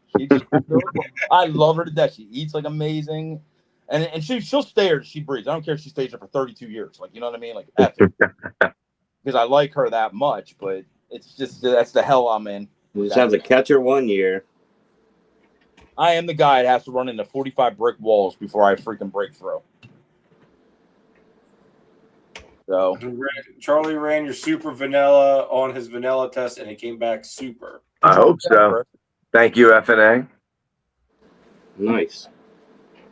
I love her to death. She eats like amazing, and she'll stay there. She breeds. I don't care if she stays there for 32 years. Like, you know what I mean? Like, because I like her that much. But it's just that's the hell I'm in. Just has a catcher 1 year. I am the guy that has to run into 45 brick walls before I freaking break through. So Charlie ran your super vanilla on his vanilla test, and it came back super. I hope so. Thank you, FNA. Nice.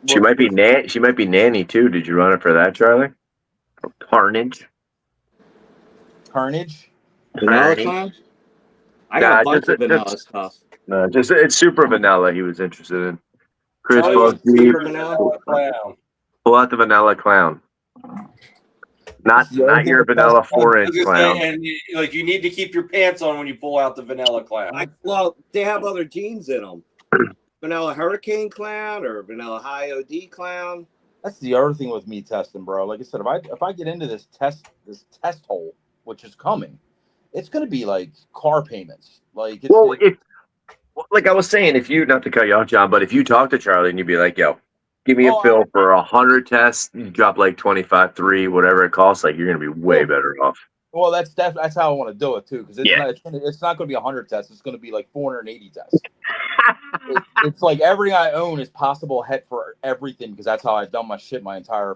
She might be nanny too. Did you run it for that, Charlie? Or Carnage. Vanilla Clown? I got a bunch of vanilla stuff. No, just it's super vanilla. He was interested in. Chris, Super vanilla clown. pull out the vanilla clown. Not your vanilla 4-inch clown. And like you need to keep your pants on when you pull out the vanilla clown. Well, they have other genes in them. Vanilla hurricane clown or vanilla high OD clown. That's the other thing with me testing, bro. Like I said, if I get into this test hole, which is coming, it's gonna be like car payments. Like like I was saying, if you, not to cut you off, John, but if you talk to Charlie and you'd be like, yo, give me a bill for 100 tests, you drop like 25, 3, whatever it costs, like you're gonna be way better off. Well, that's how I want to do it too, because it's not going to be 100 tests. It's going to be like 480 tests. It's like everything I own is possible het for everything, because that's how I've done my shit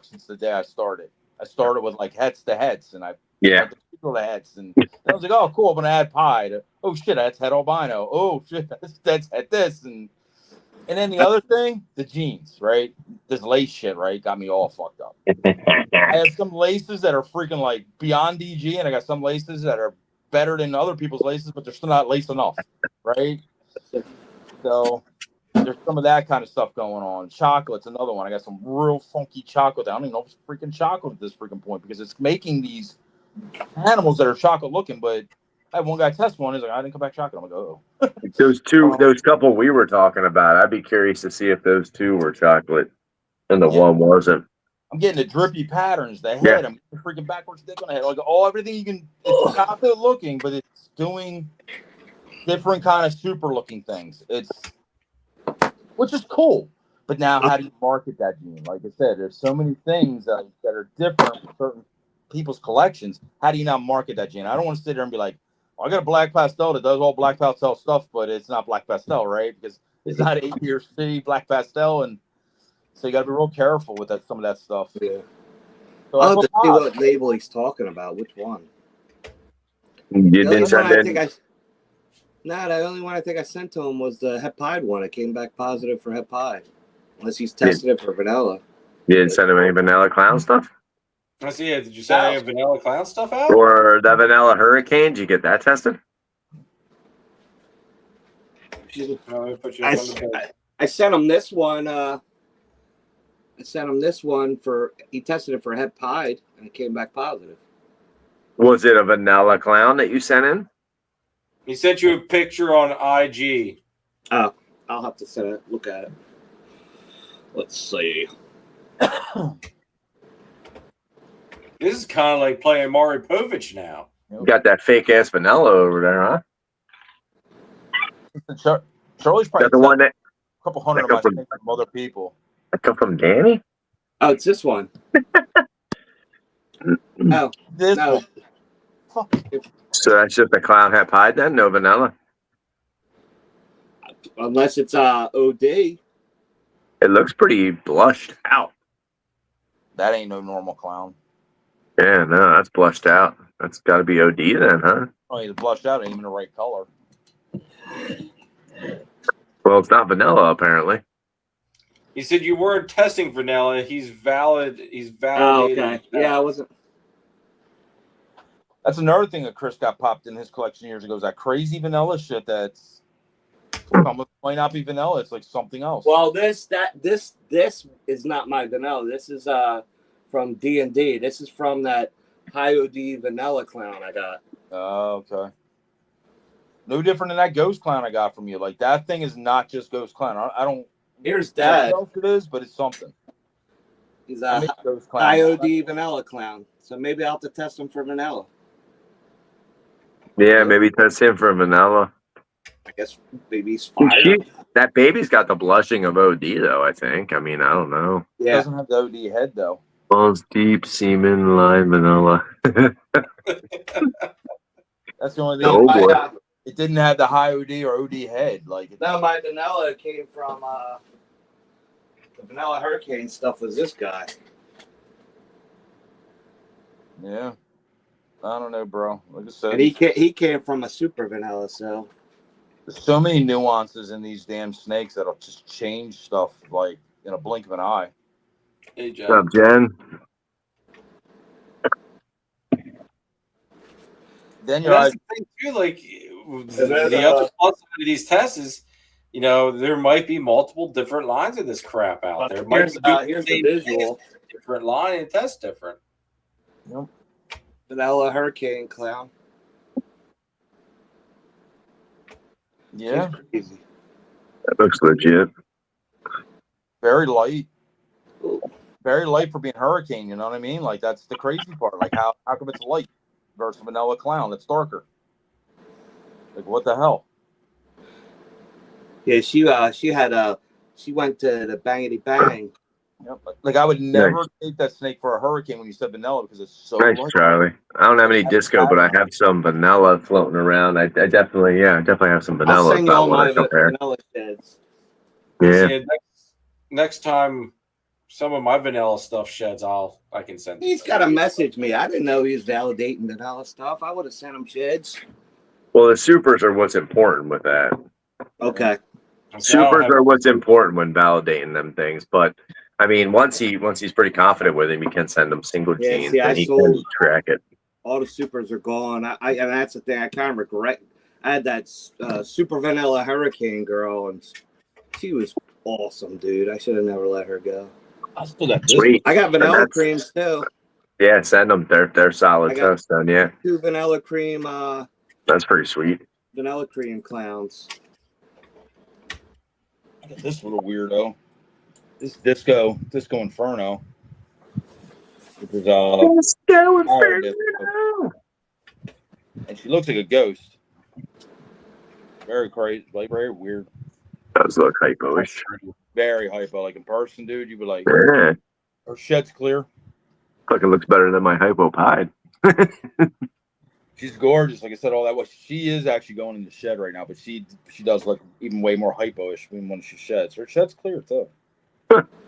since the day I started. I started with like hets to hets, and I the hets, and I was like, oh cool, I'm going to add pie. Oh shit, that's het albino. Oh shit, that's het this, and then the other thing, the jeans, right? This lace shit, right, got me all fucked up. I have some laces that are freaking like beyond DG, and I got some laces that are better than other people's laces, but they're still not laced enough, right? So there's some of that kind of stuff going on. Chocolate's another one. I got some real funky chocolate. I don't even know if it's freaking chocolate at this freaking point, because it's making these animals that are chocolate looking, but I had one guy test one. He's like, I didn't come back chocolate. I'm like, oh. Those couple we were talking about, I'd be curious to see if those two were chocolate and the one wasn't. I'm getting the drippy patterns, the head. I'm getting freaking backwards dick on the head. Like everything you can, it's chocolate looking, but it's doing different kind of super looking things. Which is cool. But now how do you market that gene? Like I said, there's so many things that are different for certain people's collections. How do you now market that gene? I don't want to sit there and be like, I got a black pastel that does all black pastel stuff, but it's not black pastel, right? Because it's not 8 years C black pastel, and so you got to be real careful with some of that stuff. Yeah. So I'll have to see what label he's talking about. Which one? You didn't send in. The only one I think I sent to him was the het pied one. It came back positive for het pied, unless he's tested it for vanilla. You didn't send him any vanilla clown stuff? I see it. Did you say vanilla clown stuff out? Or that vanilla hurricane? Did you get that tested? I sent him this one. He tested it for het pied, and it came back positive. Was it a vanilla clown that you sent in? He sent you a picture on IG. Oh, I'll have to look at it. Let's see. This is kind of like playing Maury Povich now. You got that fake ass vanilla over there, huh? Charlie's probably the one that a couple hundred of my from other people. That come from Danny? Oh, it's this one. Oh, this no. one. Fuck. So that's just a clown hat pie then? No vanilla? Unless it's OD. It looks pretty blushed out. That ain't no normal clown. Yeah, no, that's blushed out. That's got to be OD then, huh? Oh, he's blushed out. Ain't even the right color. Well, it's not vanilla, apparently. He said you weren't testing vanilla. He's valid. He's validated. Oh, okay. Yeah, I wasn't. That's another thing that Chris got popped in his collection years ago. Is that crazy vanilla shit that's almost might not be vanilla. It's like something else. Well, this is not my vanilla. This is from D&D. This is from that high OD vanilla clown I got. Oh, okay. No different than that ghost clown I got from you. Like that thing is not just ghost clown. I don't. Here's Dad. What else it is, but it's something. He's a high OD vanilla clown. So maybe I'll have to test him for vanilla. Yeah, maybe test him for vanilla. I guess baby's fire. That baby's got the blushing of OD, though, I think. I mean, I don't know. Yeah. It doesn't have the OD head, though. Balls deep, semen, line, vanilla. That's the only thing. Oh, boy. It didn't have the high OD or OD head. No, my vanilla came from the vanilla hurricane stuff was this guy. Yeah. I don't know, bro. Like I said, and he came from a super vanilla, so there's so many nuances in these damn snakes that'll just change stuff like in a blink of an eye. Hey, Jen. What's up, Jen? Then that's the thing too. Like the other plus of these tests is, you know, there might be multiple different lines of this crap out there. Here's the visual. Different line and test different. Yep. Vanilla Hurricane Clown. Yeah, She's crazy. That looks legit. very light. Very light for being hurricane, you know what I mean? Like that's the crazy part. Like how come it's light versus vanilla clown that's darker? Like what the hell? Yeah, she went to the Bangity Bang. Yep. Like I would never Nice. take that snake for a hurricane when you said vanilla because it's so Nice, light. Charlie. I don't have any disco, but I have some vanilla floating around. I definitely have some I'll vanilla if send you I all want my to compare. vanilla sheds. Yeah. See, next time some of my vanilla stuff sheds, I can send. He's got to message me. I didn't know he was validating vanilla stuff. I would have sent him sheds. Well, the supers are what's important with that. Okay. See, I don't Supers have- are what's important when validating them things. But I mean, once he's pretty confident with him, you can send him single Yeah, genes see, I and he sold- can track it. All the supers are gone. And that's the thing. I kind of regret. I had that super vanilla hurricane girl, and she was awesome, dude. I should have never let her go. I still got this. Sweet. I got vanilla that's- creams too. Yeah, send them. They're solid I got- toast then. Yeah, 2 vanilla cream, that's pretty sweet. vanilla cream clowns. I got this little weirdo. This disco inferno. Which is and she looks like a ghost. Very crazy, like very weird. Does look hypo-ish. Very hypo. Like in person, dude, you would like Yeah, her shed's clear. fucking looks better than my hypo pied. She's gorgeous. Like I said, all that. Well, she is actually going in the shed right now, but she does look even way more hypo-ish when she sheds. Her shed's clear too.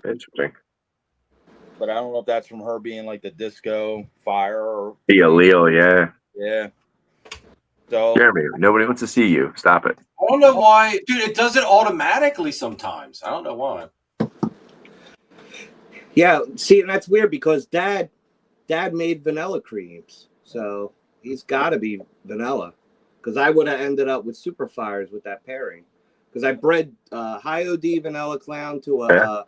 Interesting. But I don't know if that's from her being like the disco fire or The allele, yeah. yeah. So Jeremy, nobody wants to see you. Stop it. I don't know why, dude. It does it automatically sometimes. I don't know why. Yeah, see, and that's weird because Dad made vanilla creams, so he's got to be vanilla. Because I would have ended up with super fires with that pairing. Because I bred high OD vanilla clown to a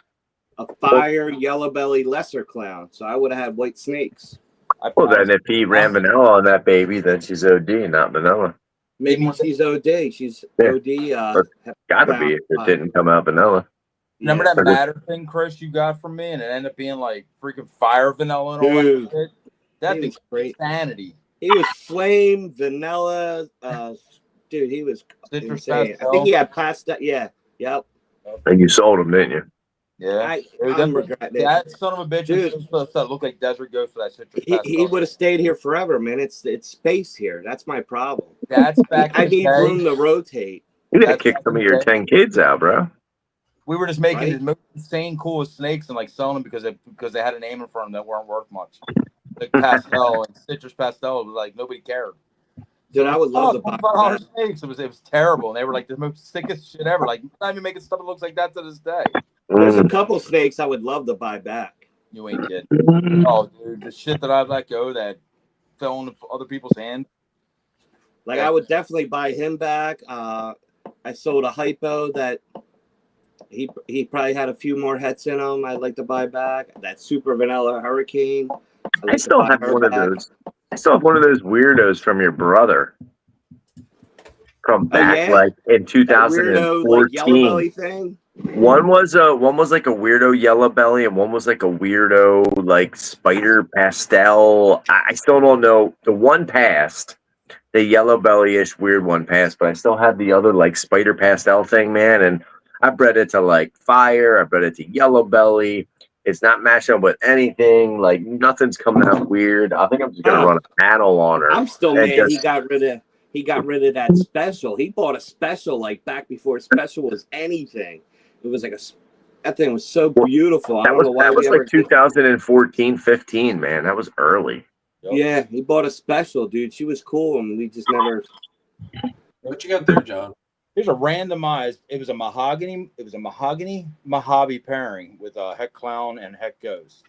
fire yellow belly lesser clown, so I would have had white snakes. Well, then if he ran vanilla on that baby, then she's OD, not vanilla. Maybe she's OD. She's Yeah. OD. Gotta be if it didn't come out vanilla. remember Yeah. that matter thing, Chris, you got from me, and it ended up being like freaking fire vanilla and all that Dude, shit. That he thing's was great. insanity. He was flame vanilla. Dude, he was Citrus insane. I pastel. think he had pasta. Yeah. Yep. And you sold them, didn't you? Yeah. I'm regretting it. That son of a bitch Dude. is supposed to look like desert ghost for that citrus He pastel. would have stayed here forever, man. It's space here. That's my problem. That's back I in the need day. room to rotate. You gotta That's kick some of your okay. 10 kids out, bro. We were just making Right. the most insane coolest snakes and like selling them because they had a name in front of them that weren't worth much. Like pastel and citrus pastel, like nobody cared. Dude, I would love to buy that. snakes. It was terrible, and they were like the most sickest shit ever. Like not even making stuff that looks like that to this day. There's a couple snakes I would love to buy back. You ain't kidding. Oh, dude, the shit that I let go that fell into other people's hands. Like Yeah. I would definitely buy him back. I sold a hypo that he probably had a few more hets in him. I'd like to buy back. That super vanilla hurricane. I'd like I to still buy have her one of back. those. I still have one of those weirdos from your brother. From back yeah? like in That weirdo like yellow 2014. belly thing. One was like a weirdo yellow belly, and one was like a weirdo like spider pastel. I still don't know. The one passed, the yellow belly-ish weird one passed, but I still have the other like spider pastel thing, man. And I bred it to like fire. I bred it to yellow belly. It's not matching up with anything. Like nothing's coming out weird. I think I'm just gonna run a panel on her. I'm still and mad just- he got rid of that special. He bought a special like back before special was anything. It was like that thing was so beautiful. I don't know why that was we ever like 2014, 15, man. That was early. Yeah, he bought a special, dude. She was cool, and we just never. What you got there, John? Here's a randomized. It was a mahogany Mojave pairing with a heck clown and heck ghost.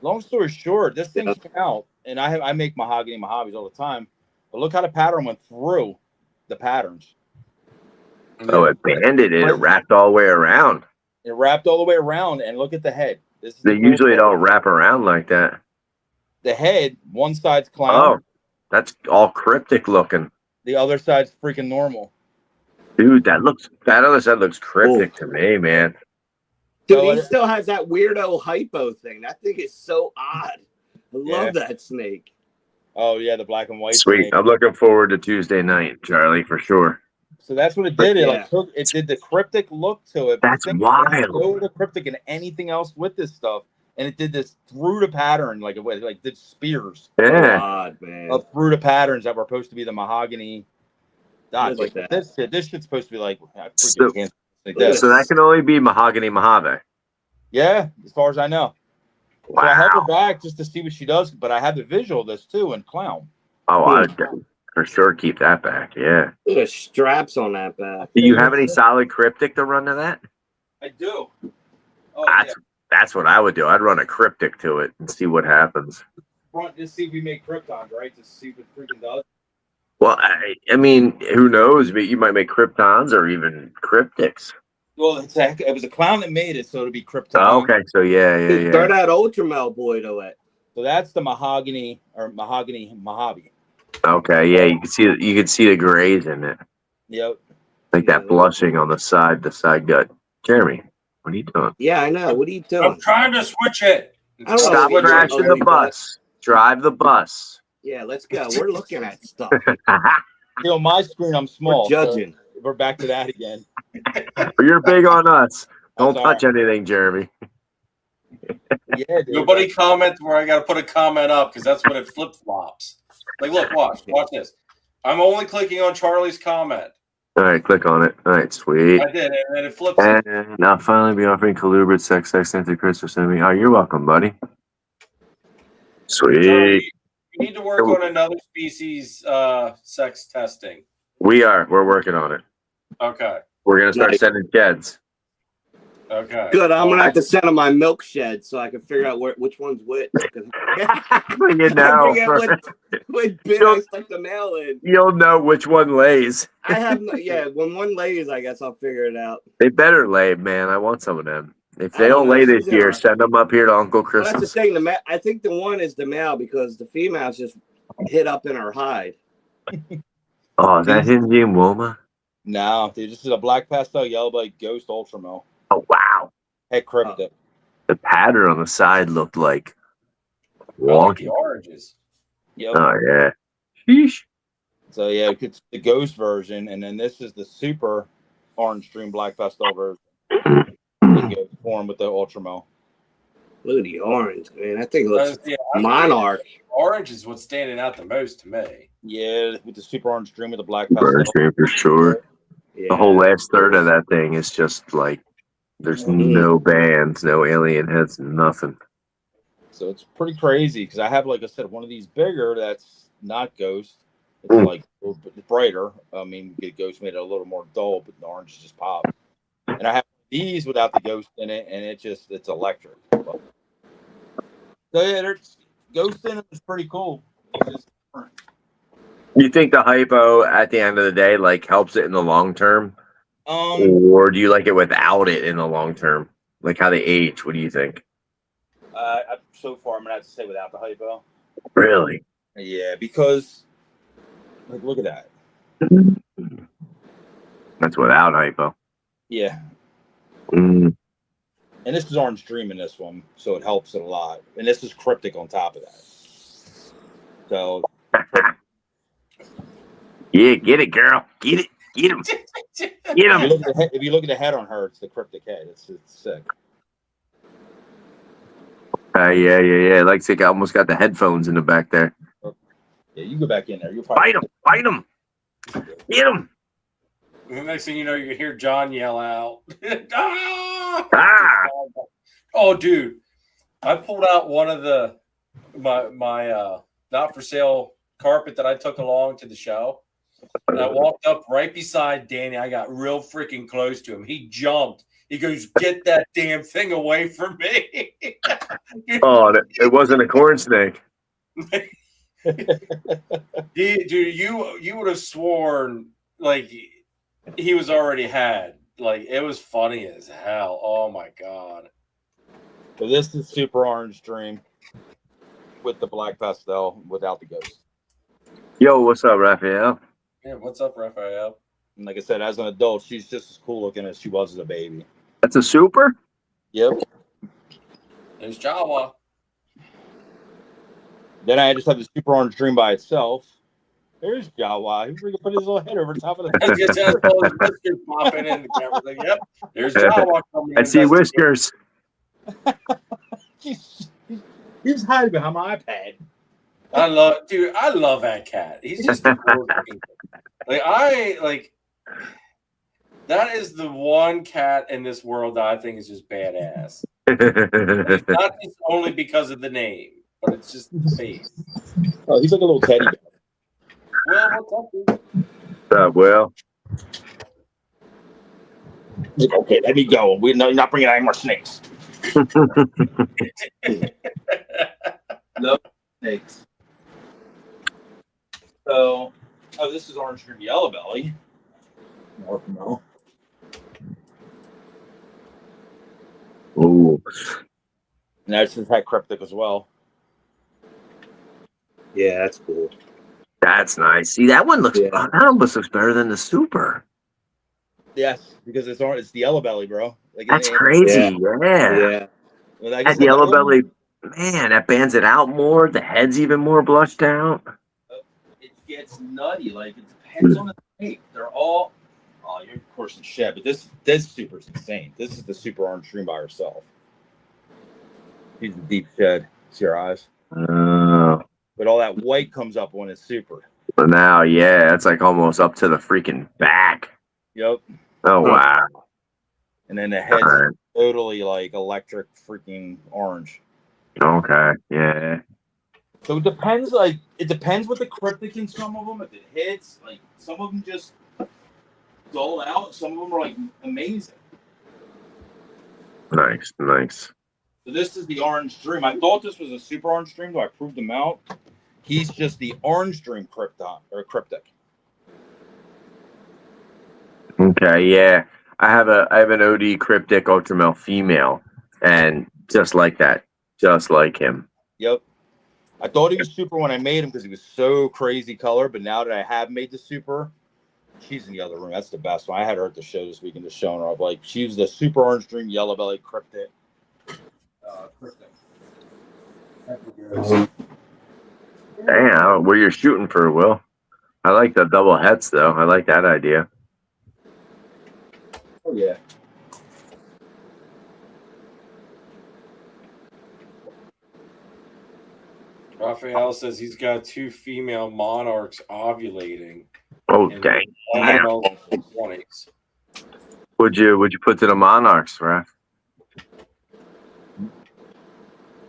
Long story short, this thing came out, and I make mahogany Mojaves all the time. But look how the pattern went through the patterns. Oh, it banded it. It wrapped all the way around. It wrapped all the way around, and look at the head. They usually don't wrap around like that. the head, one side's Oh, clown, that's all cryptic looking. the other side's freaking normal. Dude, that other side looks cryptic to me, man. Dude, So he still has that weirdo hypo thing. That thing is so odd. I love that snake. Oh yeah, the black and white Sweet. snake. I'm looking forward to Tuesday night, Charlie, for sure. So that's what it did. It Yeah. it did the cryptic look to it. That's wild. No the cryptic and anything else with this stuff, and it did this through the pattern, like it like did spears. So Yeah. odd, man. Of through the patterns that were supposed to be the mahogany. God, Look like at that. this shit's supposed to be like So- can't like Look at this. So that can only be Mahogany Mojave. Yeah, as far as I know. Wow. So I held her back just to see what she does, but I have the visual of this too in clown. Oh, I'd for sure keep that back. Yeah. Look at the straps on that back. Do you have any solid cryptic to run to that? I do. Oh, That's what I would do. I'd run a cryptic to it and see what happens. Front, just see if we make Kryptons, right? Just see what it freaking does. Well, I mean, who knows? But you might make Kryptons or even cryptics. Well, it was a clown that made it, so it'd be Krypton. Oh, okay, so yeah. Throw that Ultramel boy to it. So that's the mahogany Mojave. Okay, yeah, you can see the grays in it, Yep. like that blushing on the side gut. Jeremy, what are you doing? Yeah, I know. What are you doing? I'm trying to switch it. I don't Stop know. crashing the bus. Drive the bus. Yeah, let's go. We're looking at stuff. See, on my screen, I'm small. We're judging. So we're back to that again. You're big on us. Don't That's touch anything, Jeremy. Yeah, dude. Nobody comment where I got to put a comment up because that's when it flip flops. Like, look, watch this. I'm only clicking on Charlie's comment. All right, click on it. All right, sweet. I did, and then it flips. And I'll finally be offering Colubrid Sex to Christmas to me. Oh, you're welcome, buddy. Sweet. Charlie, you need to work on another species sex testing. We're working on it. Okay. We're gonna start sending kids. Okay. Good. I'm gonna have to send him my milk shed so I can figure out which one's which. You know, what bit I stuck the mail in. you'll know which one lays. I have no. Yeah, when one lays, I guess I'll figure it out. They better lay, man. I want some of them. If they I don't don't know. lay this She's year, alright. send them up here to Uncle Well, that's the Christmas. thing. I think the one is the male because the female's just hid up in her hide. Oh, is that Hindi and Wilma? No, dude, this is a black pastel yellow belly ghost ultramel. Oh, wow. Hey, cryptic. The pattern on the side looked like I like the wonky. oranges. Yep. Oh, yeah. Sheesh. So yeah, it's the ghost version, and then this is the super orange dream black pastel version. The ghost form with the ultramel. Look at the orange, man. That thing looks Yeah, monarch. orange is what's standing out the most to me. Yeah, with the super orange dream with the black pastel. Bird stream for sure. Yeah. The whole last third of that thing is just like there's no bands, no alien heads, nothing. So it's pretty crazy because I have, like I said, one of these bigger that's not ghost. It's like a little bit brighter. I mean, the ghost made it a little more dull, but the orange just pop. And I have these without the ghost in it, and it's electric. So yeah, there's ghost in it is pretty cool. It's just different. You think the hypo at the end of the day like helps it in the long term, or do you like it without it in the long term? Like how they age? What do you think? So far, I'm gonna have to say without the hypo. Really? Yeah, because like look at that. That's without hypo. Yeah, Mm. and this is orange dream in this one, so it helps it a lot. And this is cryptic on top of that. So Yeah, get it, girl. Get it. Get him. Get him. if you look at the head on her, it's the cryptic head. It's sick. Yeah. Like I almost got the headphones in the back there. Yeah, you go back in there. You'll probably Fight him. Get him. The next thing you know, you can hear John yell out. Ah! Ah. Oh, dude. I pulled out one of my not for sale carpet that I took along to the show. And I walked up right beside Danny. I got real freaking close to him. He jumped. He goes, "Get that damn thing away from me." Oh, it wasn't a corn snake. Dude, you would have sworn like he was already had. Like it was funny as hell. Oh my god. So this is super orange dream. with the black pastel without the ghost. Yo, what's up, Raphael? Yeah, what's up, Raphael? And like I said, as an adult, she's just as cool looking as she was as a baby. That's a super? Yep. There's Jawa. Then I just have the super orange dream by itself. There's Jawa. He freaking put his little head over top of the He just has all his whiskers popping in the camera. Like, yep, there's Jawa coming. I see whiskers. He's hiding behind my iPad. I love that cat. He's just the coolest looking. That is the one cat in this world that I think is just badass. It's not just only because of the name, but it's just the face. Oh, he's like a little teddy bear. Well, what's up, dude? Well, Okay, let me go. You're not bringing any more snakes. No snakes. So, this is orange dream yellow belly. More from now. ooh, And that's his head cryptic as well. Yeah, that's cool. that's nice. See, that one looks. Yeah. That almost looks better than the super. Yes, because it's orange. It's the yellow belly, bro. Like That's crazy. Yeah. Yeah. Well, like I That said, yellow that one, belly, man, that bands it out more. The head's even more blushed out. it gets nutty. Like it depends on the snake. They're all. Oh, you're of course in shed, but this super's insane. This is the super orange dream by herself. She's a deep shed. See her eyes. Oh, But all that white comes up when it's super. but now, yeah, it's like almost up to the freaking back. Yep. Oh wow. And then the head's Alright. totally like electric freaking orange. Okay. Yeah. So it depends. Like it depends with the cryptic in some of them. If it hits, like some of them just dull out. Some of them are like amazing. Nice. Nice. So this is the orange dream. I thought this was a super orange dream, so I proved him out. He's just the orange dream cryptic. Okay. Yeah. I have an OD cryptic ultramel female, and just like that, just like him. Yep. I thought he was super when I made him because he was so crazy color, but now that I have made the super, she's in the other room. That's the best one. I had her at the show this weekend, just showing her up. Like she's the super orange dream yellow belly cryptic. Damn, where you're shooting for, Will. I like the double heads though. I like that idea. Oh yeah. Raphael says he's got 2 female monarchs ovulating. Oh in dang! almost 20s. Would you put to the monarchs, Raph?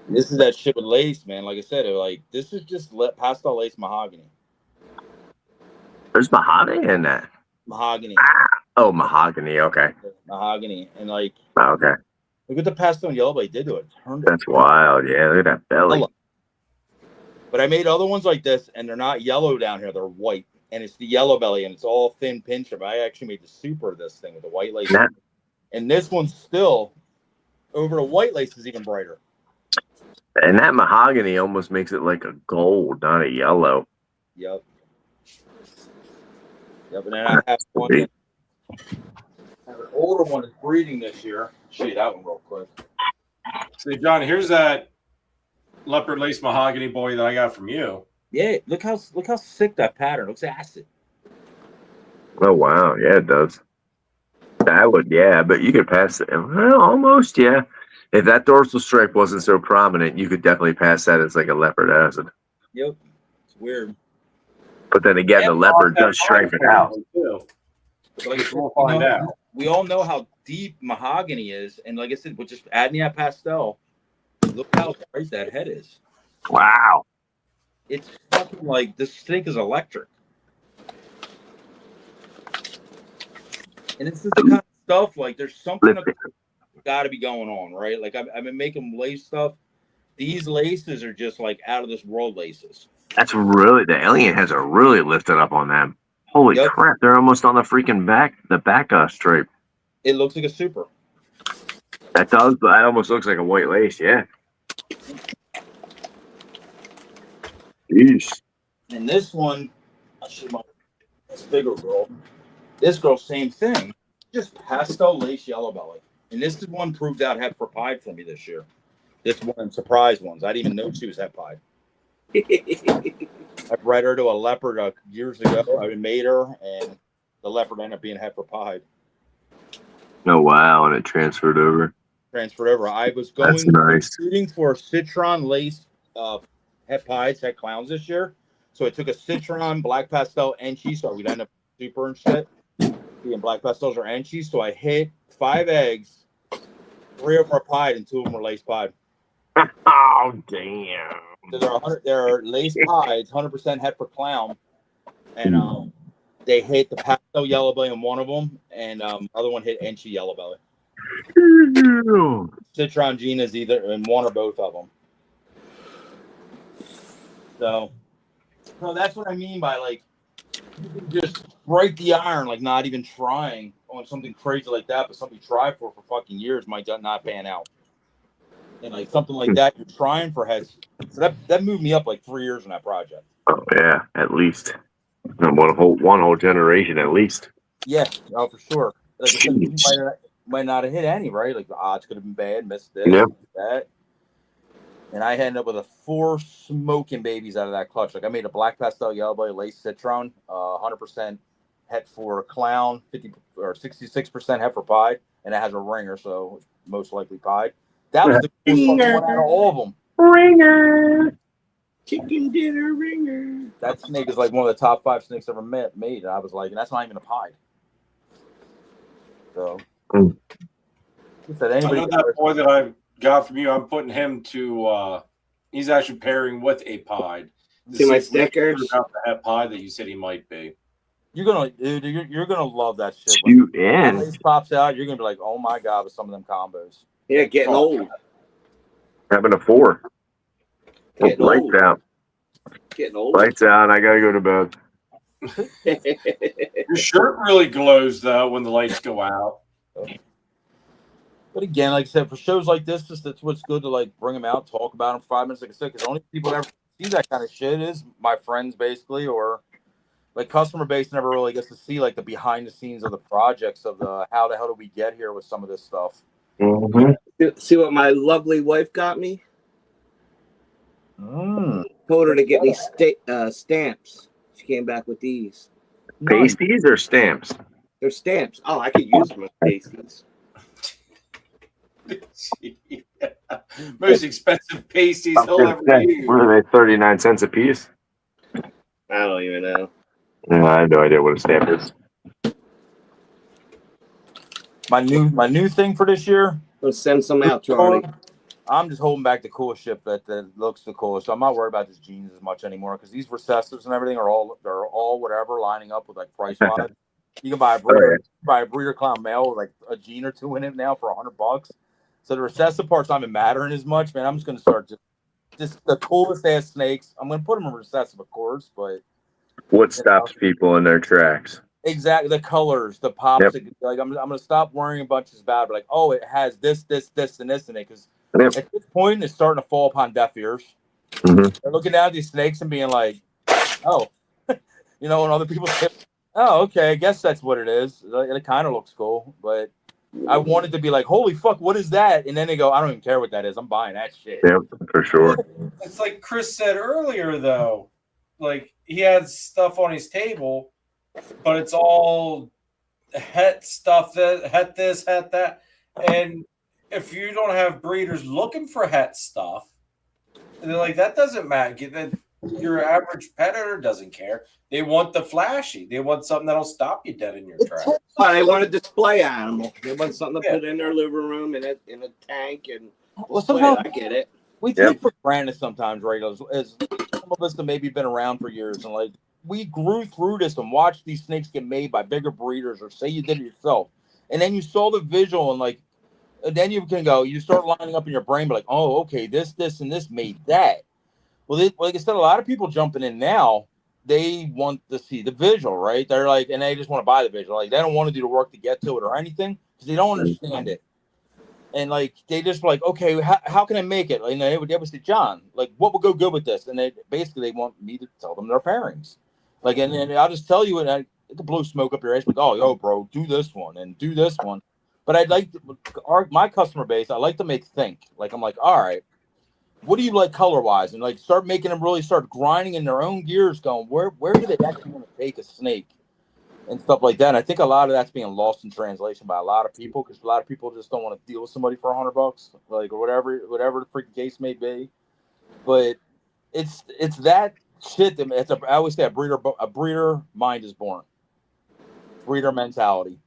This is that shit with lace, man. Like I said, this is just pastel lace mahogany. There's mahogany in that. Mahogany. Oh, mahogany. Okay. Mahogany. And like, Okay. look at the pastel and yellow belly did to it. Turned That's wild. Yeah, look at that belly. yellow. But I made other ones like this, and they're not yellow down here. They're white. And it's the yellow belly, and it's all thin pincher. But I actually made the super of this thing with the white lace. That- And this one's still, over the white lace is even brighter. And that mahogany almost makes it like a gold, not a yellow. Yep. Yep. And then I have one. I have an older one that's breeding this year. Show you that one real quick. So, John, here's that leopard lace mahogany boy that I got from you. Yeah, look how sick that pattern looks. Acid. Oh wow, yeah, it does. I would, yeah, but you could pass it. Well, almost, yeah. If that dorsal stripe wasn't so prominent, you could definitely pass that as like a leopard acid. Yep. It's weird. But then again, the leopard does stripe it out. Too. But like I said, We'll find out. we all know how deep mahogany is, and like I said, with just adding that pastel, look how bright that head is. Wow. It's fucking like this snake is electric. And it's just the kind of stuff like there's something got to be going on, right? Like I've been making lace stuff. These laces are just like out of this world laces. That's really, the alien has really lifted up on them. Holy Yep. crap, they're almost on the freaking back stripe. It looks like a super. That does, but that almost looks like a white lace, yeah. Jeez. And this one, I'll show you this bigger girl. This girl, same thing. Just pastel lace yellow belly. And this is one proved out head for pied for me this year. This one surprise ones. I didn't even know she was head pied. I bred her to a leopard years ago. I made her, and the leopard ended up being head for pied. Oh wow, and it transferred over. Transferred over. I was That's going nice. shooting for citron lace het pieds, het clowns this year. So I took a citron, black pastel, enchi, so we'd end up super and shit. And black pastels are enchi, so I hit 5 eggs. 3 of them were pied and 2 of them were lace pied. Oh damn! So they're lace pieds, 100% het for clown, and they hit the pastel yellow belly in one of them, and other one hit enchi yellow belly. Citron gene is either in one or both of them. So that's what I mean by like you can just break the iron, like not even trying on something crazy like that, but something you try for fucking years might not pan out. And like something like that, you're trying for heads. So that moved me up like 3 years on that project. Oh yeah, at least one whole generation at least. Yeah, oh for sure. Like I said, you might not have hit any, right? Like the odds could have been bad, missed this, that. And I ended up with 4 smoking babies out of that clutch. Like I made a black pastel yellow belly lace citron, 100% het for clown, 50 or 66% het for pied, and it has a ringer, so most likely pied. That was the coolest one out of all of them. Ringer. Chicken dinner ringer. That snake is like one of the top 5 snakes ever made. And I was like, and that's not even a pied. So, Said anybody I know that boy that I got from you, I'm putting him to, he's actually pairing with a pied. See my stickers? About the head pie that you said he might be. You're gonna love that shit. Shoot in. When it pops out, you're gonna be like, oh my god, with some of them combos. Yeah, getting old. Having a 4. Lights out. Getting old. Lights out. I gotta go to bed. Your shirt really glows though when the lights go out. But again, like I said, for shows like this, that's what's good to like bring them out, talk about them for 5 minutes. Like I said, because only people that ever see that kind of shit is my friends, basically, or like customer base never really gets to see like the behind the scenes of the projects of the how the hell do we get here with some of this stuff. Mm-hmm. See what my lovely wife got me? Told her to get me stamps. She came back with these. Pasties or stamps? They're stamps. Oh, I could use them as pasties. Most expensive pasties he'll ever use. What are they? 39 cents a piece? I don't even know. No, I have no idea what a stamp is. My new thing for this year. Let's send some out, Charlie. I'm just holding back the coolest shit that looks the coolest. So I'm not worried about this jeans as much anymore because these recessives and everything are all whatever lining up with like price wise. You can buy a breeder clown male with like a gene or 2 in it now for $100. So the recessive part's not even mattering as much, man. I'm just gonna start just the coolest ass snakes. I'm gonna put them in recessive, of course, but what stops people in their tracks? Exactly, the colors, the pops. Yep. Like I'm gonna stop worrying a bunch is bad, but like, oh, it has this, and this in it, because at this point it's starting to fall upon deaf ears. Mm-hmm. They're looking down at these snakes and being like, oh, you know, and other people say, oh, okay, I guess that's what it is. It kind of looks cool, but I wanted to be like, holy fuck, what is that? And then they go, I don't even care what that is. I'm buying that shit. Yep, for sure. It's like Chris said earlier, though. Like, he had stuff on his table, but it's all het stuff, het this, het that. And if you don't have breeders looking for het stuff, they're like, that doesn't matter. Your average pet owner doesn't care. They want the flashy. They want something that'll stop you dead in your tracks. They want a display animal. They want something to put in their living room in a tank and. Well, somehow I get it. We take for granted sometimes, right? As some of us have maybe been around for years, and like we grew through this and watched these snakes get made by bigger breeders, or say you did it yourself, and then you saw the visual and like. And then you can go. You start lining up in your brain, but like, oh, okay, this, and this made that. Well, like I said, a lot of people jumping in now, they want to see the visual, right? They're like, and they just want to buy the visual. Like, they don't want to do the work to get to it or anything because they don't understand it. And like they just were like, okay, how can I make it? And they would say, John, like what would go good with this? And they want me to tell them their pairings. Like, and I'll just tell you, and I could blow smoke up your ass, like, oh, yo, bro, do this one and do this one. But I'd like my customer base, I like to make think. Like, I'm like, all right, what do you like color wise? And like start making them really start grinding in their own gears, going, where do they actually want to take a snake? And stuff like that. And I think a lot of that's being lost in translation by a lot of people, because a lot of people just don't want to deal with somebody for $100, like, or whatever the freaking case may be. But it's that shit that I always say a breeder mind is born, breeder mentality.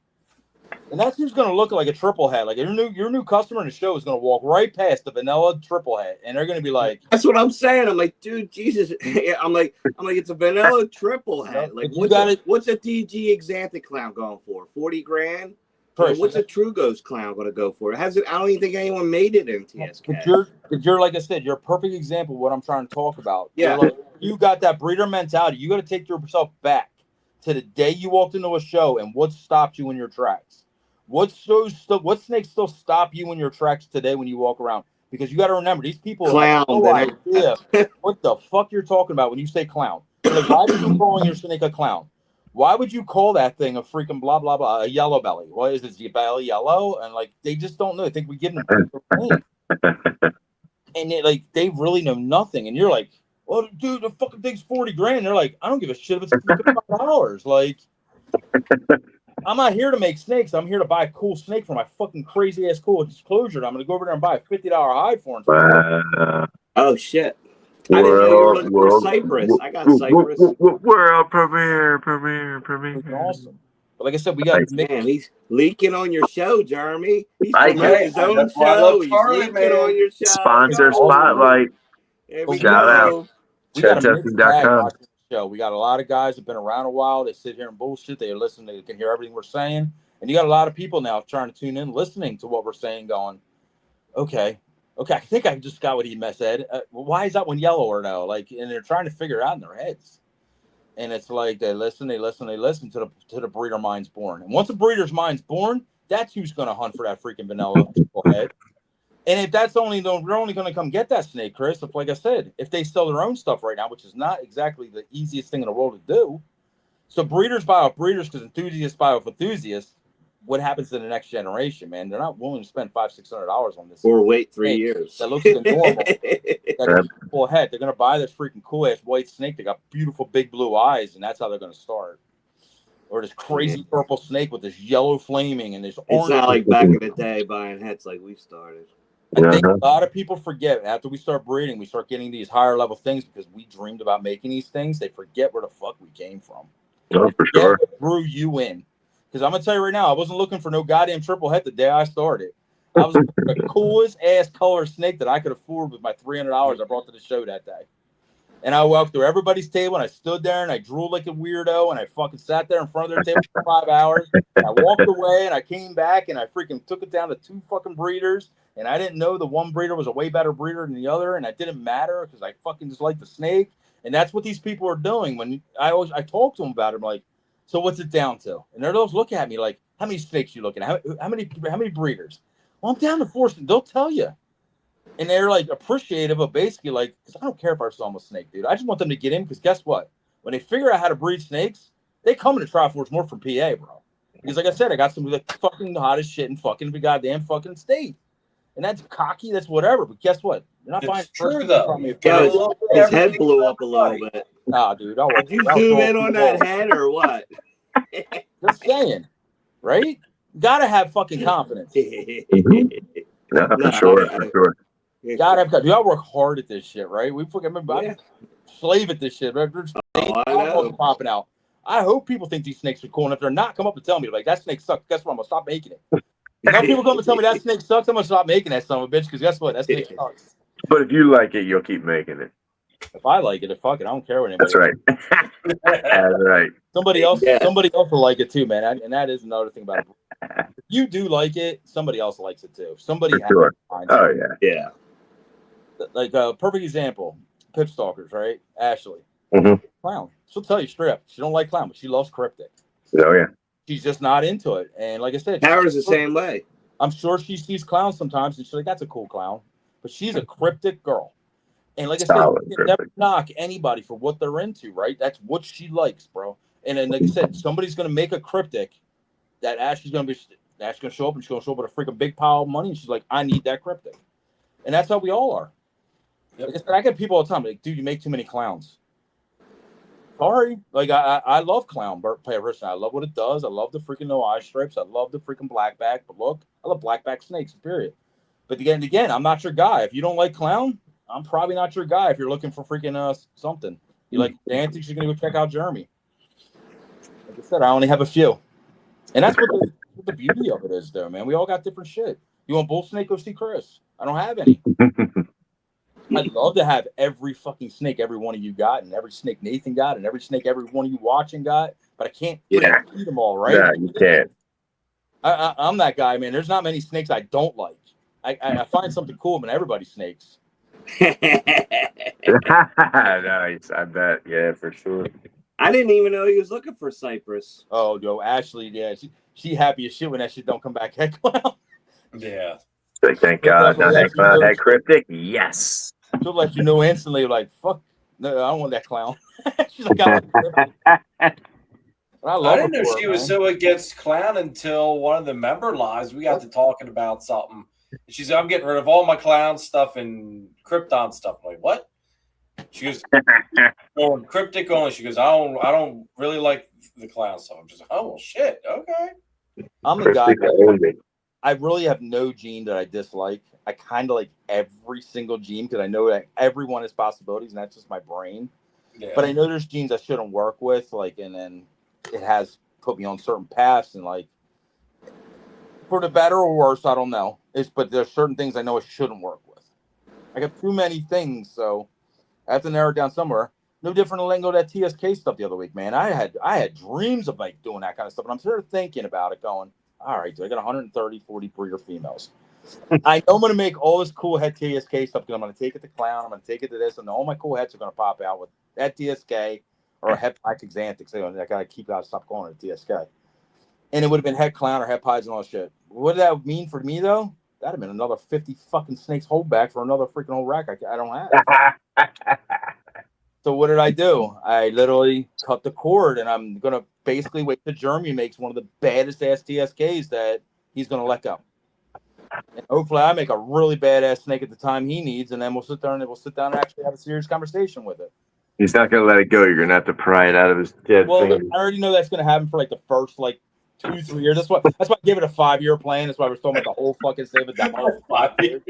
And that's who's going to look like a triple head. Like your new customer in the show is going to walk right past the vanilla triple head, and they're going to be like, "That's what I'm saying." I'm like, "Dude, Jesus!" I'm like, it's a vanilla triple head. Like, what's a DG Exanthic clown going for? 40 grand. What's a True Ghost clown going to go for? I don't even think anyone made it in TSK. But you're like I said, you're a perfect example of what I'm trying to talk about. Yeah, like, you got that breeder mentality. You got to take yourself back to the day you walked into a show and what stopped you in your tracks. What snakes still stop you in your tracks today when you walk around? Because you got to remember, these people have no idea what the fuck you're talking about when you say clown. Like, why are you calling your snake a clown? Why would you call that thing a freaking blah blah blah, a yellow belly? What is it? Your belly yellow? And like they just don't know. They think we give them pain. And they really know nothing. And you're like, well, dude, the fucking thing's 40 grand. And they're like, I don't give a shit if it's $5. Like, I'm not here to make snakes. I'm here to buy a cool snake for my fucking crazy ass cool disclosure. And I'm gonna go over there and buy a $50 hide for him. Oh shit! I didn't know you were looking for Cypress. I got Cypress. World premiere. Awesome. But like I said, we got he's leaking on your show, Jeremy. He's promoting his own show. He's leaking on your show. Sponsor spotlight. Shout out. Chatesting.com. Show. We got a lot of guys that have been around a while. They sit here and bullshit. They listen. They can hear everything we're saying. And you got a lot of people now trying to tune in, listening to what we're saying, going, okay, I think I just got what he said. Why is that one yellow or no? Like, and they're trying to figure it out in their heads. And it's like they listen to the breeder mind's born. And once a breeder's mind's born, that's who's going to hunt for that freaking vanilla head. And if they're only going to come get that snake, Chris, if, like I said, if they sell their own stuff right now, which is not exactly the easiest thing in the world to do. So breeders buy off breeders because enthusiasts buy off enthusiasts. What happens to the next generation, man? They're not willing to spend $500-600 on this. Or wait 3 years. That looks like a normal. That full head. They're going to buy this freaking cool ass white snake. They got beautiful big blue eyes, and that's how they're going to start. Or this crazy purple snake with this yellow flaming and this orange. It's not like back in the day buying heads like we started. I think a lot of people forget after we start breeding, we start getting these higher level things because we dreamed about making these things. They forget where the fuck we came from. Oh, for sure. What drew you in. Because I'm going to tell you right now, I wasn't looking for no goddamn triple head the day I started. I was looking for the coolest ass color snake that I could afford with my $300 I brought to the show that day. And I walked through everybody's table and I stood there and I drooled like a weirdo and I fucking sat there in front of their table for 5 hours. And I walked away and I came back and I freaking took it down to 2 fucking breeders. And I didn't know the one breeder was a way better breeder than the other. And it didn't matter because I fucking just liked the snake. And that's what these people are doing. When I talk to them about it, I'm like, so what's it down to? And they're those looking at me like, how many snakes you looking at? How many breeders? Well, I'm down to 4. They'll tell you. And they're like appreciative of basically like, because I don't care if I sell them a snake, dude. I just want them to get in because guess what? When they figure out how to breed snakes, they come into Tri-Force more from PA, bro. Because like I said, I got some like fucking hottest shit in fucking the goddamn fucking state. And that's cocky, that's whatever. But guess what? You're not buying true though. His head blew up a little bit. Nah, dude. Did you zoom in on that head or what? Just saying, right? You gotta have fucking confidence. Yeah, for sure. You gotta have. Dude, I work hard at this shit, right? We fucking I slave at this shit. Right? Popping out. I hope people think these snakes are cool, and if they're not, come up and tell me like that snake sucks. Guess what? I'm gonna stop making it. If people come and tell me that snake sucks, I'm gonna stop making that son of a bitch. Because guess what? That snake sucks. But if you like it, you'll keep making it. If I like it, fuck it. I don't care what anybody. That's right. That's right. Somebody else will like it too, man. And that is another thing about it. If you do like it, somebody else likes it too. Somebody has sure. Oh yeah. Like a perfect example, Pip Stalkers, right? Ashley, clown. She'll tell you straight up. She don't like clown, but she loves cryptic. Oh yeah. She's just not into it. And like I said, Tara's the same way. I'm sure she sees clowns sometimes, and she's like, "That's a cool clown," but she's a cryptic girl. And like I said, Solid you can never cryptic. knock anybody for what they're into, right? That's what she likes, bro. And then, like I said, somebody's gonna make a cryptic that Ashley's gonna show up, and she's gonna show up with a freaking big pile of money, and she's like, "I need that cryptic," and that's how we all are. Yep. Like I said, I get people all the time like, "Dude, you make too many clowns." Sorry, like I love clown person. I love what it does. I love the freaking no eye stripes. I love the freaking blackback. But look, I love blackback snakes. Period. But again, I'm not your guy. If you don't like clown, I'm probably not your guy. If you're looking for freaking something, you like the antiques, you're gonna go check out Jeremy. Like I said, I only have a few, and that's what the beauty of it is, though, man. We all got different shit. You want bull snake? Go see Chris. I don't have any. I'd love to have every fucking snake every one of you got, and every snake Nathan got, and every snake every one of you watching got, but I can't see them all, right? No, you can't. I'm that guy, man. There's not many snakes I don't like. I find something cool in everybody's snakes. Nice, I bet. Yeah, for sure. I didn't even know he was looking for Cypress. Oh, yo, Ashley, yeah, she happy as shit when that shit don't come back. Head clown. Yeah. Like, thank God. Now that clown had cryptic. Yes. She'll let you know instantly, like, fuck, no, I don't want that clown. She's like, I want cryptic. I didn't know she was so against clown until one of the member lives. We got to talking about something. She's like, I'm getting rid of all my clown stuff and Krypton stuff. I'm like, what? She goes, going cryptic only. She goes, I don't really like the clown stuff. I'm just like, oh well, shit. Okay. I'm the guy. I really have no gene that I dislike. I kind of like every single gene because I know that everyone has possibilities, and that's just my brain. Yeah. But I know there's genes I shouldn't work with, like, and then it has put me on certain paths, and like, for the better or worse, I don't know. But there's certain things I know I shouldn't work with. I got too many things, so I have to narrow it down somewhere. No different than letting go that TSK stuff the other week, man. I had dreams of like doing that kind of stuff, and I'm sort of thinking about it, going, all right, dude, I got 130, 40 breeder females. I know I'm going to make all this cool head TSK stuff because I'm going to take it to clown, I'm going to take it to this, and all my cool heads are going to pop out with that TSK or a head pike xanthic. So I got to stop calling it a TSK. And it would have been head clown or head pies and all that shit. What did that mean for me, though? That'd have been another 50 fucking snakes holdback for another freaking whole rack I don't have. So what did I do? I literally cut the cord, and I'm going to basically wait till Jeremy makes one of the baddest ass TSKs that he's going to let go. And hopefully I make a really badass snake at the time he needs, and then we'll sit down and actually have a serious conversation with it. He's not going to let it go. You're going to have to pry it out of his dead fingers. I already know that's going to happen for like the first 2-3 years. That's why I gave it a 5-year plan. That's why we're still about the whole fucking save it down for 5 years.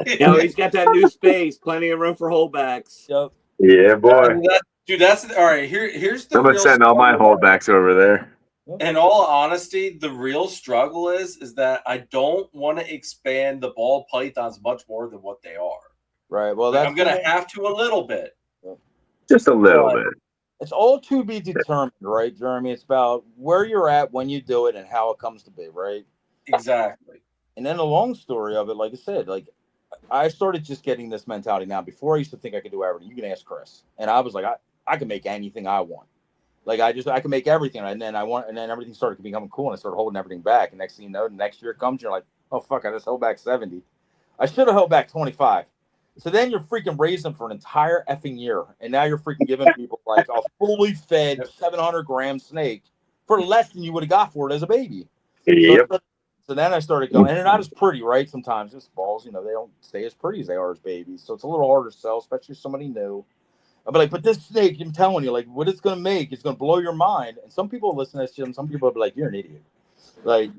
He's got that new space, plenty of room for holdbacks. Yep. Yeah, boy. Dude, that's all right. Here's the. I'm gonna send all my holdbacks over there. In all honesty, the real struggle is that I don't want to expand the ball pythons much more than what they are. Right. Well, I'm gonna have to a little bit. Just a little bit. It's all to be determined, right, Jeremy? It's about where you're at when you do it and how it comes to be, right? Exactly. And then the long story of it, like I said, I started just getting this mentality now. Before I used to think I could do everything. You can ask Chris, and I was like, I can make anything I want. Like I can make everything, and then everything started becoming cool, and I started holding everything back. And next thing you know, the next year comes, you're like, oh fuck, I just held back 70. I should have held back 25. So then you're freaking raising them for an entire effing year, and now you're freaking giving people like a fully fed 700-gram snake for less than you would have got for it as a baby. Yep. So then I started going, and they're not as pretty, right? Sometimes just balls, they don't stay as pretty as they are as babies. So it's a little harder to sell, especially if somebody new. I'll be like, but this snake, I'm telling you, like, what it's going to make, it's going to blow your mind. And some people listen to this shit, and some people will be like, you're an idiot. Like,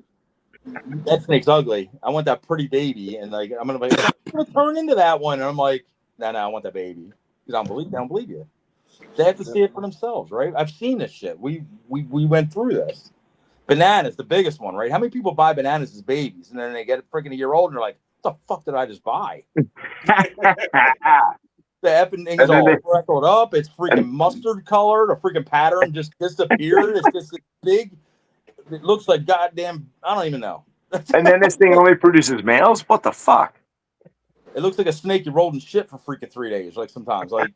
that snake's ugly. I want that pretty baby. And, like, I'm going to turn into that one. And I'm like, no, I want that baby. Because I don't believe you. They have to see it for themselves, right? I've seen this shit. We went through this. Bananas, the biggest one, right? How many people buy bananas as babies, and then they get freaking a year old, and they're like, what the fuck did I just buy? The effing thing is all freckled up. It's freaking mustard colored. A freaking pattern just disappeared. It's just big. It looks like goddamn, I don't even know. And then this thing only produces males? What the fuck? It looks like a snake you rolled in shit for freaking 3 days, like sometimes. Like,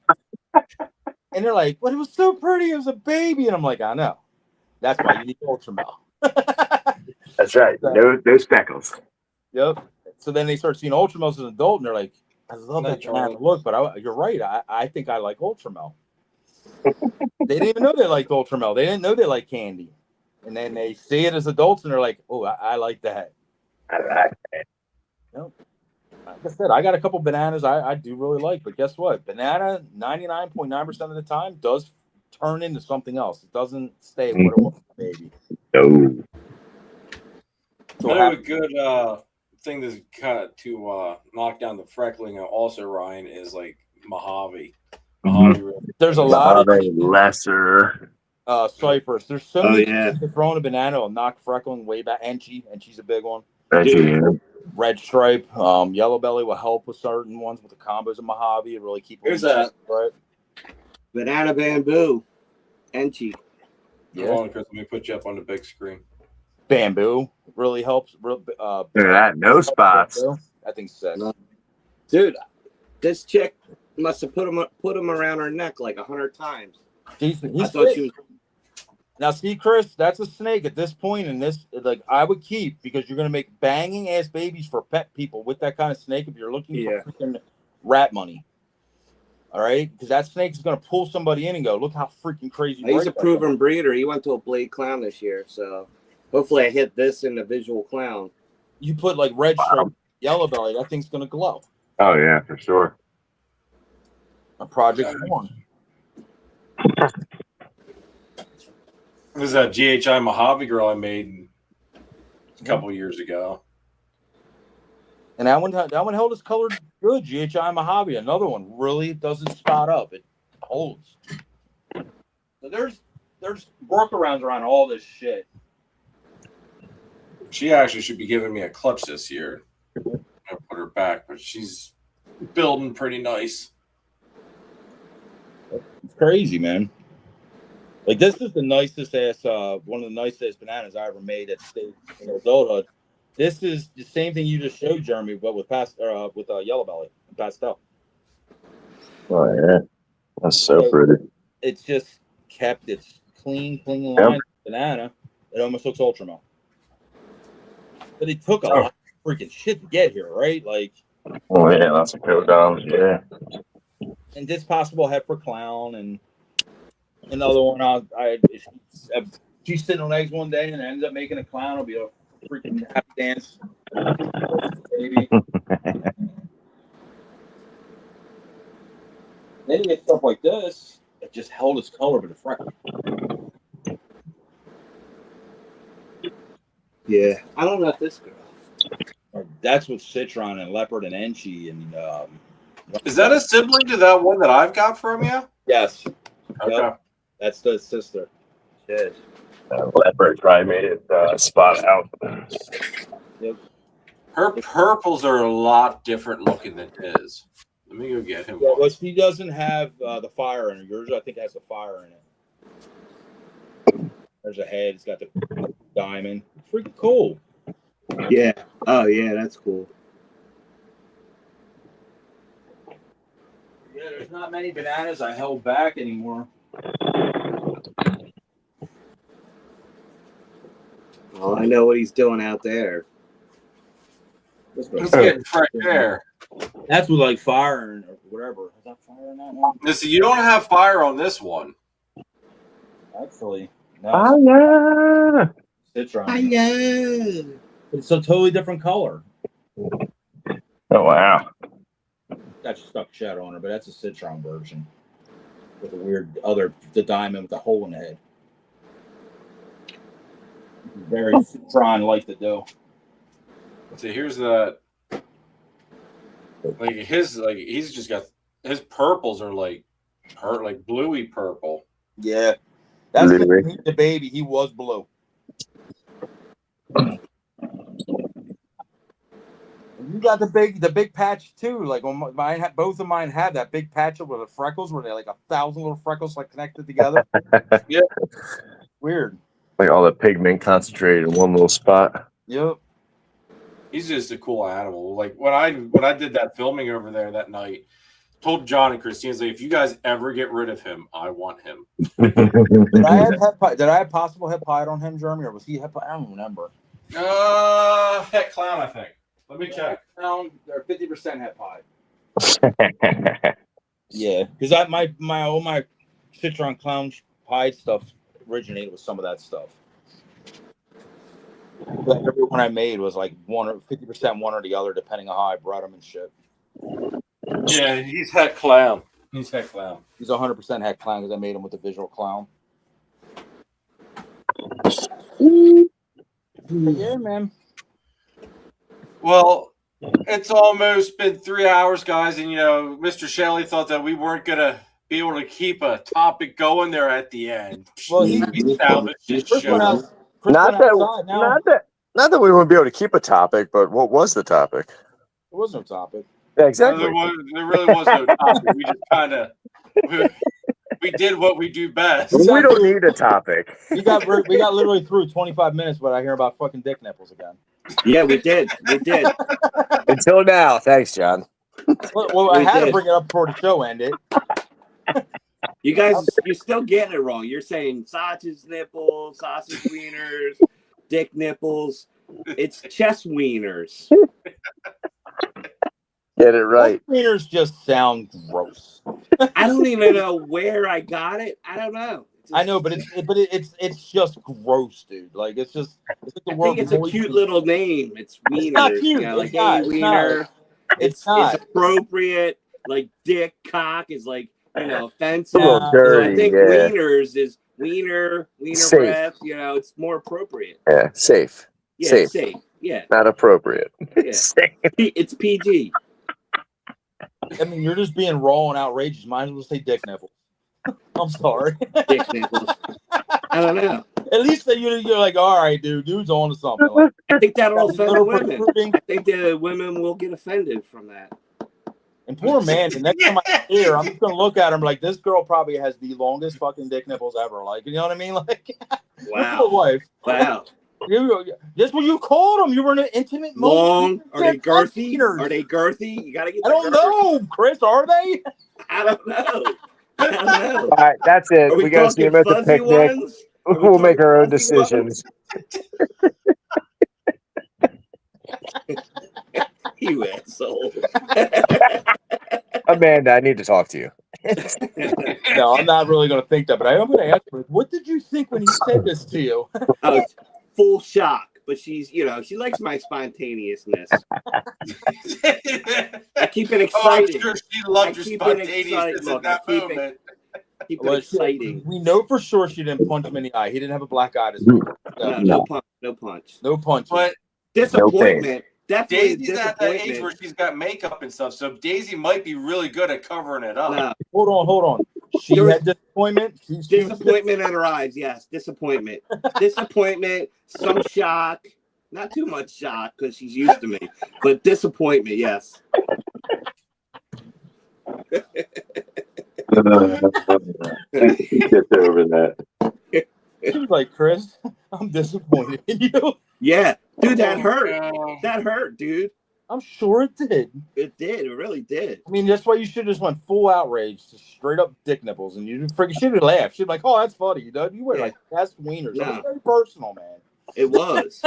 and they're like, but it was so pretty. It was a baby. And I'm like, I know. That's why you need Ultramel. That's right. No speckles. Yep. So then they start seeing Ultramel as an adult, and they're like, I love that banana look, but you're right. I think I like Ultramel. They didn't even know they liked Ultramel. They didn't know they liked candy. And then they see it as adults, and they're like, oh, I like that. I like that. Yep. Like I said, I got a couple bananas I do really like, but guess what? Banana 99.9% of the time does turn into something else. It doesn't stay what it was, baby. No. So Another good thing to knock down the freckling also, Ryan, is like Mojave. there's a lot of lesser cypress. There's so many things to throw in a banana will knock freckling way back. And she's a big one. Red stripe, yellow belly will help with certain ones with the combos of Mojave. It really keep. Here's a banana bamboo, Enchi. Hold on, Chris. Let me put you up on the big screen. Bamboo really helps. Look at that, no spots. I think sick. Dude, this chick must have put them around her neck like 100 times. I thought she was. Now, see, Chris, that's a snake at this point. And this, like, I would keep because you're gonna make banging ass babies for pet people with that kind of snake. If you're looking for freaking rat money, all right, because that snake is gonna pull somebody in and go, look how freaking crazy. He's a proven breeder. He went to a blade clown this year, so hopefully I hit this in the visual clown. You put like red stripe, yellow belly, that thing's gonna glow. Oh yeah, for sure. A Project One. This is that GHI Mojave girl I made a couple years ago. And that one held its color good. GHI Mojave, another one really doesn't spot up. It holds. So there's workarounds around all this shit. She actually should be giving me a clutch this year. I put her back, but she's building pretty nice. It's crazy, man. Like this is the nicest ass, one of the nicest bananas I ever made at state in adulthood. This is the same thing you just showed, Jeremy, but with yellow belly and pastel. Oh yeah, that's so pretty. It's just kept its clean line banana. It almost looks Ultramel. But it took a lot of freaking shit to get here, right? Like, oh yeah, lots of codons, yeah. And this possible head for clown and another one. She's sitting on eggs one day and ends up making a clown. It'll be a freaking happy dance, baby. Then you get stuff like this that just held its color, but it's freckle. Yeah, I don't know if this girl. That's with Citron and Leopard and Enchi and. Is that a sibling to that one that I've got from you? Yes. Okay. Yep. That's the sister. Shit. Leopard probably made it spot out. Yep. Her purples are a lot different looking than his. Let me go get him. Yeah, but she doesn't have the fire in it. Yours, I think, has the fire in it. There's a head. It's got the diamond. Freaking cool. Yeah. Oh, yeah, that's cool. Yeah, there's not many bananas I held back anymore. Well, I know what he's doing out there. He's getting fresh air. That's with like fire and whatever. Is that fire in that one? Listen, you don't have fire on this one. Actually, no. Oh yeah. Citron. I know. It's a totally different color. Oh wow. Got stuck shadow on her, but that's a Citron version with a weird the diamond with the hole in the head. Very Citron like to do. See, here's that. Like he's just got his purples are like bluey purple. Yeah, that's the baby. He was blue. You got the big patch too. Like when both of mine had that big patch with the freckles, where they like 1,000 little freckles like connected together. Yeah, weird. Like all the pigment concentrated in one little spot. Yep. He's just a cool animal. Like when I did that filming over there that night, told John and Christine, like, if you guys ever get rid of him, I want him. Did I have possible head pied on him, Jeremy, or was he head pied? I don't remember. Het clown, I think. Let me check. Clown, they're 50% het pie. Yeah, because all my Citron clown pie stuff originated with some of that stuff. But every one I made was like 50% one or the other, depending on how I brought them and shit. Yeah, he's het clown. He's het clown. He's 100% het clown because I made him with the visual clown. Yeah, man. Well, it's almost been 3 hours, guys, and Mr. Shelley thought that we weren't gonna be able to keep a topic going there at the end. Well, we salvaged this Chris went show. Not that we wouldn't be able to keep a topic, but what was the topic? There was no topic. Yeah, exactly. There really was no topic. We just kind of we did what we do best. We don't need a topic. We got literally through 25 minutes, but I hear about fucking dick nipples again. Yeah, we did. Until now. Thanks, John. Well, I had to bring it up before the show ended. You guys, you're still getting it wrong. You're saying sausage nipples, sausage wieners, dick nipples. It's chest wieners. Get it right. Wieners just sound gross. I don't even know where I got it. I don't know. I know, but it's just gross, dude. Like it's like the I word. think it's a cute little name. It's wieners. It's not cute. Like It's wiener. It's not. It's appropriate. Like dick, cock is like offensive. A little dirty, So I think wieners is wiener Safe. breath. It's more appropriate. Yeah, safe. Yeah, safe. Yeah. Not appropriate. Yeah. Safe. It's PG. I mean, you're just being raw and outrageous. Might as well say dick nipples. I'm sorry. Dick nipples. I don't know. At least you're like, all right, dude's on to something. Like, I think that'll offend the little women. protruding. I think the women will get offended from that. And poor man, the next time I see her, I'm just gonna look at him like this girl probably has the longest fucking dick nipples ever. Like, you know what I mean? Like, Wow. Wife. Wow. That's what you called them. You were in an intimate Long? Are they girthy? Wieners. Are they girthy? You gotta get. I don't know, Chris. Are they? I don't know. I don't know. All right, that's it. Are We got to see him at the fuzzy picnic. ones? Are we We'll make our own talking fuzzy decisions. You asshole. Amanda, I need to talk to you. No, I'm not really going to think that, but I am going to ask her, what did you think when he said this to you? Oh, full shock. But she's, she likes my spontaneousness. I keep it exciting. Oh, I'm sure she loved your spontaneousness Look, at that moment. Keep it exciting. We know for sure she didn't punch him in the eye. He didn't have a black eye. No punch. No punch. But disappointment. Definitely Daisy's at that age where she's got makeup and stuff, so Daisy might be really good at covering it up. No. Hold on. She had disappointment. Disappointment in her eyes. Yes, disappointment. Disappointment. Some shock. Not too much shock because she's used to me, but disappointment. Yes. Get over that. She was like, Chris, I'm disappointed in you. Yeah, dude, that hurt. That hurt, dude. I'm sure it did. It did. It really did. I mean, that's why you should have just went full outrage, just straight up dick nipples, and you freaking should have laughed. She'd be like, "Oh, that's funny, dude. You were like, that's wieners." No. It was very personal, man. It was.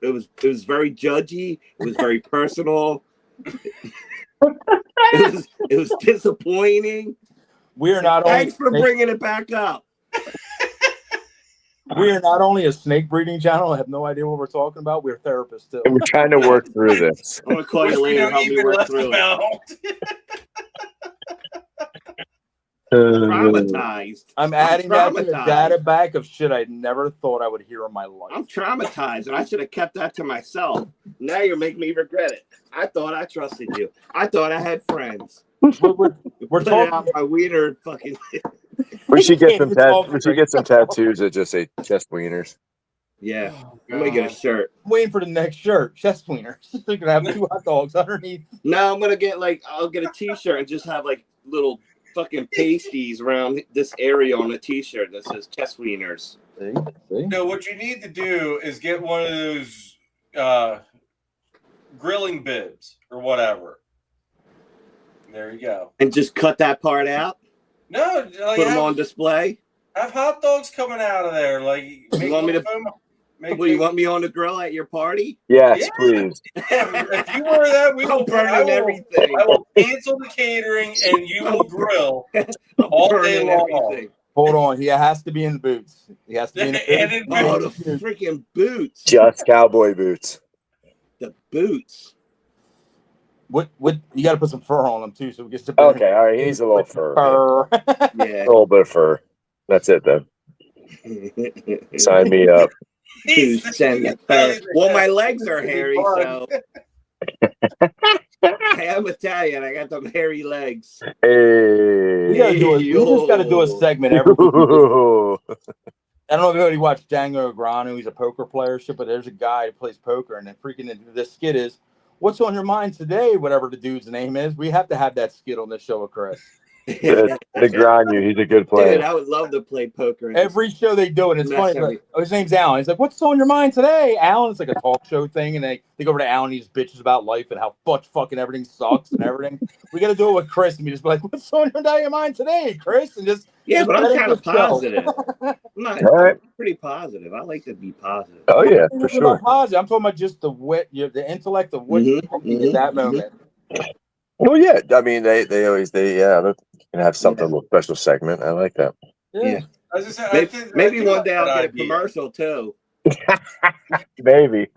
It was very judgy. It was very personal. It was disappointing. We're not Thanks for bringing it back up. We are not only a snake breeding channel. I have no idea what we're talking about. We're therapists too. And we're trying to work through this. I'm gonna call you later. Help me work through it. Traumatized. I'm adding that to the data bank of shit I never thought I would hear in my life. I'm traumatized, and I should have kept that to myself. Now you're making me regret it. I thought I trusted you. I thought I had friends. We're talking about my wiener fucking. We should get some tattoos that just say chest wieners. Yeah, I'm gonna get a shirt. I'm waiting for the next shirt. Chest wieners. They're gonna have 2 hot dogs underneath. No, I'm gonna get I'll get a T-shirt and just have little fucking pasties around this area on a T-shirt that says chest wieners. See? No, what you need to do is get one of those grilling bibs or whatever. There you go. And just cut that part out. No, put them on display. Have hot dogs coming out of there. Like, You want me to Well, you want me on the grill at your party? Yes, Yeah. please. If you order that, we I'm will burning everything. I will cancel the catering and you will grill all day Burning long. everything. Hold on. He has to be in the boots. He has to be in the And boots. in Oh, the boots. freaking boots. Just cowboy boots. The boots. What you got to put some fur on him too, so we get to Okay, all right. He needs a little fur. fur. Yeah. A little bit of fur. That's it then. Sign me up. Boots and the fur. Well, my legs are hairy, so I am Italian. I got them hairy legs. Hey. We just got to do a segment every week. I don't know if anybody watched Django Agrano. He's a poker player, shit, but there's a guy who plays poker, and the skit is, "What's on your mind today?" Whatever the dude's name is, we have to have that skit on this show with Chris. The Granu, he's a good player. Dude, I would love to play poker. Every show they do it, it's Mess funny. every- His name's Alan. He's like, "What's on your mind today, Alan?" It's like a talk show thing, and they go over to Alan. He just bitches about life and how much fucking everything sucks and everything. We got to do it with Chris, and we just be like, "What's on your mind today, Chris?" And just but I'm let it kind of go. positive. I'm not All right. pretty positive. I like to be positive. Oh, yeah, I'm for not sure. positive. I'm talking about just the wit, the intellect of what you think at that moment. Well, yeah. I mean, they're gonna have something, a little special segment. I like that. Yeah. As I said, I think, Maybe I think one day I'll that get a idea. commercial too. Maybe.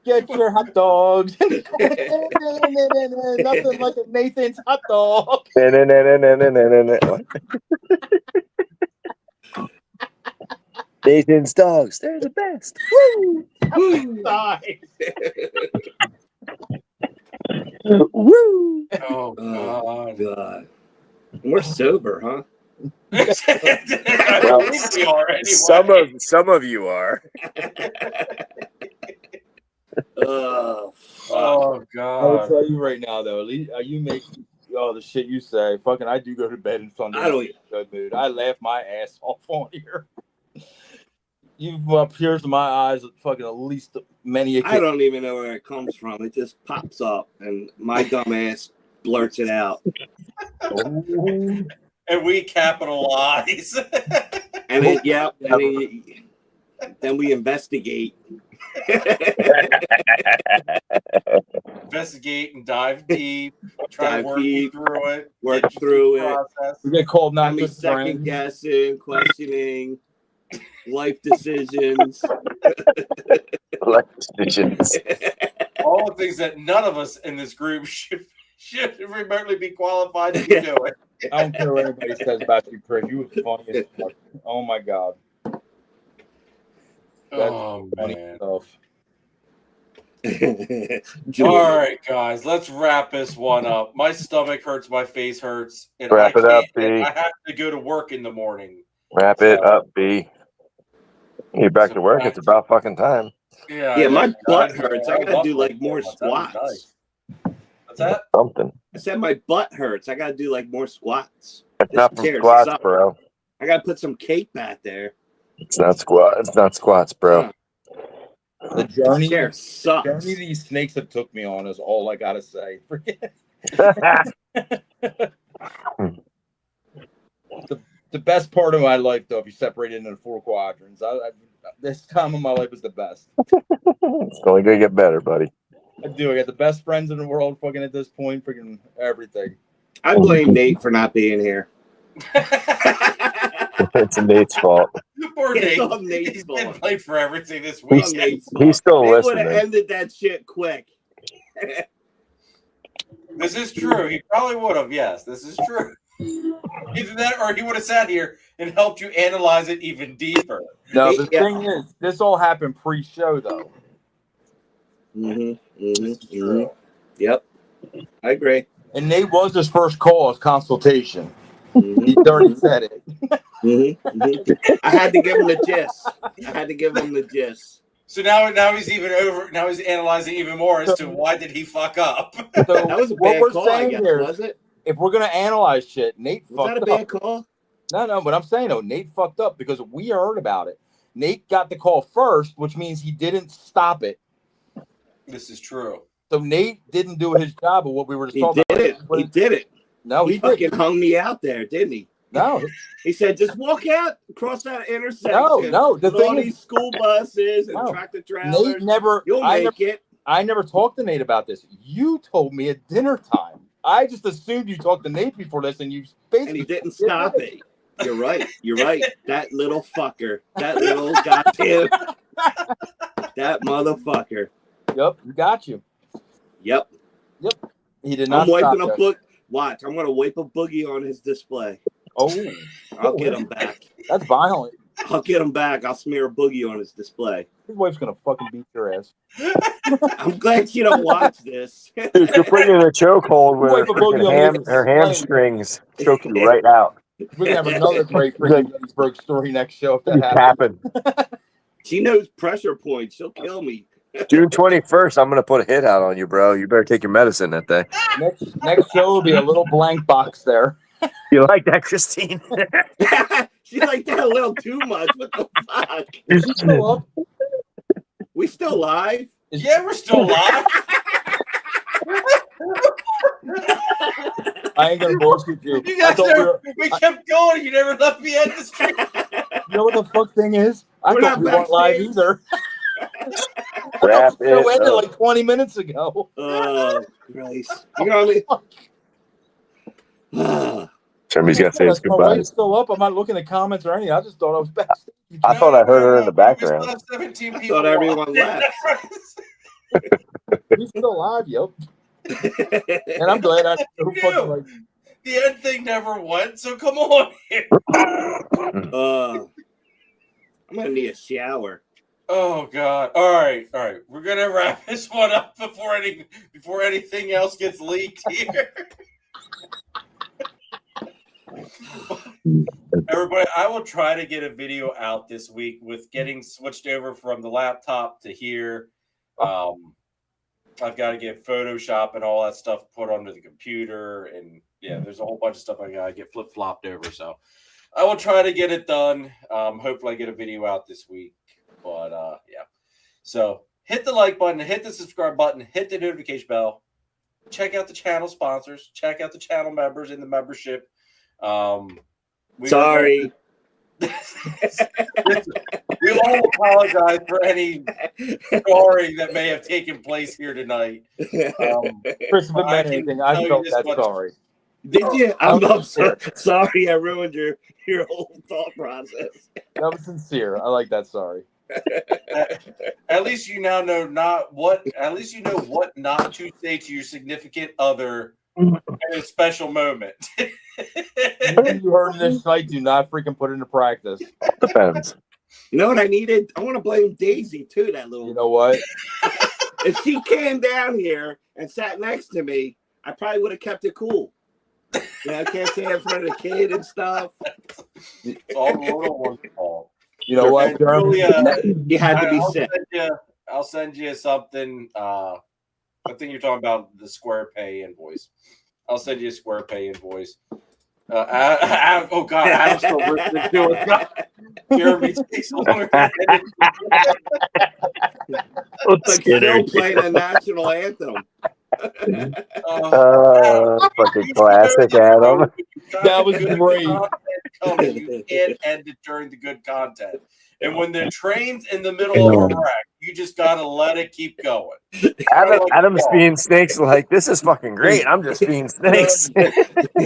Get your hot dogs. Nothing like a Nathan's hot dog. Nathan's dogs, they're the best. Woo! Woo! Oh, Oh, God. God. We're sober, huh? I think we are anyway. Some of you are. Oh, fuck. Oh, I'll God. tell you right now, though. At least you make the shit you say. Fucking, I do go to bed in Sunday. I don't- in a good mood. I laugh my ass off on here. You've tears in my eyes at fucking at least many. I don't even know where it comes from. It just pops up, and my dumb ass blurts it out. And we capitalize. And then, then we investigate. Investigate and dive deep. Try Dive to work deep, through it. work get you through the it. process. We get called not I mean, good second friends. guessing, questioning, life decisions. Life decisions. All the things that none of us in this group should remotely be qualified to be doing. I don't care what anybody says about you, Chris. You was funny as fuck. Oh my god. That's Oh, funny man. stuff. All right, guys, let's wrap this one up. My stomach hurts, my face hurts, and Wrap it up, and B. I have to go to work in the morning. Wrap it up, B. You're back to work. It's about fucking time. Yeah, Yeah, my I butt know. hurts. I gotta do like more That was nice. squats. What's that? Something. I said my butt hurts. I gotta do like more squats. It's not from chair squats, sucks. bro. I gotta put some cake back there. It's not squats, bro. The This journey, chair sucks. these snakes have took me on is all I gotta say. The best part of my life, though, if you separate it into the four quadrants, this time of my life is the best. It's only gonna get better, buddy. I do. I got the best friends in the world. Fucking at this point, freaking everything. I blame Nate for not being here. It's Nate's fault. Poor It's Nate. all Nate's He's been fault. played for everything this All week. Nate's fault. He's still Nate would have listening. ended that shit quick. This is true. He probably would have. Yes, this is true. Either that, or he would have sat here and helped you analyze it even deeper. No, the Yeah. thing is, this all happened pre-show, though. Yep. I agree. And Nate was his first call as consultation. Mhm. He already said it. I had to give him the gist. So now he's even over. Now he's analyzing even more as to why did he fuck up. So That was a what bad we're call, I saying guess, here, was it? if we're gonna analyze shit, Nate Was that a fucked bad up. call? No, but I'm saying though, Nate fucked up because we heard about it. Nate got the call first, which means he didn't stop it. This is true. So Nate didn't do his job of what we were just He talking did about. it. He did it. No, He he fucking didn't. hung me out there, didn't he? No, He said, just walk out across that intersection. no. The with all thing is, these school buses and No. tractor Nate trailers. never. You'll make it. I never talked to Nate about this. You told me at dinner time. I just assumed you talked to Nate before this, and you basically And he didn't stop it. You're right. You're right. That little fucker. That little goddamn. That motherfucker. Yep, got you. Yep. He did not. I'm wiping stop a book. Watch. I'm gonna wipe a boogie on his display. Oh, I'll get him back. That's violent. I'll get him back. I'll smear a boogie on his display. His wife's gonna fucking beat your ass. I'm glad you don't watch this. Dude, you're putting in a chokehold with Wipe a boogie on her his hamstrings choke you right out. We're gonna have another great freaking Gettysburg story next show if that You happens. tapping. She knows pressure points. She'll kill me. June 21st, I'm gonna put a hit out on you, bro. You better take your medicine that day. Next show will be a little blank box there. You like that, Christine? She like that a little too much. What the fuck? Is she still up? We still live? Yeah, we're still live. I ain't gonna bullshit you. You I guys thought we kept going. You never left me at the street. you know what the fuck thing is? I We're thought not we weren't live backstage. either. Wrap The show it ended up. like 20 minutes ago. Oh, Christ. You know what I mean? Somebody's got to say his My wife's goodbyes. still up. I'm not looking at comments or anything. I just thought I was backstage. I thought I heard her in the We still background. have 17 I people thought everyone left. He's still live, yep. And I'm glad I fucking like, The end thing never went, so come on here. I'm gonna need a shower. Oh God! All right. We're gonna wrap this one up before anything else gets leaked here. Everybody, I will try to get a video out this week with getting switched over from the laptop to here. I've got to get Photoshop and all that stuff put onto the computer, and yeah, there's a whole bunch of stuff I gotta get flip flopped over. So I will try to get it done. Hopefully, I get a video out this week. But yeah, so hit the like button, hit the subscribe button, hit the notification bell. Check out the channel sponsors. Check out the channel members in the membership. Sorry. We all apologize for any scarring that may have taken place here tonight. Chris, if it meant anything, I felt that sorry. Did you? I'm sorry I ruined your whole thought process. That was sincere. I like that sorry. At least you now know what not to say to your significant other in a special moment. Anything you heard in this night, do not freaking put into practice. Depends. You know what I needed? I want to blame Daisy too. That little. You know what? If she came down here and sat next to me, I probably would have kept it cool. I can't say in front of the kid and stuff. It's all the little one's fault. You know what, Jeremy? You had to be sick. I'll send you something. I think you're talking about the Square Pay invoice. I'll send you a Square Pay invoice. Oh God, I'm still listening to it. Jeremy takes longer. It's like still playing a national anthem. Fucking classic, Adam. That was great. You can't end it during the good content. And when the train's in the middle of a wreck, you just gotta let it keep going. Adam's being snakes like, this is fucking great. I'm just being snakes.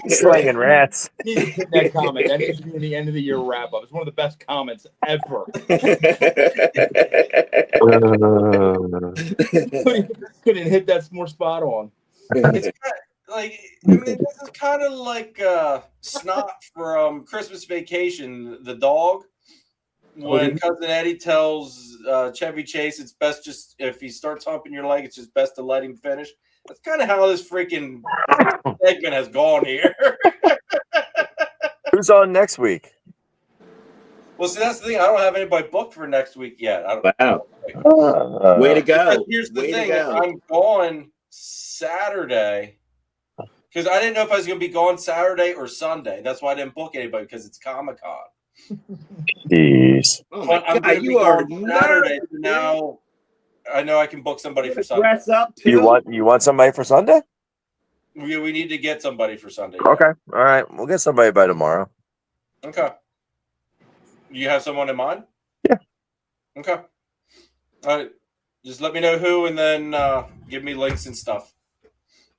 Slinging rats. You need to put that comment. That needs to be in the end of the year wrap up. It's one of the best comments ever. Couldn't hit that more spot on. It's this is kind of like Snot from Christmas Vacation, the dog. When Cousin Eddie tells Chevy Chase it's best just if he starts humping your leg, it's just best to let him finish. That's kind of how this freaking segment has gone here. Who's on next week? Well, see, that's the thing. I don't have anybody booked for next week yet. Wow. Way to go. Here's the Way to thing. go. I'm going Saturday because I didn't know if I was going to be going Saturday or Sunday. That's why I didn't book anybody because it's Comic-Con. Jeez. Oh my I'm God, you are Saturday. nervous. Now I know I can book somebody for Sunday. Dress up too. You want somebody for Sunday? We need to get somebody for Sunday. Okay. All right. We'll get somebody by tomorrow. Okay. You have someone in mind? Yeah. Okay. All right. Just let me know who, and then give me links and stuff.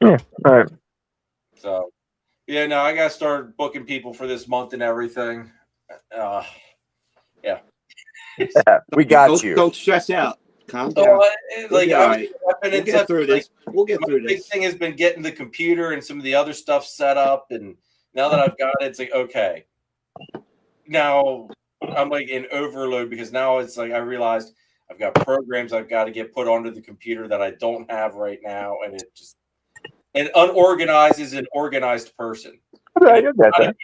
Yeah. All right. So, yeah, no, I got to start booking people for this month and everything. Yeah. We got you. Don't stress out. Calm down. So, We'll be all right. I've been We'll in get touch. through this. We'll get My through big this. thing has been getting the computer and some of the other stuff set up, and now that I've got it, it's like okay. Now I'm like in overload because now it's like I realized I've got programs I've got to get put onto the computer that I don't have right now, and it unorganizes an organized person. Right, you got that.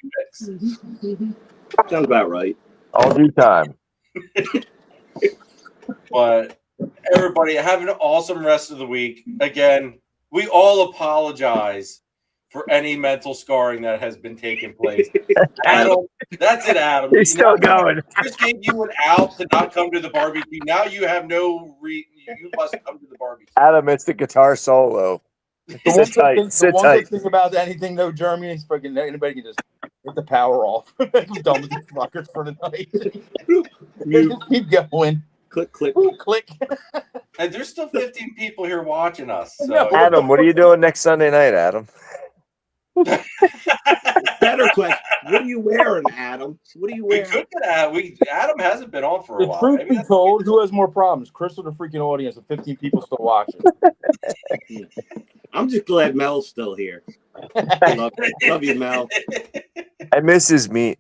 Sounds about right. All due time. But everybody, have an awesome rest of the week. Again, we all apologize for any mental scarring that has been taking place. Adam, that's it, Adam. He's still going. Chris gave you an out to not come to the barbecue. Now you have no you must come to the barbecue. Adam, it's the guitar solo. Sit tight. Sit One tight. good thing about anything though, Jeremy, is freaking anybody can just hit the power off. I'm done with these fuckers for the night. Just keep going. Click, click. Click. And there's still 15 people here watching us. So. Adam, what are you doing next Sunday night, Adam? Better question. What are you wearing, Adam? What are you We wearing? could get Adam hasn't been on for a The while. truth Maybe be that's- told, who has more problems, Chris or the freaking audience of 15 people still watching? I'm just glad Mel's still here. Love you, Mel. I miss his meat.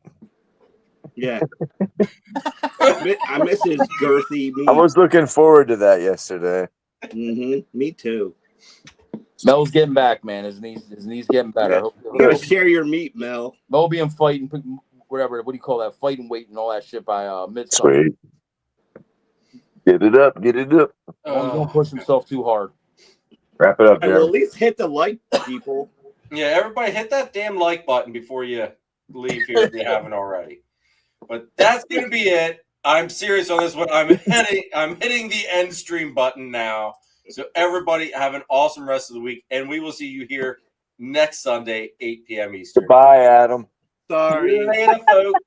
Yeah. I miss his girthy meat. I was looking forward to that yesterday. Me too. Mel's getting back, man. His knees getting better. Yeah. You gotta share your meat, Mel. Mel being fighting, whatever. What do you call that? Fighting weight and all that shit by Midsummer. Sweet. Get it up. Get it up. Don't push himself too hard. Wrap it up, Well, Jeremy. at least hit the like, people. Yeah, everybody hit that damn like button before you leave here if you haven't already. But that's gonna be it. I'm serious on this one. I'm hitting the end stream button now. So everybody have an awesome rest of the week, and we will see you here next Sunday, 8 p.m. Eastern. Bye, Adam. Sorry. Later, folks.